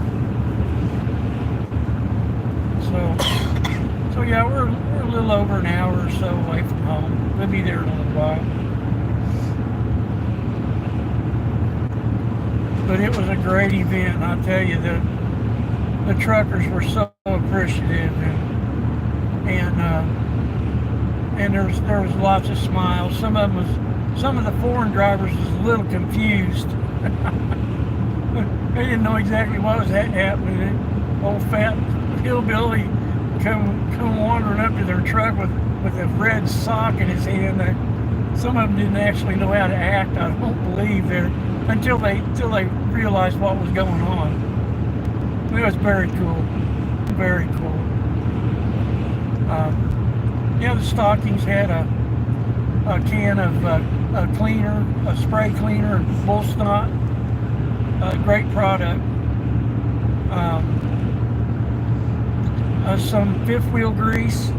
S1: So yeah, we're a little over an hour or so away from home. We'll be there in a little while. But it was a great event, I tell you. The truckers were so appreciative, and there was lots of smiles. Some of the foreign drivers was a little confused. They didn't know exactly what was happening. Old fat hillbilly come wandering up to their truck with a red sock in his hand. Some of them didn't actually know how to act. I don't believe until they realized what was going on. It was very cool, very cool. Yeah, the stockings had a can of a cleaner, a spray cleaner, bull snot. Great product. Some fifth wheel grease.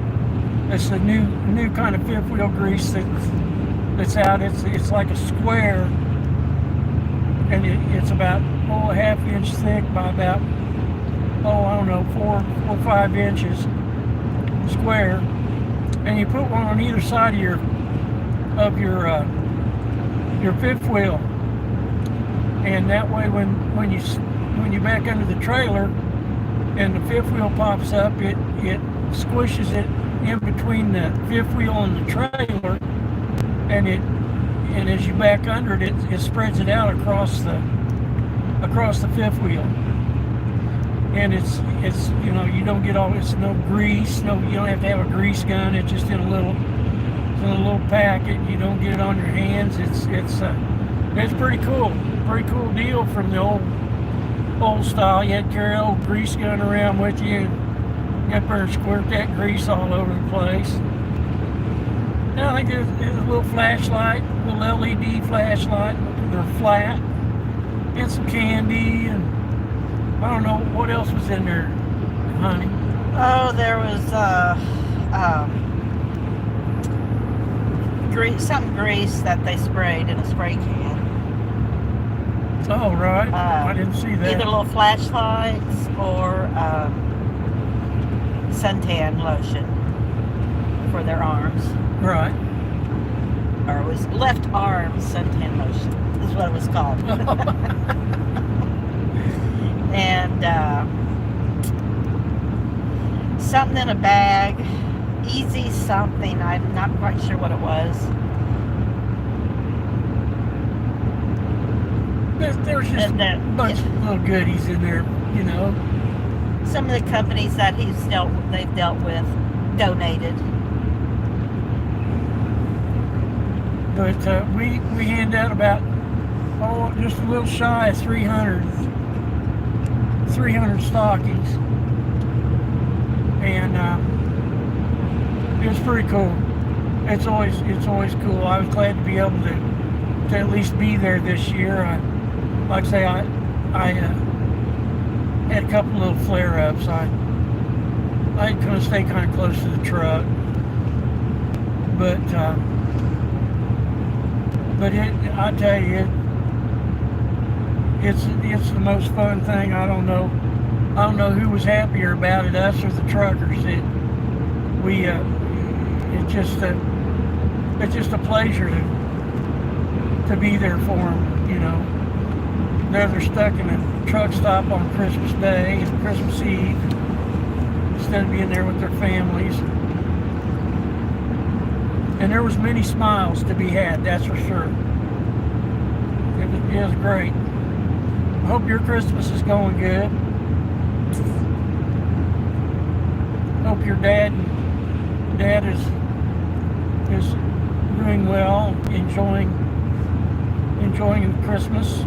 S1: It's a new kind of fifth wheel grease that's out. It's like a square, and it's about a half inch thick by about I don't know 4 or 5 inches square, and you put one on either side of your fifth wheel, and that way when you back under the trailer and the fifth wheel pops up, it squishes it in between the fifth wheel and the trailer, and as you back under it, it spreads it out across the fifth wheel. And it's you don't get it's no grease, you don't have to have a grease gun. It's just in a little packet. You don't get it on your hands. It's pretty cool. Pretty cool deal from the old style. You had to carry an old grease gun around with you and get up there and squirt that grease all over the place. Now I think there's a little flashlight, a little LED flashlight. They're flat, and some candy, and I don't know what else was in there, honey.
S2: Oh, there was some grease that they sprayed in a spray can.
S1: Oh, right. I didn't see that.
S2: Either little flashlights or suntan lotion for their arms.
S1: Right.
S2: Or it was left arm suntan lotion is what it was called. And something in a bag, easy something, I'm not quite sure what it was.
S1: There's just a bunch of little goodies in there, you know.
S2: Some of the companies that they've dealt with donated.
S1: But we hand out about just a little shy of 300 stockings, and it was pretty cool. It's always cool. I was glad to be able to to at least be there this year. Like I say, I had a couple little flare-ups. I kind of stay kind of close to the truck, but I tell you, it's the most fun thing. I don't know who was happier about it, us or the truckers. It's just a pleasure to be there for them. You know, they're stuck in a truck stop on Christmas Day and Christmas Eve instead of being there with their families. And there was many smiles to be had, that's for sure. It was great. I hope your Christmas is going good. Hope your dad is doing well, enjoying Christmas.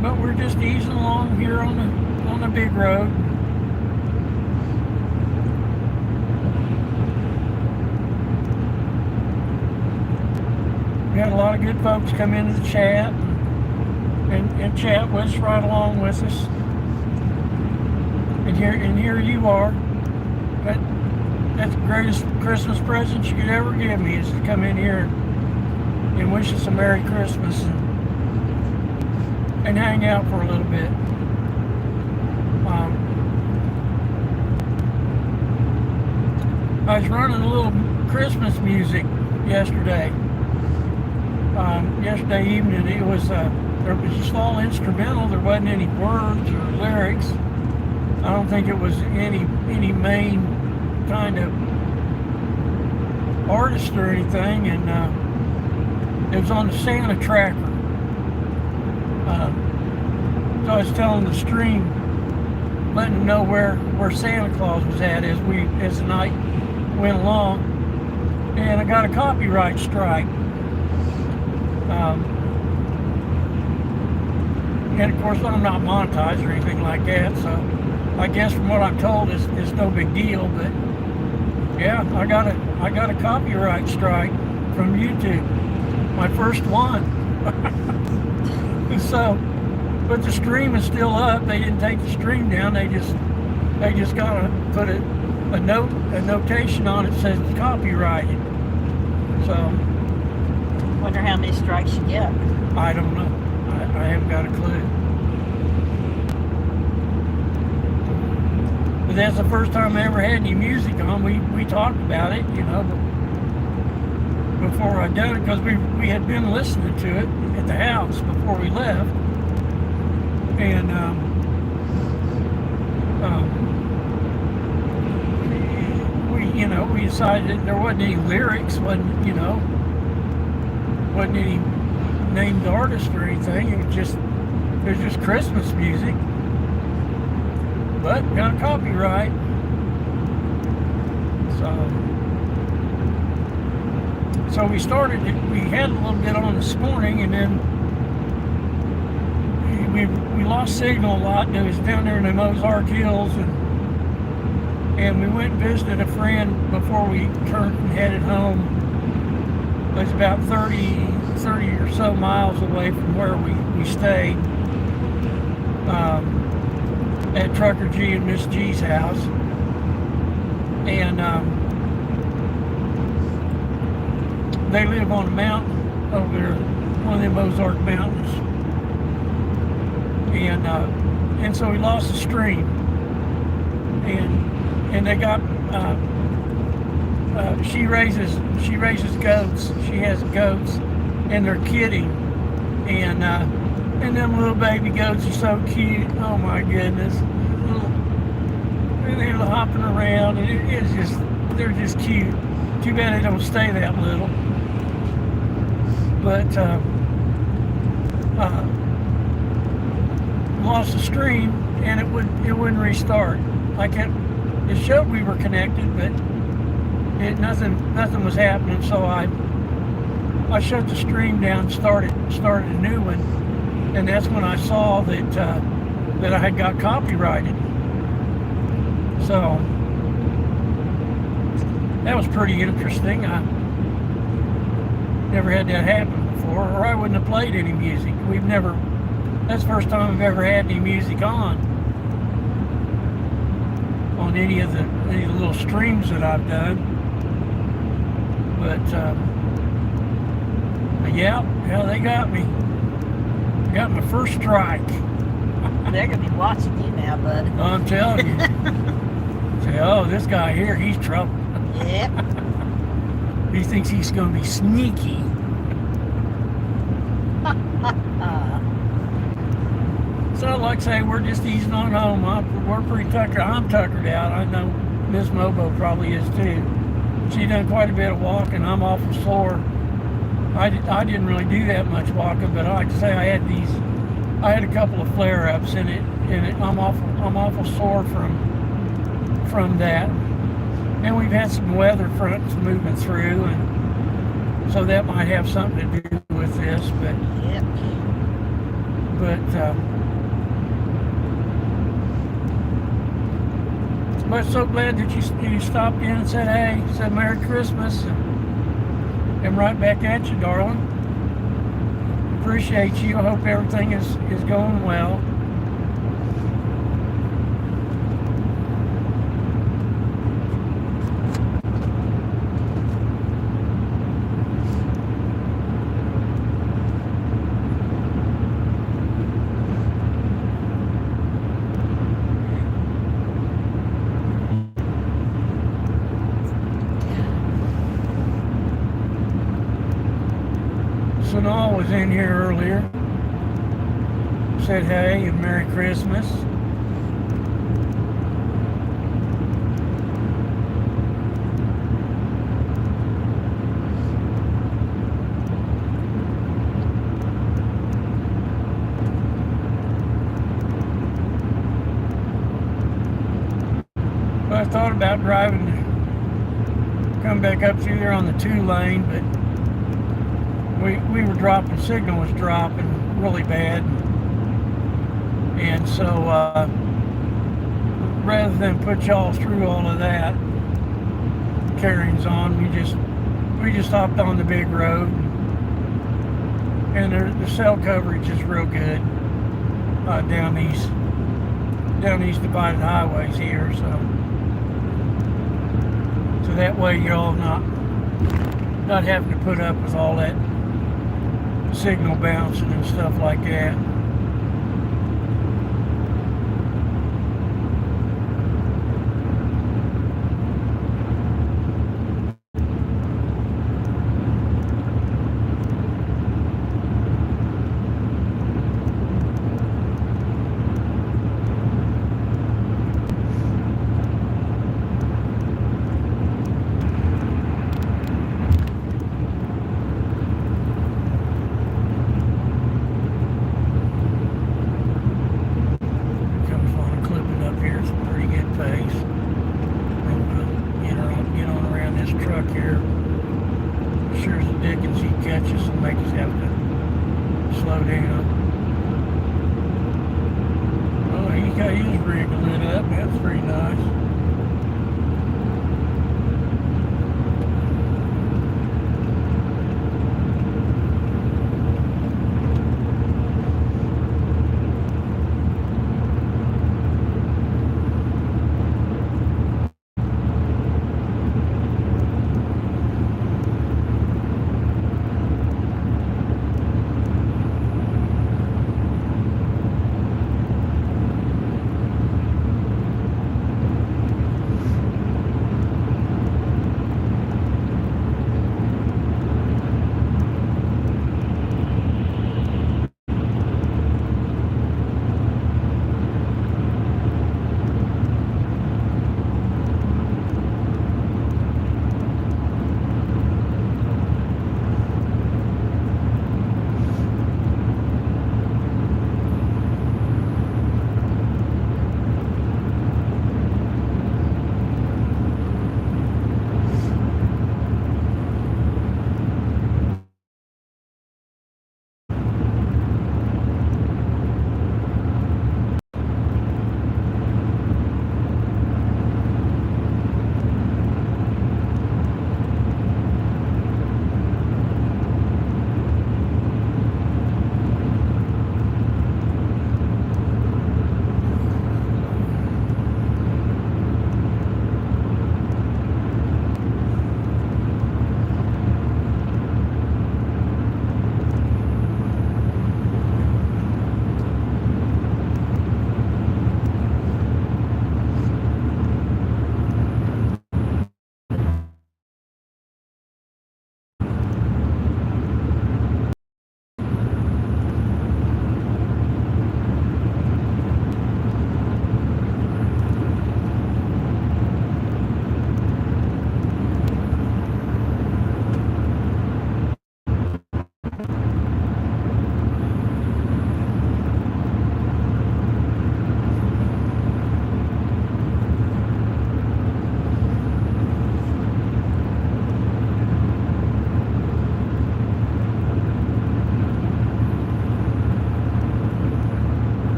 S1: But we're just easing along here on the big road. We had a lot of good folks come into the chat and chat with us, right along with us. And here you are. That's the greatest Christmas present you could ever give me, is to come in here and wish us a Merry Christmas and hang out for a little bit. I was running a little Christmas music yesterday. Yesterday evening, it was just all instrumental. There wasn't any words or lyrics. I don't think it was any main kind of artist or anything, and it was on the Santa tracker. So I was telling the stream, letting them know where Santa Claus was at as the night went along, and I got a copyright strike. And of course, I'm not monetized or anything like that, so I guess from what I'm told, it's no big deal. But yeah, I got a copyright strike from YouTube, my first one. So, but the stream is still up. They didn't take the stream down. They just gotta put a notation on it that says it's copyrighted. So,
S2: wonder how many strikes you get.
S1: I don't know. I haven't got a clue. But that's the first time I ever had any music on. We talked about it, you know, before I done it, because we had been listening to it at the house before we left, and we decided that there wasn't any lyrics, wasn't any named artist or anything. It was just Christmas music, but got a copyright. So we had a little bit on this morning, and then we lost signal a lot. It was down there in the Ozark Hills, and we went and visited a friend before we turned and headed home. It was about 30 or so miles away from where we stayed, at Trucker G and Miss G's house. And they live on a mountain over there, one of them Ozark mountains. And so we lost the stream. And they got she raises goats. She has goats, and they're kidding. And them little baby goats are so cute. Oh my goodness. They're hopping around, and they're just cute. Too bad they don't stay that little. But lost the stream, and it wouldn't restart. Like it showed we were connected, but nothing was happening. So I shut the stream down, started a new one, and that's when I saw that I had got copyrighted. So that was pretty interesting. I never had that happen before, or I wouldn't have played any music. That's the first time I've ever had any music on any of the little streams that I've done. But yeah, they got me. Got my first strike.
S2: They're gonna be watching you now, bud.
S1: I'm telling you. Say, oh, this guy here, he's trouble.
S2: Yep.
S1: He thinks he's gonna be sneaky. So, like I say, we're just easing on home. We're pretty tuckered. I'm tuckered out. I know Miss Mobo probably is too. She done quite a bit of walking. I'm awful sore. I didn't really do that much walking, but like I say, I had a couple of flare-ups in it, I'm awful sore from that. And we've had some weather fronts moving through, and so that might have something to do with this. But
S2: yep.
S1: But so glad that you stopped in and said hey, said Merry Christmas, and right back at you, darling. Appreciate you. I hope everything is going well. Sanal was in here earlier, said hey and Merry Christmas. Well, I thought about driving to come back up through there on the 2-lane, but we were dropping, signal was dropping really bad, and so rather than put y'all through all of that carryings on, we just hopped on the big road, and the cell coverage is real good down these divided highways here, so that way y'all not having to put up with all that signal bouncing and stuff like that.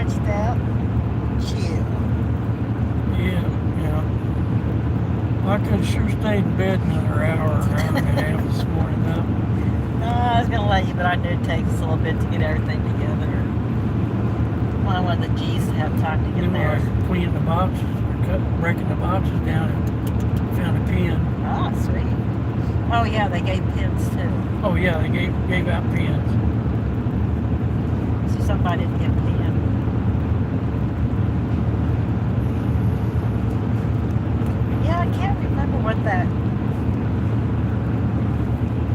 S2: stretched out. Chill.
S1: Yeah. I could sure stayed in bed another hour and a half this morning though.
S2: No, I was gonna let you, but I knew it takes us a little bit to get everything together. Well, I wanted the G's to have time to get
S1: Then
S2: there.
S1: I was cleaning the boxes, or breaking the boxes down, and found a pen.
S2: Oh, sweet. Oh yeah, they gave pins too.
S1: Oh yeah, they gave out pens.
S2: So somebody didn't get a pen. Yeah, I can't remember what that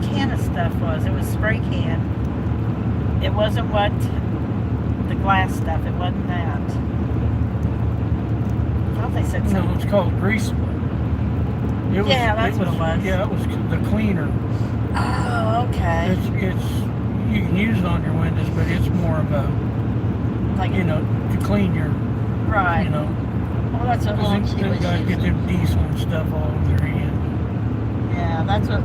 S2: can of stuff was. It was spray can. It wasn't what the glass stuff. It wasn't that. I thought they said
S1: No,
S2: something.
S1: it's called greasable.
S2: Yeah, that's what it was.
S1: Yeah, it was the cleaner.
S2: Oh, okay.
S1: It's you can use it on your windows, but it's more of a
S2: Like
S1: to clean your
S2: right. Well, that's what little
S1: Because
S2: G
S1: them
S2: was
S1: guys get
S2: using.
S1: them diesel and stuff all over their hand.
S2: Yeah, that's what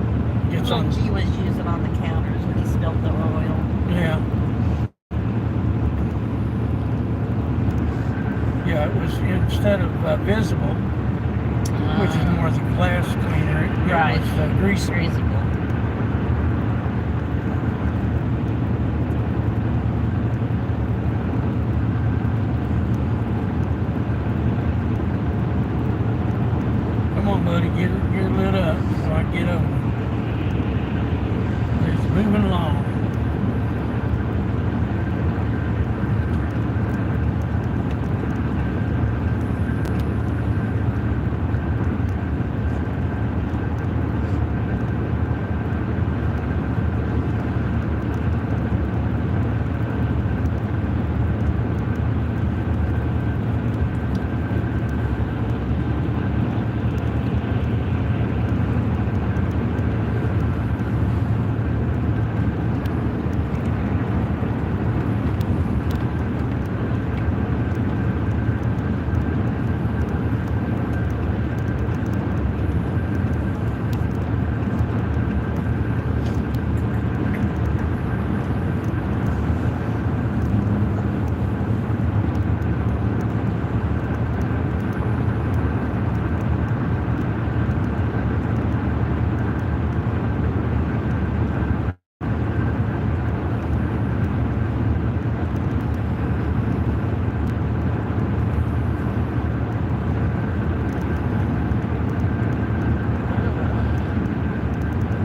S1: Gets
S2: little
S1: on.
S2: G was using on the counters when he spilled the oil.
S1: Yeah. Yeah, it was instead of visible, which is more the glass cleaner. It
S2: Right.
S1: was greasable.
S2: Greasable.
S1: Come on, buddy, get lit up so I can get over. It's moving along.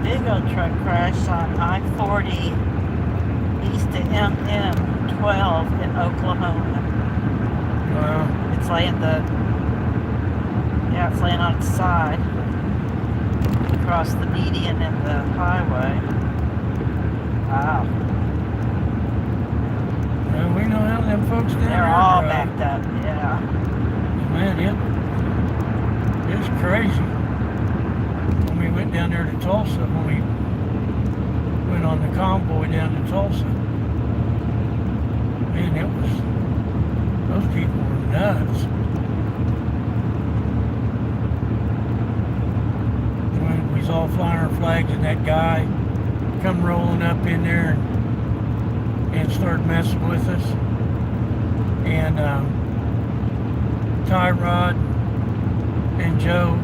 S2: Big old truck crash on I-40 east of MM-12 in Oklahoma.
S1: Wow.
S2: It's laying on its side across the median and the highway. Wow.
S1: Well, we know how them folks down
S2: They're
S1: there
S2: all
S1: drive.
S2: backed up, yeah.
S1: Man, it's crazy. When we went down there to Tulsa, when we went on the convoy down to Tulsa, man, those people were nuts. When we was all flying our flags and that guy come rolling up in there and started messing with us. And Tyrod and Joe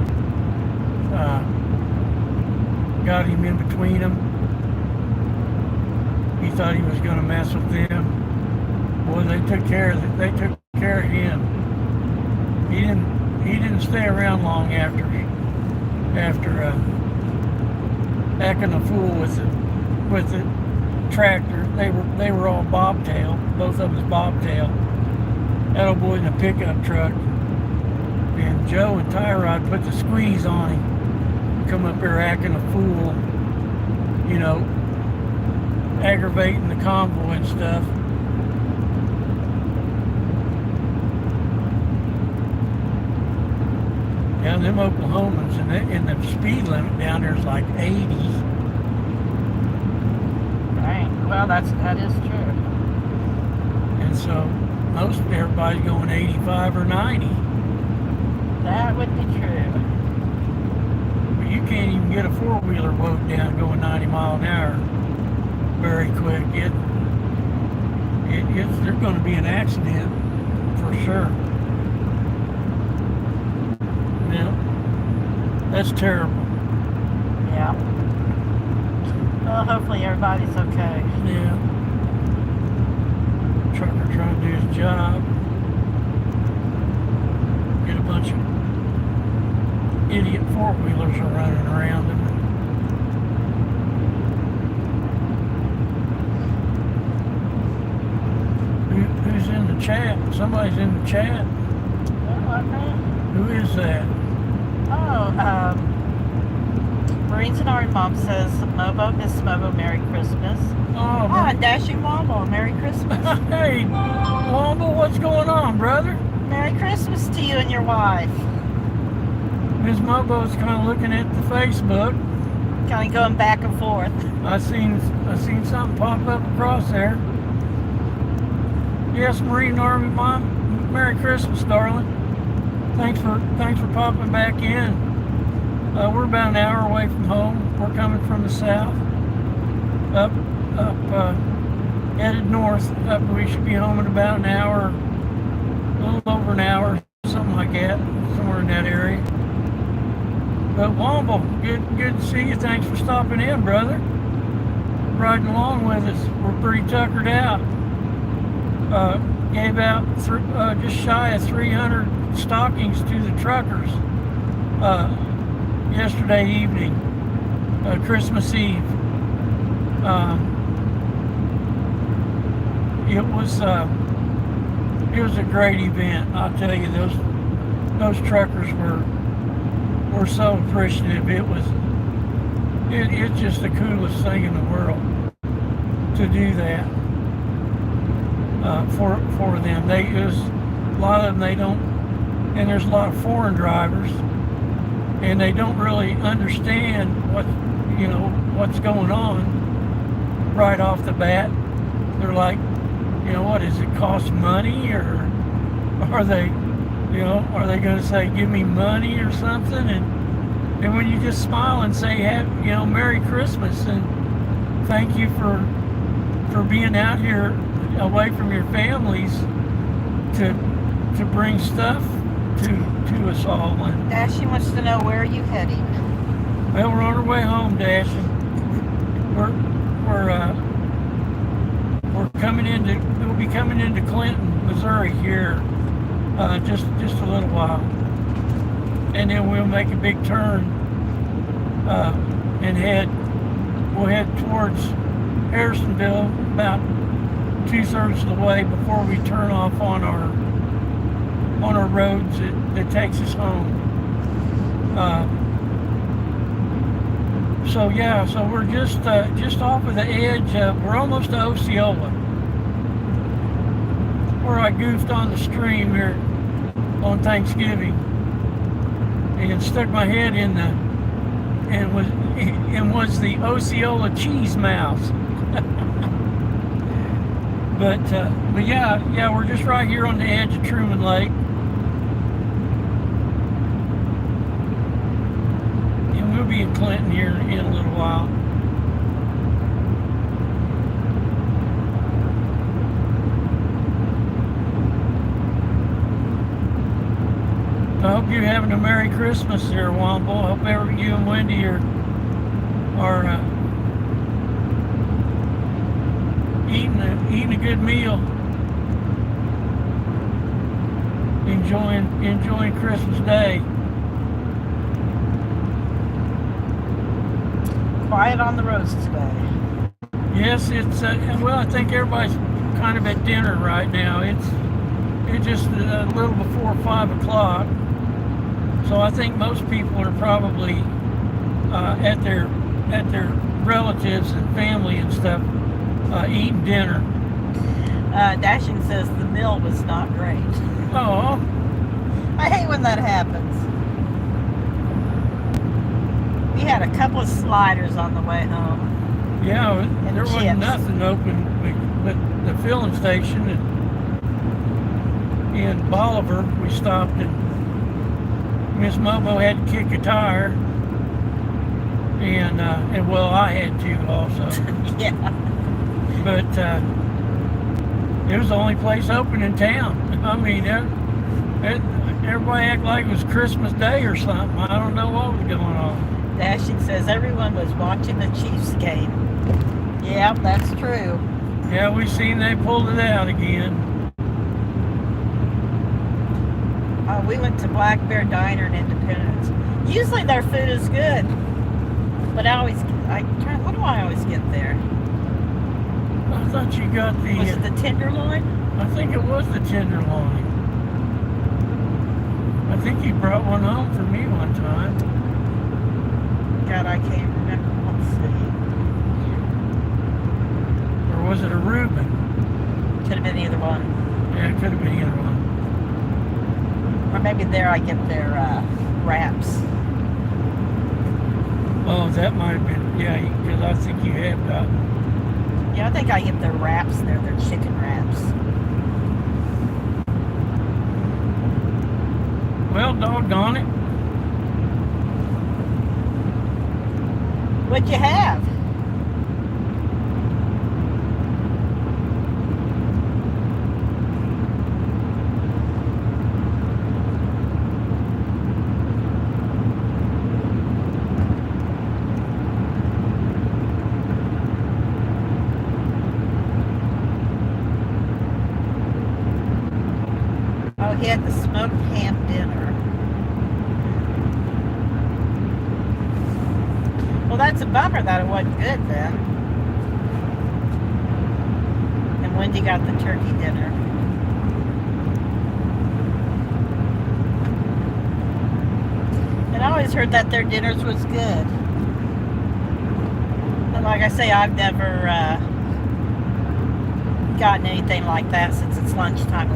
S1: got him in between them. He thought he was going to mess with them. Boy, they took care of it. They took care of him. He didn't stay around long after acting a fool with the tractor. They were all bobtail. Both of them was bobtail. That old boy in a pickup truck. And Joe and Tyrod put the squeeze on him. Come up here acting a fool, aggravating the convoy and stuff. Yeah, them Oklahomans, and the speed limit down there is like 80.
S2: Right. Well, that is true.
S1: And so everybody's going 85 or 90.
S2: That would be true.
S1: But you can't even get a four-wheeler woke down going 90 mile an hour very quick. There's going to be an accident for sure. Yeah. That's terrible.
S2: Yeah. Well, hopefully everybody's okay.
S1: Yeah. Trucker trying to do his job. Get a bunch of idiot four-wheelers are running around him. Who's in the chat? Somebody's in the chat.
S2: Oh, okay.
S1: Who is that?
S2: Oh, Marines and Ari Mom says, Mobo, Miss Mobo, Merry Christmas.
S1: Oh,
S2: and Dashing Wombo, Merry Christmas.
S1: Hey, Womble, what's going on, brother?
S2: Merry Christmas to you and your wife.
S1: Miss Mobo's kind of looking at the Facebook.
S2: Kind of going back and forth.
S1: I seen something pop up across there. Yes, Marine Army Mom, Merry Christmas, darling. Thanks for popping back in. We're about an hour away from home. We're coming from the south, headed north. We should be home in about an hour, a little over an hour, something like that, somewhere in that area. But Womble, good to see you. Thanks for stopping in, brother. Riding along with us. We're pretty tuckered out. Gave out just shy of 300 stockings to the truckers yesterday evening, Christmas Eve. It was a great event. I'll tell you, those truckers were so appreciative. It's just the coolest thing in the world to do that for them. A lot of them, they don't, and there's a lot of foreign drivers, and they don't really understand what's going on right off the bat. They're like, what does it cost money, or are they going to say, give me money or something? And when you just smile and say, Merry Christmas, and thank you for being out here away from your families to bring stuff to us all. And
S2: Dashie wants to know, where are you heading?
S1: well, we're on our way home, Dashie. We'll be coming into Clinton, Missouri here just a little while, and then we'll make a big turn and we'll head towards Harrisonville about 2/3 of the way before we turn off on our roads that takes us home. So we're just off of the edge. We're almost to Osceola, where I goofed on the stream here on Thanksgiving and stuck my head in was the Osceola cheese mouse. But yeah, we're just right here on the edge of Truman Lake. And we'll be in Clinton here in a little while. I hope you're having a Merry Christmas there, Womble. I hope you and Wendy are eating a good meal, enjoying Christmas Day.
S2: Quiet on the roads today.
S1: Yes, it's well, I think everybody's kind of at dinner right now. It's just a little before 5 o'clock, so I think most people are probably at their relatives and family and stuff, eating dinner.
S2: Dashing says the meal was not great.
S1: Oh,
S2: I hate when that happens. We had a couple of sliders on the way home.
S1: yeah,
S2: And
S1: there wasn't
S2: chips.
S1: nothing open but the filling station in Bolivar. We stopped, and Miss Mobo had to kick a tire, and well, I had to also.
S2: Yeah.
S1: But It was the only place open in town. I mean, everybody acted like it was Christmas Day or something. I don't know what was going on.
S2: Dashing says everyone was watching the Chiefs game. Yeah, that's true.
S1: Yeah, we seen they pulled it out again.
S2: We went to Black Bear Diner in Independence. Usually their food is good, but what do I always get there?
S1: I thought you got the...
S2: Was it the tenderloin?
S1: I think it was the tenderloin. I think you brought one home for me one time.
S2: God, I can't remember. Let's see.
S1: Or was it a Reuben?
S2: Could have been either one.
S1: Yeah, it could have been either one.
S2: Or maybe there I get their wraps.
S1: Oh, that might have been... Yeah, because I think you have gotten...
S2: Yeah, I think I get their wraps there. Their chicken wraps.
S1: Well, doggone it.
S2: What'd you have? Oh, he had the smoked ham dinner. Well, that's a bummer that it wasn't good then. And Wendy got the turkey dinner. And I always heard that their dinners was good. And like I say, I've never gotten anything like that since it's lunchtime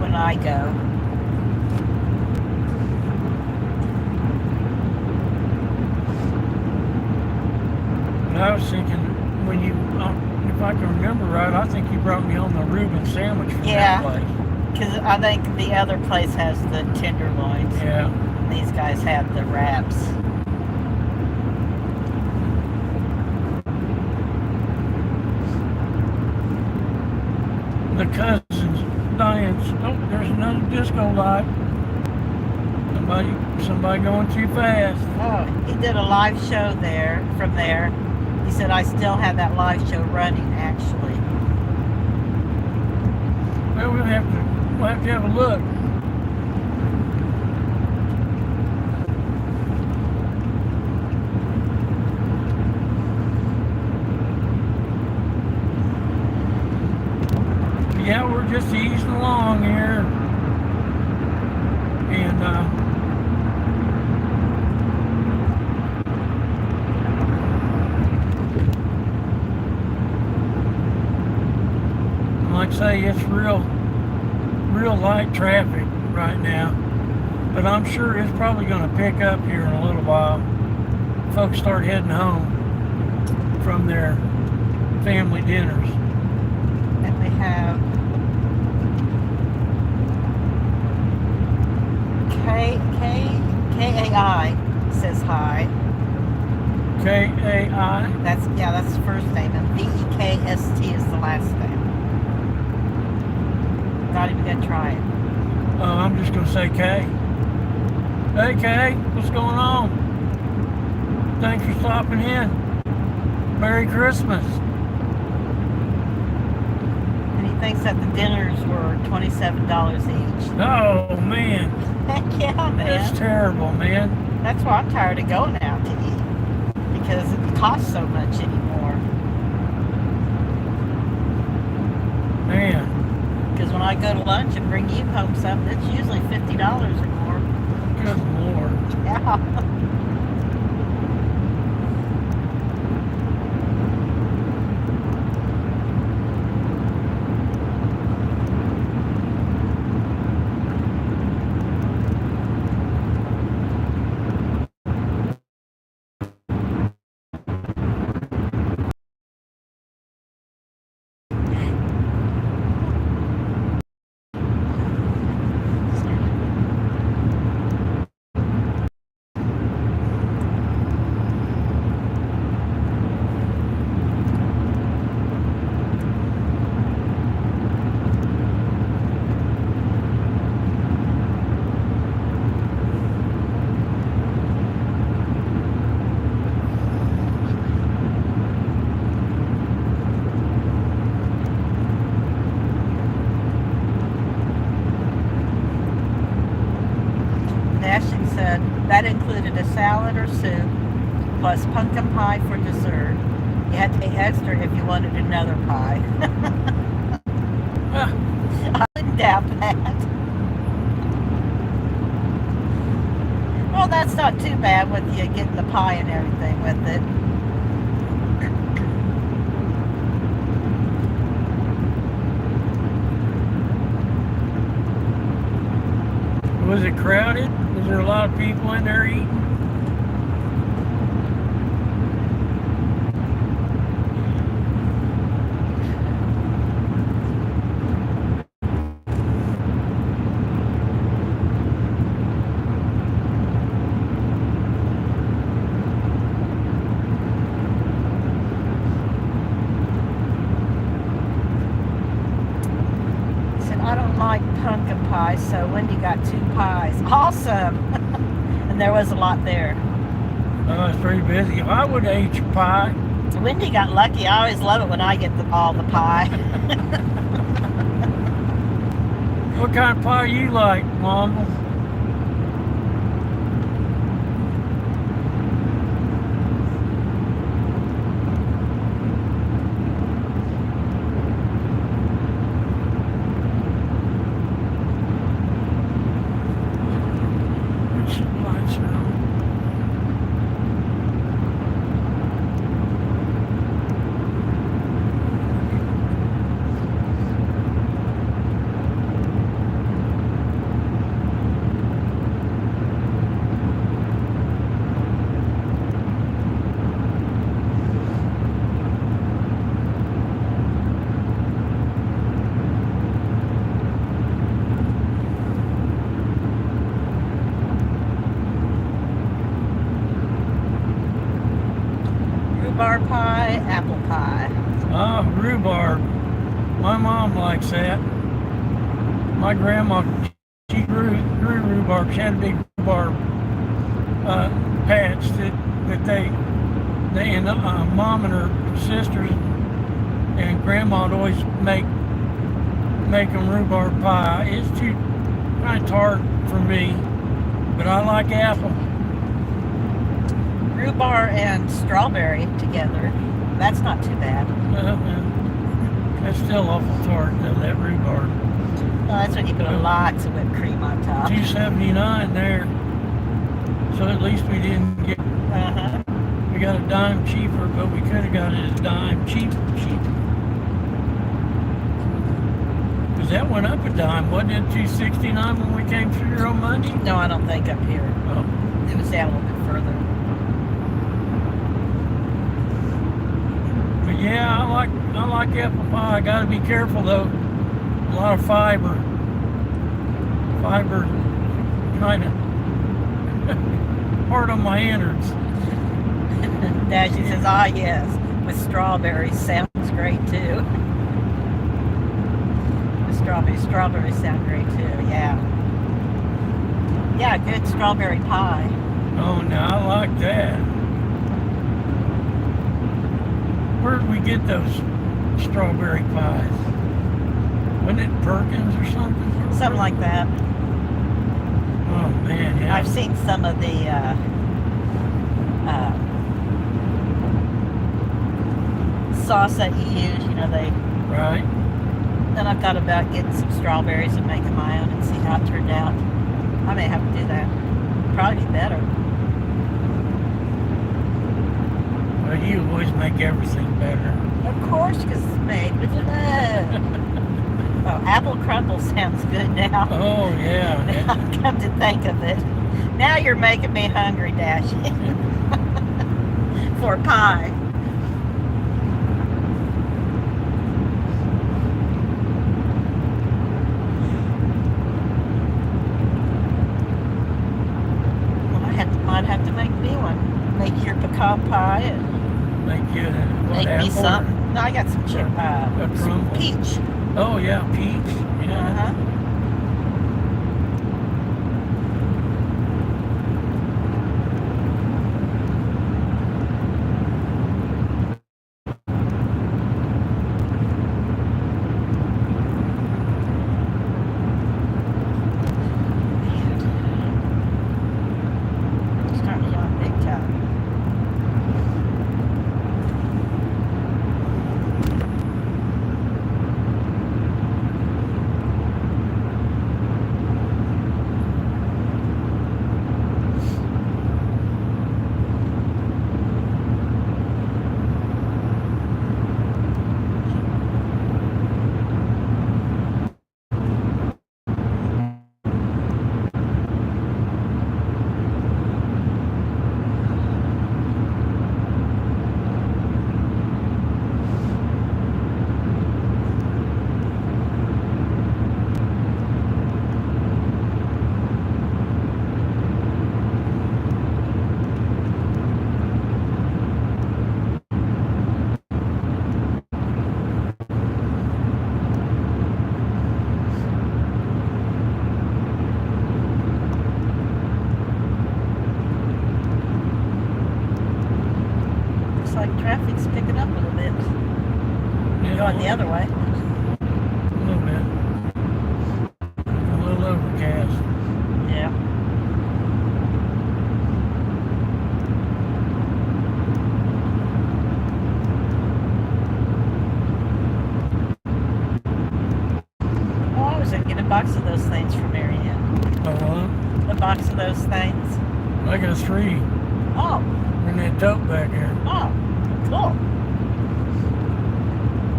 S2: when I go.
S1: I was thinking, when you, if I can remember right, I think you brought me home a Reuben sandwich from that place.
S2: Because I think the other place has the tenderloins.
S1: Yeah.
S2: These guys have the wraps.
S1: The cousins, Diane's, oh, there's another disco light. Somebody going too fast.
S2: Oh, he did a live show from there. He said, I still have that live show running, actually.
S1: Well, we'll have to have a look. Yeah, we're just easing along here. And, like I say, it's real light traffic right now, but I'm sure it's probably going to pick up here in a little while. Folks start heading home from their family dinners.
S2: And we have K-A-I says hi.
S1: K-A-I?
S2: That's the first name, and V-E-K-S-T is the last name. Not even gonna try it.
S1: I'm just gonna say Kay. Hey Kay, what's going on? Thanks for stopping in. Merry Christmas.
S2: And he thinks that the dinners were $27 each.
S1: Oh man.
S2: Heck yeah, man.
S1: That's terrible, man.
S2: That's why I'm tired of going out to eat. Because it costs so much anymore.
S1: Man.
S2: Because when I go to lunch and bring you home something, it's usually $50 or more.
S1: Good Lord.
S2: Yeah. salad or soup, plus pumpkin pie for dessert. You had to pay extra if you wanted another pie. I wouldn't doubt that. Well, that's not too bad with you getting the pie and everything with it.
S1: Was it crowded? Was there a lot of people in there eating?
S2: I don't like pumpkin pie, so Wendy got 2 pies. Awesome! And there was a lot there.
S1: Oh, it's pretty busy. I would have ate your pie.
S2: Wendy got lucky. I always love it when I get all the pie.
S1: What kind of pie you like, Mama?
S2: Rhubarb pie, apple pie.
S1: Ah, rhubarb. My mom likes that. My grandma, she grew rhubarb. She had a big rhubarb patch that they and mom and her sisters and grandma would always make them rhubarb pie. It's too kind of tart for me, but I like apple.
S2: Rhubarb and strawberry together. That's not too bad.
S1: That's still awful tart though, that rhubarb.
S2: Well, that's when you put lots of whipped cream on top.
S1: $2.79 there. So at least we didn't get. We got a dime cheaper, but we could have got it a dime cheaper. Because that went up a dime, wasn't it? $2.69 when we came through here on Monday.
S2: No, I don't think up here.
S1: Oh.
S2: It was down a little bit further.
S1: But yeah, I like apple pie. I got to be careful though. A lot of fiber. Fiber, kind of hard on my innards.
S2: Dashy says, ah, yes, with strawberries sounds great too. With strawberries sound great too, yeah. Yeah, good strawberry pie.
S1: Oh, now I like that. Where did we get those strawberry pies? Wasn't it Perkins or something?
S2: Something like that.
S1: Oh man, yeah.
S2: I've seen some of the sauce that you use, they...
S1: Right.
S2: Then I thought about getting some strawberries and making my own and see how it turned out. I may have to do that. Probably be better.
S1: Well, you always make everything better.
S2: Of course, because it's made with love. Oh, apple crumble sounds good now.
S1: Oh, yeah.
S2: Now, come to think of it. Now you're making me hungry, Dashy. For pie. Well, might have to make me one. Make your pecan pie and
S1: Make you
S2: make me something. No, I got some
S1: crumble.
S2: peach.
S1: Oh yeah, peach. Yeah.
S2: Starting to yawn. box of those things for Marianne.
S1: Oh, what?
S2: A box of those things.
S1: I got 3
S2: Oh,
S1: in that tote back here.
S2: oh, cool.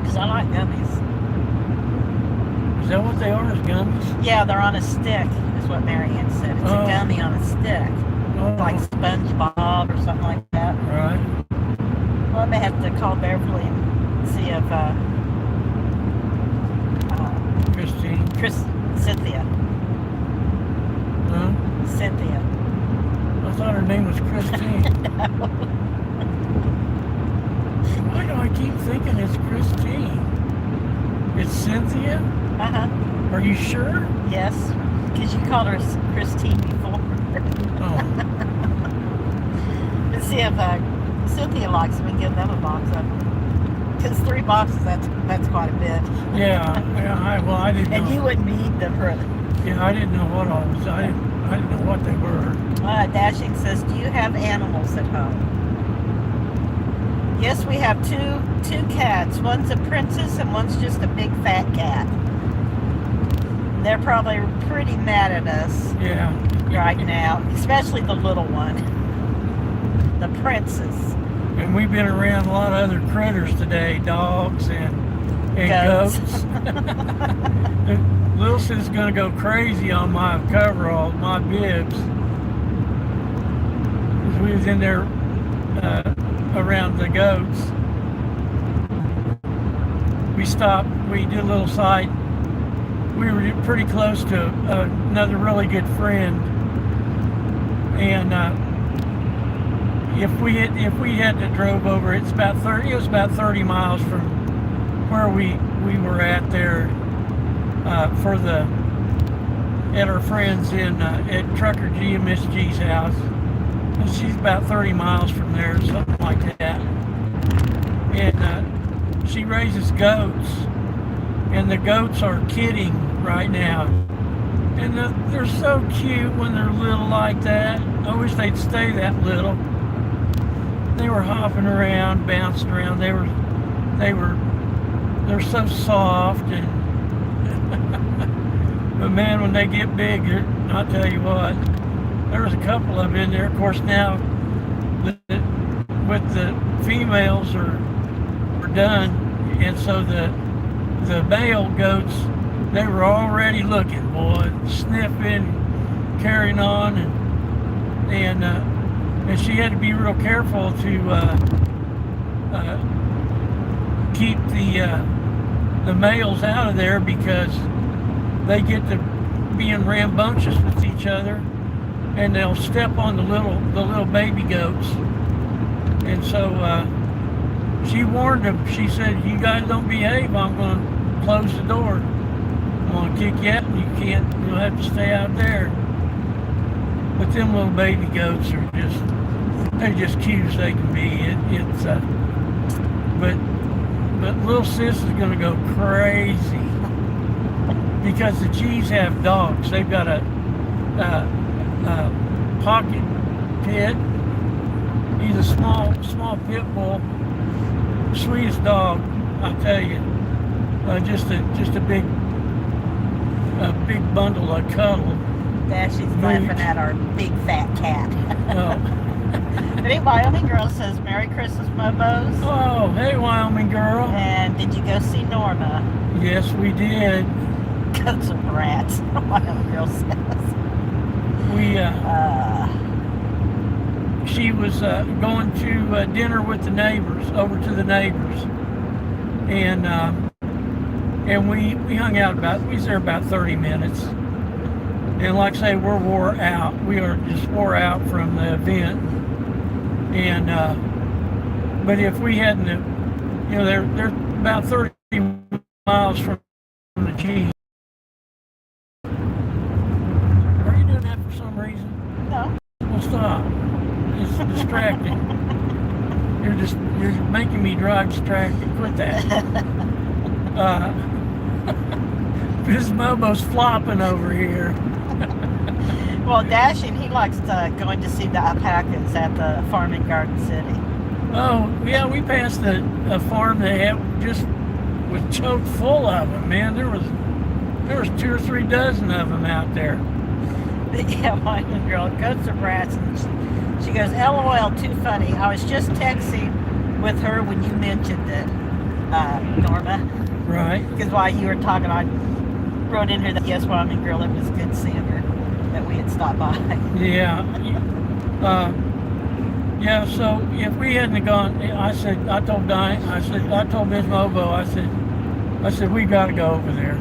S2: Because I like gummies.
S1: Is that what they are, is gummies?
S2: Yeah, they're on a stick, is what Marianne said. It's a gummy on a stick.
S1: Oh,
S2: Like SpongeBob or something like that.
S1: right.
S2: Well, I may have to call Beverly and see if
S1: Christine.
S2: Cynthia.
S1: Huh?
S2: Cynthia.
S1: I thought her name was Christine. Why do I keep thinking it's Christine? It's Cynthia?
S2: Uh-huh.
S1: Are you sure?
S2: Yes. Because you called her Christine before.
S1: Oh.
S2: Let's see if Cynthia likes them and give them a box of them. Because 3 boxes, that's quite a bit.
S1: Yeah, I didn't know.
S2: And you wouldn't be eating them, really.
S1: Yeah, I didn't know what all was. I didn't know what they were.
S2: Dashing says, do you have animals at home? Yes, we have two cats. One's a princess and one's just a big fat cat. They're probably pretty mad at us right now, especially the little one, the princess.
S1: And we've been around a lot of other critters today, dogs and goats. Wilson's gonna go crazy on my coveralls, my bibs. 'Cause we was in there around the goats. We stopped, we did a little sight. We were pretty close to another really good friend. And if we had to drove over, it was about 30 miles from where we were at there at our friends at Trucker G and Miss G's house. And she's about 30 miles from there, something like that. And she raises goats, and the goats are kidding right now. And they're so cute when they're little like that. I wish they'd stay that little. They were hopping around, bouncing around. They're so soft, and but man, when they get big, I'll tell you what, there was a couple of them in there. Of course, now with the females are done, and so the male goats, they were already looking, boy, sniffing, carrying on, and she had to be real careful to keep the males out of there, because they get to being rambunctious with each other, and they'll step on the little baby goats. And so she warned them. She said, "You guys don't behave, I'm going to close the door. I'm going to kick you out, and you'll have to stay out there." But them little baby goats are they're just cute as they can be. But little sis is going to go crazy, because the G's have dogs. They've got a pocket pit. He's a small pit bull. Sweetest dog, I tell you. Just a big bundle of cuddle.
S2: She's laughing at our big fat cat.
S1: Oh.
S2: But hey, Wyoming Girl says, Merry Christmas, Mobos.
S1: Oh, hey, Wyoming Girl.
S2: And did you go see Norma?
S1: Yes, we did.
S2: Got some rats, Wyoming Girl says.
S1: She was going to dinner with the neighbors, over to the neighbors. And we hung out we was there about 30 minutes. And like I say, we're wore out. We are just wore out from the event. And but if we hadn't, they're about 30 miles from the G. Are you doing that for some reason?
S2: No.
S1: Well, stop. It's distracting. You're making me drive distracted. Quit that. This mobo's flopping over here.
S2: Well, Dashing, he likes going to see the alpacas at the farm in Garden City.
S1: Oh, yeah, we passed a farm that just was choked full of them, man. There was there was 2 or 3 dozen of them out there.
S2: Yeah, my girl, goats are brats. And she goes, LOL, too funny. I was just texting with her when you mentioned it, Norma.
S1: Right.
S2: Because while you were talking, I wrote in here that, yes, Wyoming girl, it was good seeing her, that we had stopped by.
S1: Yeah. Yeah, so if we hadn't gone, I told Miss Mobo, I said, we got to go over there.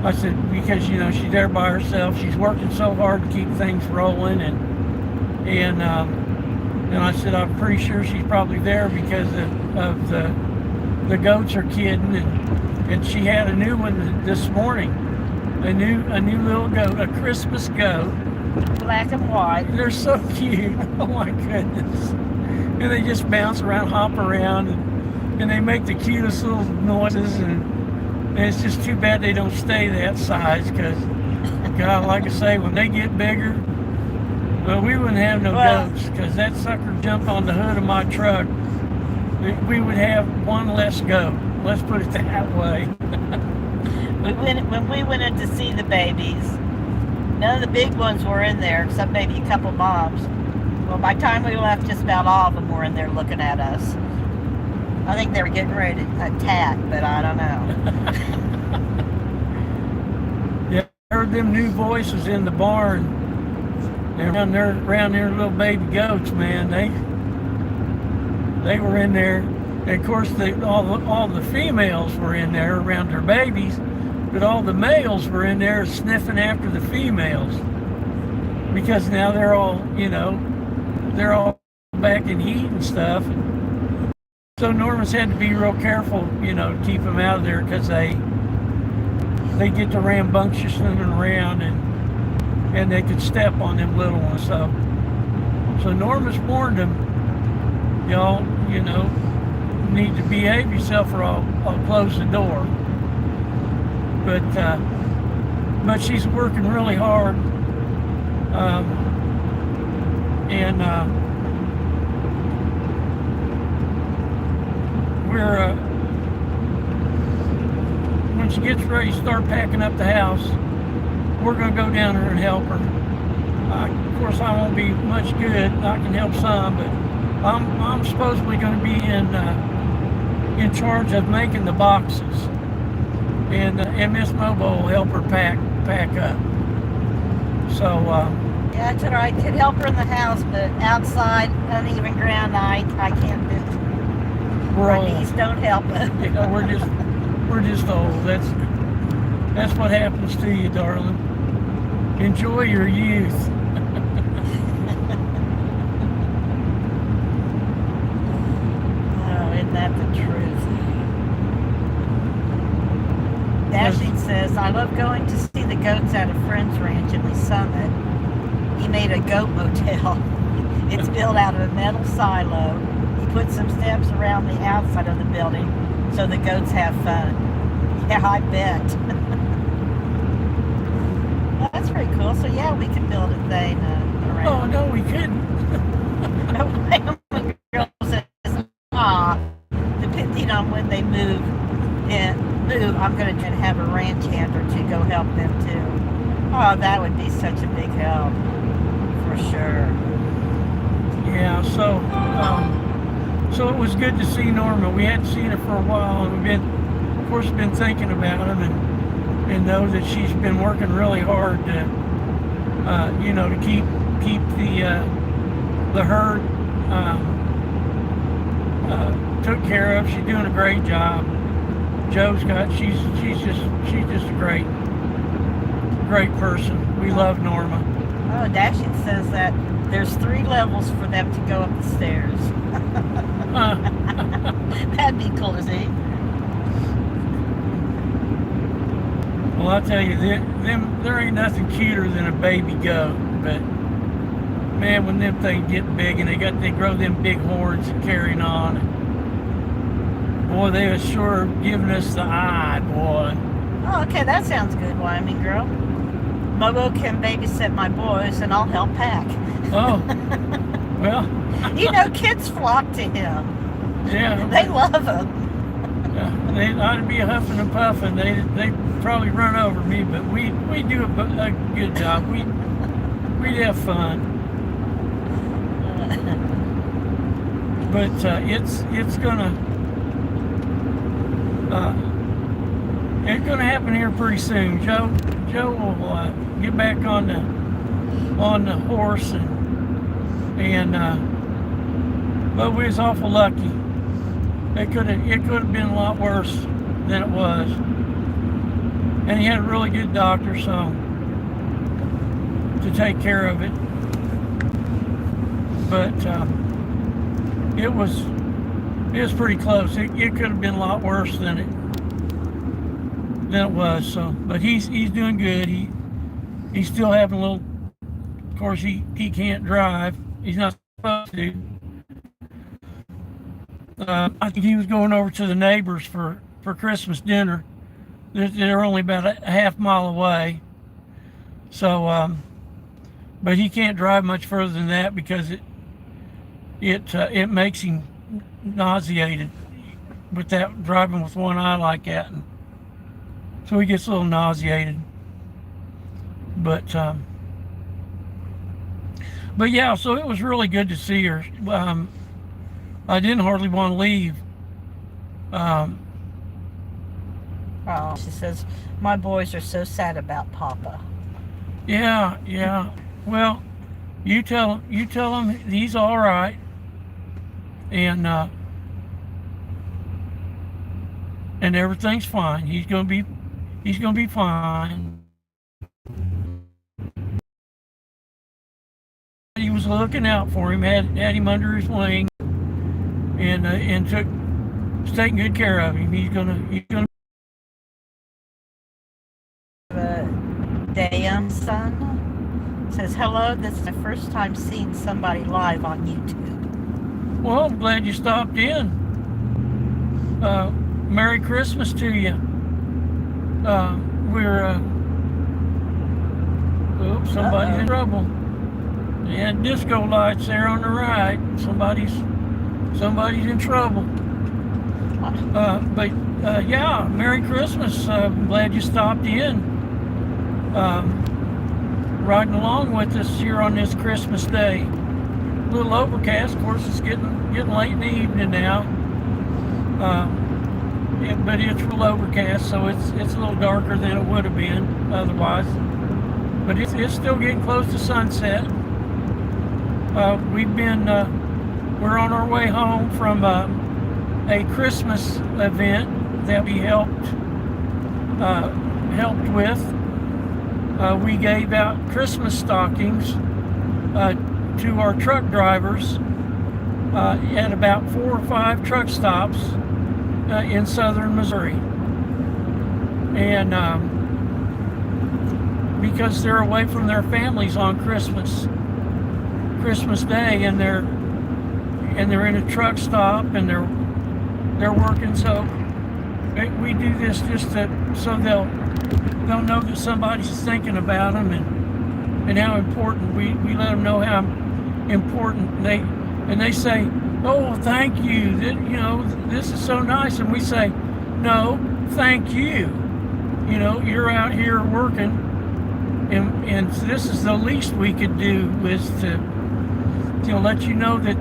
S1: I said, because, she's there by herself. She's working so hard to keep things rolling. And I said, I'm pretty sure she's probably there because of the goats are kidding. And she had a new one this morning, a new little goat, a Christmas goat.
S2: Black and white.
S1: They're so cute. Oh my goodness. And they just bounce around, hop around, and they make the cutest little noises. And it's just too bad they don't stay that size because, God, like I say, when they get bigger, well, we wouldn't have no goats because that sucker jumped on the hood of my truck. We would have one less goat. Let's put it that way.
S2: When we went in to see the babies, none of the big ones were in there, except maybe a couple moms. Well, by the time we left, just about all of them were in there looking at us. I think they were getting ready to attack, but I don't know.
S1: Yeah, I heard them new voices in the barn. And around there little baby goats, man. They were in there. And of course, all the females were in there around their babies. But all the males were in there sniffing after the females because now they're all back in heat and stuff. So Norma's had to be real careful, to keep them out of there because they get to rambunctiously around and they could step on them little ones. So Norma's warned them, y'all, need to behave yourself or I'll close the door. But she's working really hard, when she gets ready to start packing up the house, we're going to go down there and help her. Of course, I won't be much good. I can help some, but I'm supposedly going to be in charge of making the boxes. And Miss Mobo will help her pack up. So
S2: yeah, it's all right. Could help her in the house, but outside, uneven ground, I can't do. My knees don't help it.
S1: Yeah, we're just old. That's what happens to you, darling. Enjoy your youth.
S2: Oh, isn't that the truth? Dashing says, I love going to see the goats at a friend's ranch in Lee Summit. He made a goat motel. It's built out of a metal silo. He put some steps around the outside of the building so the goats have fun. Yeah, I bet. Well, that's pretty cool. So yeah, we can build a thing around.
S1: Oh, no, we couldn't.
S2: My girl says, depending on when they move, I'm going to have a ranch hand or two go help them too. Oh, that would be such a big help, for sure.
S1: Yeah, so it was good to see Norma. We hadn't seen her for a while, and we've been thinking about him and know that she's been working really hard to, to keep the herd took care of. She's doing a great job. She's just a great person. We love Norma.
S2: Oh, Dashing says that there's 3 levels for them to go up the stairs. That'd be cool to see.
S1: Well, I'll tell you, there ain't nothing cuter than a baby goat. But man, when them things get big and they grow them big horns and carrying on. Boy, they are sure giving us the eye, boy.
S2: Oh, okay, that sounds good, Wyoming girl. Mobo can babysit my boys, and I'll help pack.
S1: Oh, well.
S2: Kids flock to him.
S1: Yeah.
S2: They love him.
S1: I'd be huffing and puffing. They probably run over me, but we do a good job. We'd have fun. But it's gonna happen here pretty soon. Joe will get back on the horse and but we was awful lucky. It could have been a lot worse than it was, and he had a really good doctor, so to take care of it. But it was pretty close. It could have been a lot worse than it was. So, but he's doing good. He's still having a little. Of course, he can't drive. He's not supposed to. I think he was going over to the neighbors for Christmas dinner. They're only about a half mile away. So, but he can't drive much further than that because it makes him nauseated with that, driving with one eye like that. And so he gets a little nauseated. But yeah, so it was really good to see her. I didn't hardly want to leave.
S2: Oh, she says, my boys are so sad about Papa.
S1: Yeah. Well, you tell him he's all right, and everything's fine. He's gonna be fine. He was looking out for him, had him under his wing, and taking good care of him. He's gonna.
S2: Dayum's son says, hello, this is the first time seeing somebody live on YouTube.
S1: Well, I'm glad you stopped in. Merry Christmas to you. Somebody's in trouble. They had disco lights there on the right. Somebody's in trouble. Yeah, Merry Christmas. I'm glad you stopped in. Riding along with us here on this Christmas day. A little overcast, of course. It's getting late in the evening now. But it's real overcast, so it's a little darker than it would have been otherwise. But it's still getting close to sunset. We're on our way home from a Christmas event that we helped with. We gave out Christmas stockings to our truck drivers at about 4 or 5 truck stops in southern Missouri. And because they're away from their families on Christmas Day, and they're in a truck stop, and they're working. So we do this just so they'll know that somebody's thinking about them and how important. We let them know how important they say, oh, thank you, this is so nice. And we say, no, thank you. You're out here working, and this is the least we could do, is to let you know that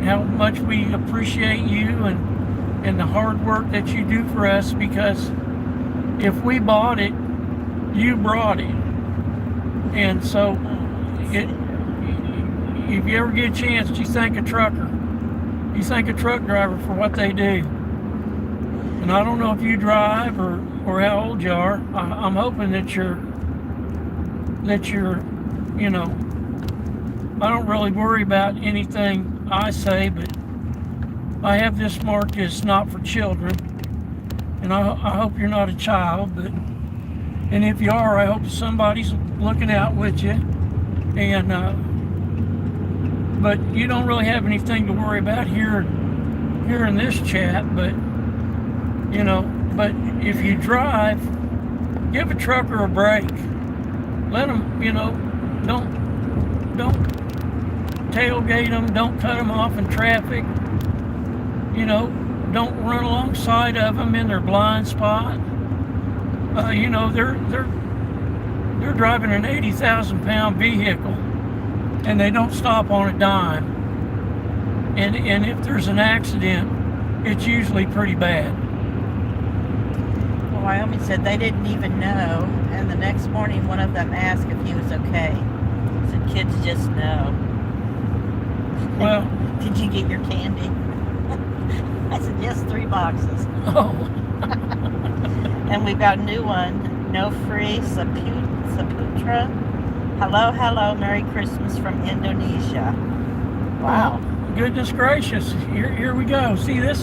S1: how much we appreciate you and the hard work that you do for us, because if we bought it, you brought it. And so if you ever get a chance, you thank a trucker. You thank a truck driver for what they do. And I don't know if you drive or how old you are. I'm hoping that you're I don't really worry about anything I say, but I have this marked as not for children. And I hope you're not a child, and if you are, I hope somebody's looking out with you. And but you don't really have anything to worry about here in this chat. But if you drive, give a trucker a break. Let them, don't tailgate them. Don't cut them off in traffic. don't run alongside of them in their blind spot. They're driving an 80,000-pound vehicle, and they don't stop on a dime. And if there's an accident, it's usually pretty bad.
S2: Well, Wyoming said they didn't even know, and the next morning one of them asked if he was okay. Said kids just know.
S1: Well,
S2: did you get your candy? I said yes, 3 boxes.
S1: oh,
S2: And we've got a new one. No free Saputra. Hello, hello, Merry Christmas from Indonesia. Wow.
S1: well, goodness gracious! Here we go. See this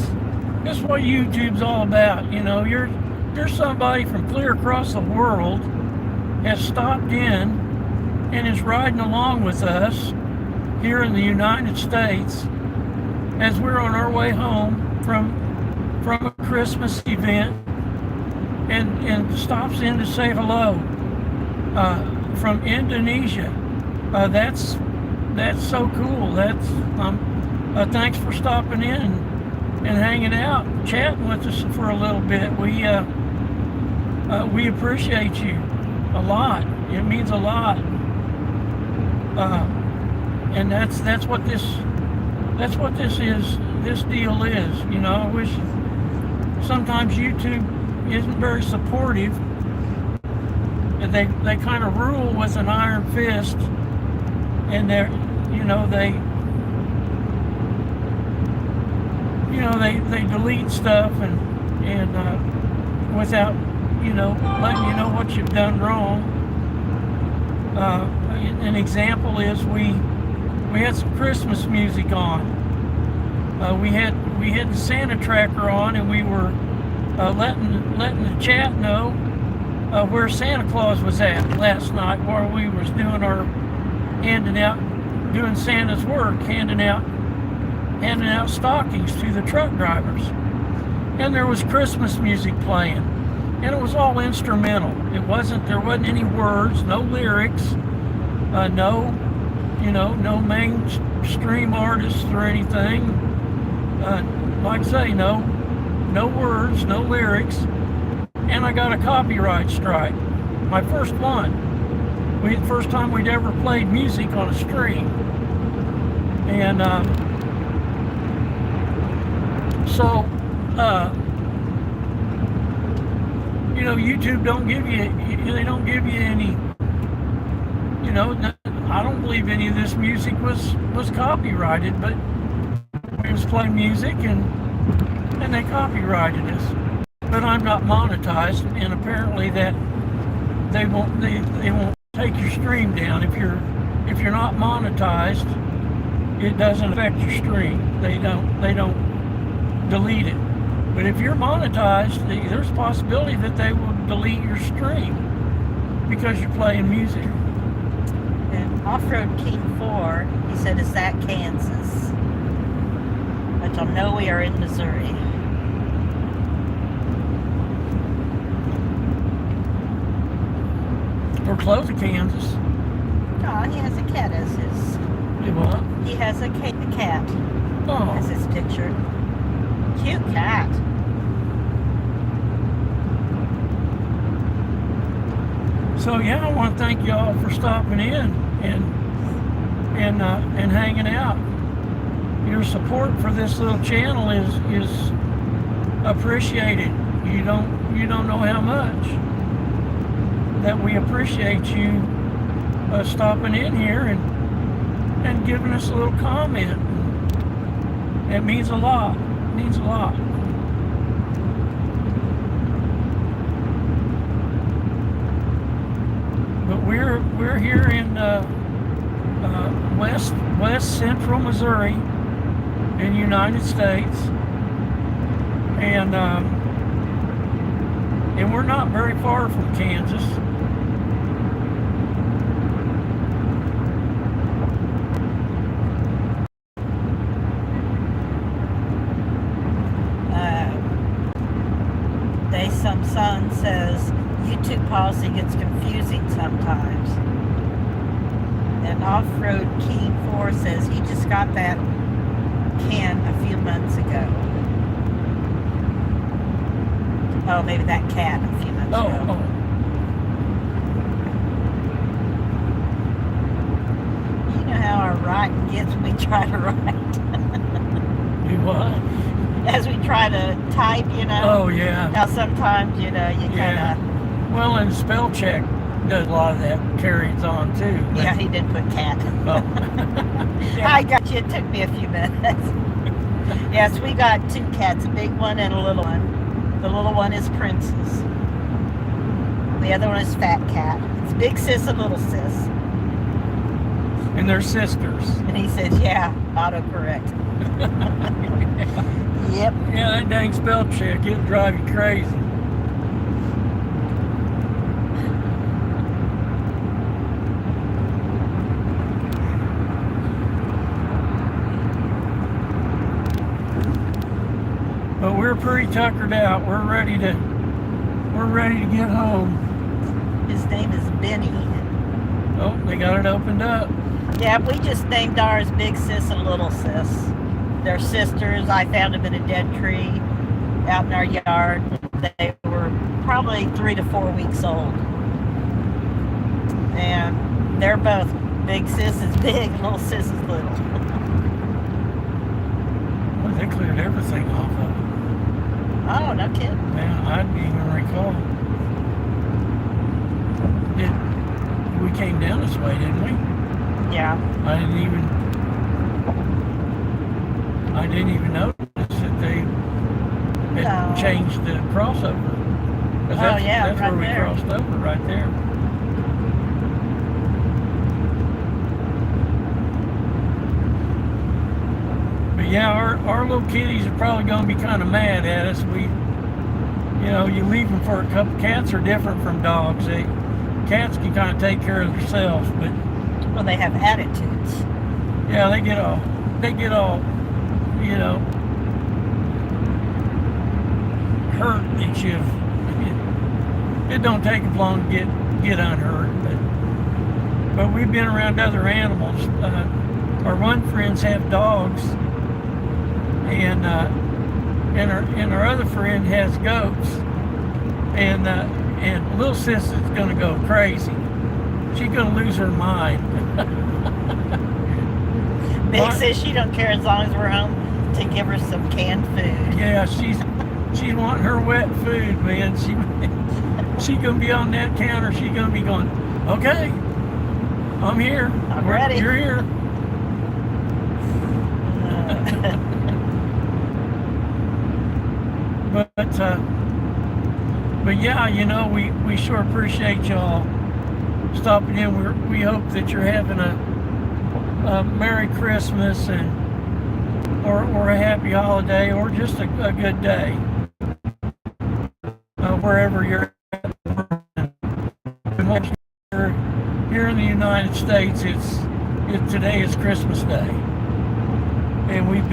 S1: is what YouTube's all about. You're somebody from clear across the world has stopped in and is riding along with us here in the United States as we're on our way home from a Christmas event, and stops in to say hello from Indonesia. That's so cool. Thanks for stopping in and hanging out, chatting with us for a little bit. We appreciate you a lot. It means a lot. And that's what this is. This deal is. I wish sometimes YouTube isn't very supportive. They kind of rule with an iron fist, and they delete stuff and without letting you know what you've done wrong. An example is we had some Christmas music on. We had the Santa tracker on, and we were letting the chat know where Santa Claus was at last night while we was doing Santa's work, handing out stockings to the truck drivers. And there was Christmas music playing, and it was all instrumental. There wasn't any words, no lyrics, no mainstream artists or anything. Like I say, no words, no lyrics, and I got a copyright strike. My first one. First time we'd ever played music on a stream. And YouTube don't give you any, I don't believe any of this music was copyrighted, but we was playing music and they copyrighted us. But I'm not monetized, and apparently that they won't take your stream down. If you're not monetized, it doesn't affect your stream. They don't delete it. But if you're monetized, there's a possibility that they will delete your stream because you're playing music.
S2: And Off-Road King 4, he said, is that Kansas? I don't know, we are in Missouri.
S1: We're close to Kansas.
S2: Oh, he has a cat as his...
S1: You what?
S2: He has a cat
S1: Oh.
S2: as his picture. Cute cat.
S1: So yeah, I want to thank y'all for stopping in and hanging out. Your support for this little channel is appreciated. You don't know how much that we appreciate you stopping in here and giving us a little comment. It means a lot. It means a lot. But we're here in west central Missouri in the United States, and we're not very far from Kansas.
S2: Some son says YouTube policy gets confusing sometimes. And Off-Road King 4 says he just got that can a few months ago. Oh, maybe that cat a few months
S1: Oh,
S2: ago.
S1: oh.
S2: You know how our writing gets when we try to write.
S1: Do what?
S2: As we try to type, you know.
S1: Oh, yeah.
S2: Now sometimes, you know, you
S1: Yeah.
S2: kind
S1: Well, and spell check does a lot of that, carries on too.
S2: of, yeah, he did put cat.
S1: Oh. Yeah.
S2: I got you, it took me a few minutes. Yes, we got 2 cats, a big one and a little one. The little one is Princess. The other one is Fat Cat. It's Big Sis and Little Sis.
S1: And they're sisters.
S2: And he said, yeah, autocorrect. Yep.
S1: Yeah, that dang spell check, it'll drive you crazy. But we're pretty tuckered out. We're ready to get home.
S2: His name is Benny.
S1: Oh, they got it opened up.
S2: Yeah, we just named ours Big Sis and Little Sis. They're sisters. I found them in a dead tree out in our yard. They were probably 3 to 4 weeks old. And they're both, Big Sis is big, Little Sis is little.
S1: Well, they cleared everything off of it.
S2: Oh, no kidding.
S1: Man, I didn't even recall. We came down this way, didn't we?
S2: Yeah.
S1: I didn't even notice that they had
S2: No.
S1: changed the crossover. 'Cause
S2: Oh, yeah,
S1: that's
S2: right
S1: where we
S2: there.
S1: crossed over, right there. But yeah, our little kitties are probably going to be kind of mad at us. You leave them for a couple. Cats are different from dogs. Cats can kind of take care of themselves, but
S2: Well, they have attitudes.
S1: yeah, they get all, hurt and shit. It don't take them long to get unhurt, but we've been around other animals. Our one friends have dogs, and our other friend has goats, and little sis is gonna go crazy. She's gonna lose her mind.
S2: Big Sis, she don't care as long as we're home to give her some canned food.
S1: Yeah, she's wanting her wet food, man. She gonna be on that counter. She gonna be going, okay, I'm here.
S2: I'm ready.
S1: You're here. But yeah, we sure appreciate y'all stopping in. We hope that you're having a Merry Christmas or a happy holiday or just a good day wherever you're at. Here in the United States, today is Christmas Day, and we've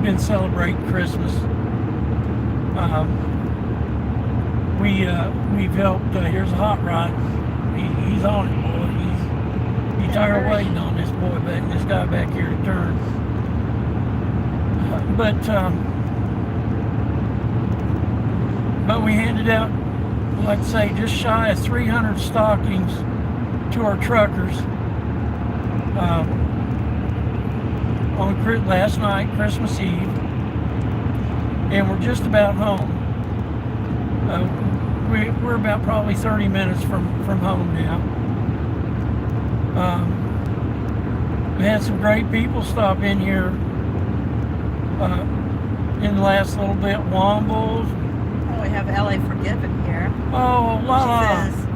S1: been celebrating Christmas. We've helped. Here's a hot rod. He's on it, boy. He's tired of waiting on this guy back here to turn. But we handed out, let's say, just shy of 300 stockings to our truckers on last night, Christmas Eve, and we're just about home. We're about probably 30 minutes from home now. We had some great people stop in here in the last little bit. Wombles.
S2: Oh, we have LA Forgiven here.
S1: Oh, la la.
S2: She says,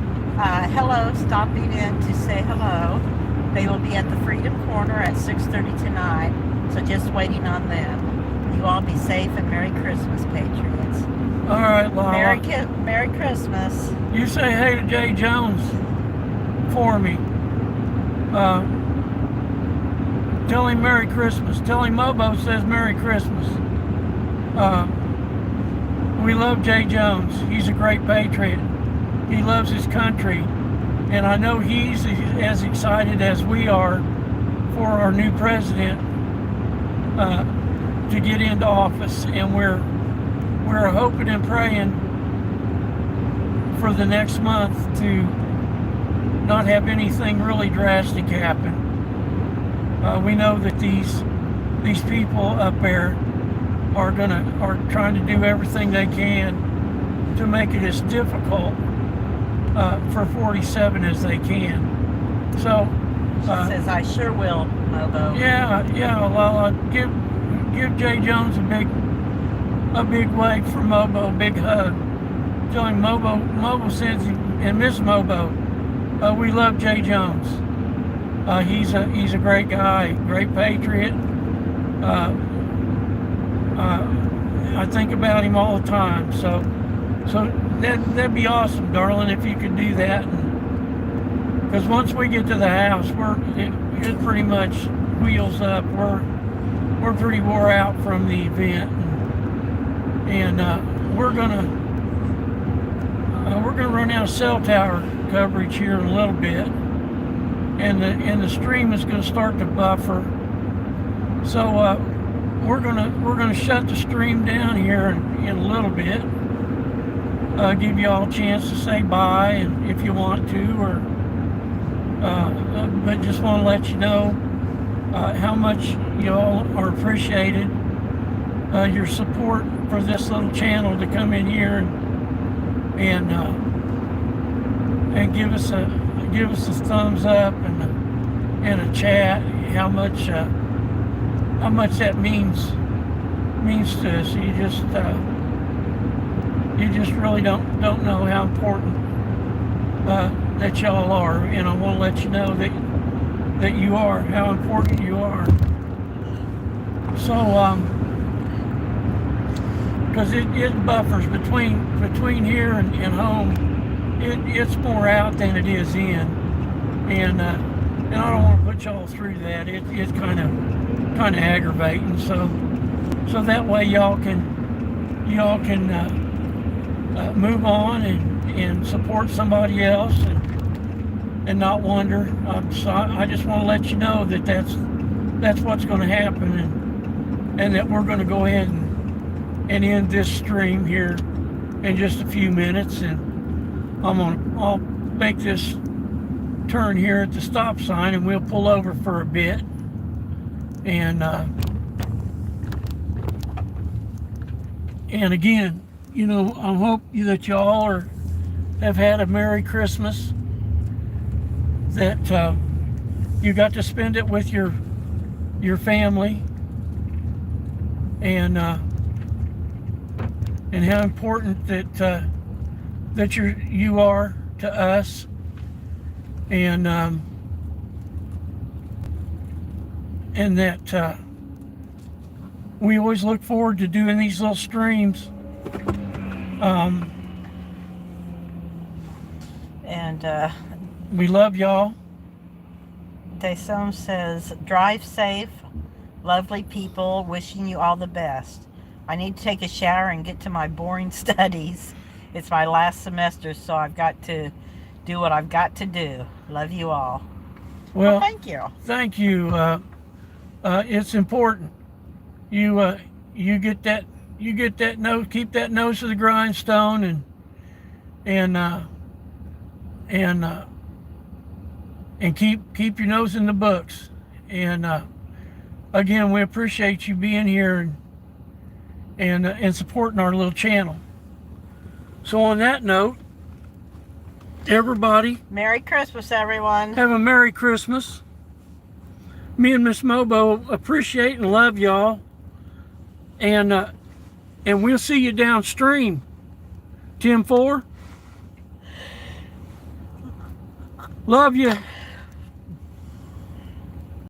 S2: hello, stopping in to say hello. They will be at the Freedom Corner at 6:30 tonight, so just waiting on them. You all be safe and Merry Christmas, Patriots.
S1: All right, Lala.
S2: Merry Christmas.
S1: You say hey to Jay Jones for me. Tell him Merry Christmas. Tell him Mobo says Merry Christmas. We love Jay Jones. He's a great patriot. He loves his country. And I know he's as excited as we are for our new president to get into office. And we're hoping and praying for the next month to not have anything really drastic happen. We know that these people up there are trying to do everything they can to make it as difficult for 47 as they can. So
S2: She says, I sure will, Mobo.
S1: yeah. Well, give Jay Jones a big wave for Mobo, a big hug. Tell him Mobo says, and Miss Mobo, we love Jay Jones. He's a great guy, great patriot. I think about him all the time. So that'd be awesome, darling, if you could do that. Because once we get to the house, it pretty much wheels up. We're pretty wore out from the event, and we're gonna run out of cell tower coverage here in a little bit, and the stream is gonna start to buffer. So we're gonna shut the stream down here in a little bit. Give you all a chance to say bye, and if you want to, or but just want to let you know how much you all are appreciated. Your support for this little channel to come in here and give us a thumbs up and a chat. How much that means to us. You just really don't know how important that y'all are, and I want to let you know that you are, how important you are. So because it buffers between here and home, it's more out than it is in, and I don't want to put y'all through that. It's kind of aggravating. So that way y'all can move on and support somebody else and not wonder. So I just want to let you know that that's what's going to happen, and that we're going to go ahead and end this stream here in just a few minutes, and I'll make this turn here at the stop sign, and we'll pull over for a bit, and again, I hope that y'all have had a Merry Christmas, that you got to spend it with your family, and how important that you are to us, and that we always look forward to doing these little streams. We love y'all.
S2: Desom says, drive safe, lovely people, wishing you all the best. I need to take a shower and get to my boring studies. It's my last semester, so I've got to do what I've got to do. Love you all.
S1: Well,
S2: thank you.
S1: Thank you. It's important. You get that nose, keep that nose to the grindstone, and keep your nose in the books. And again, we appreciate you being here and supporting our little channel. So on that note, everybody,
S2: Merry Christmas, everyone.
S1: have a Merry Christmas. Me and Miss Mobo appreciate and love y'all, and we'll see you downstream. Tim 4, love you.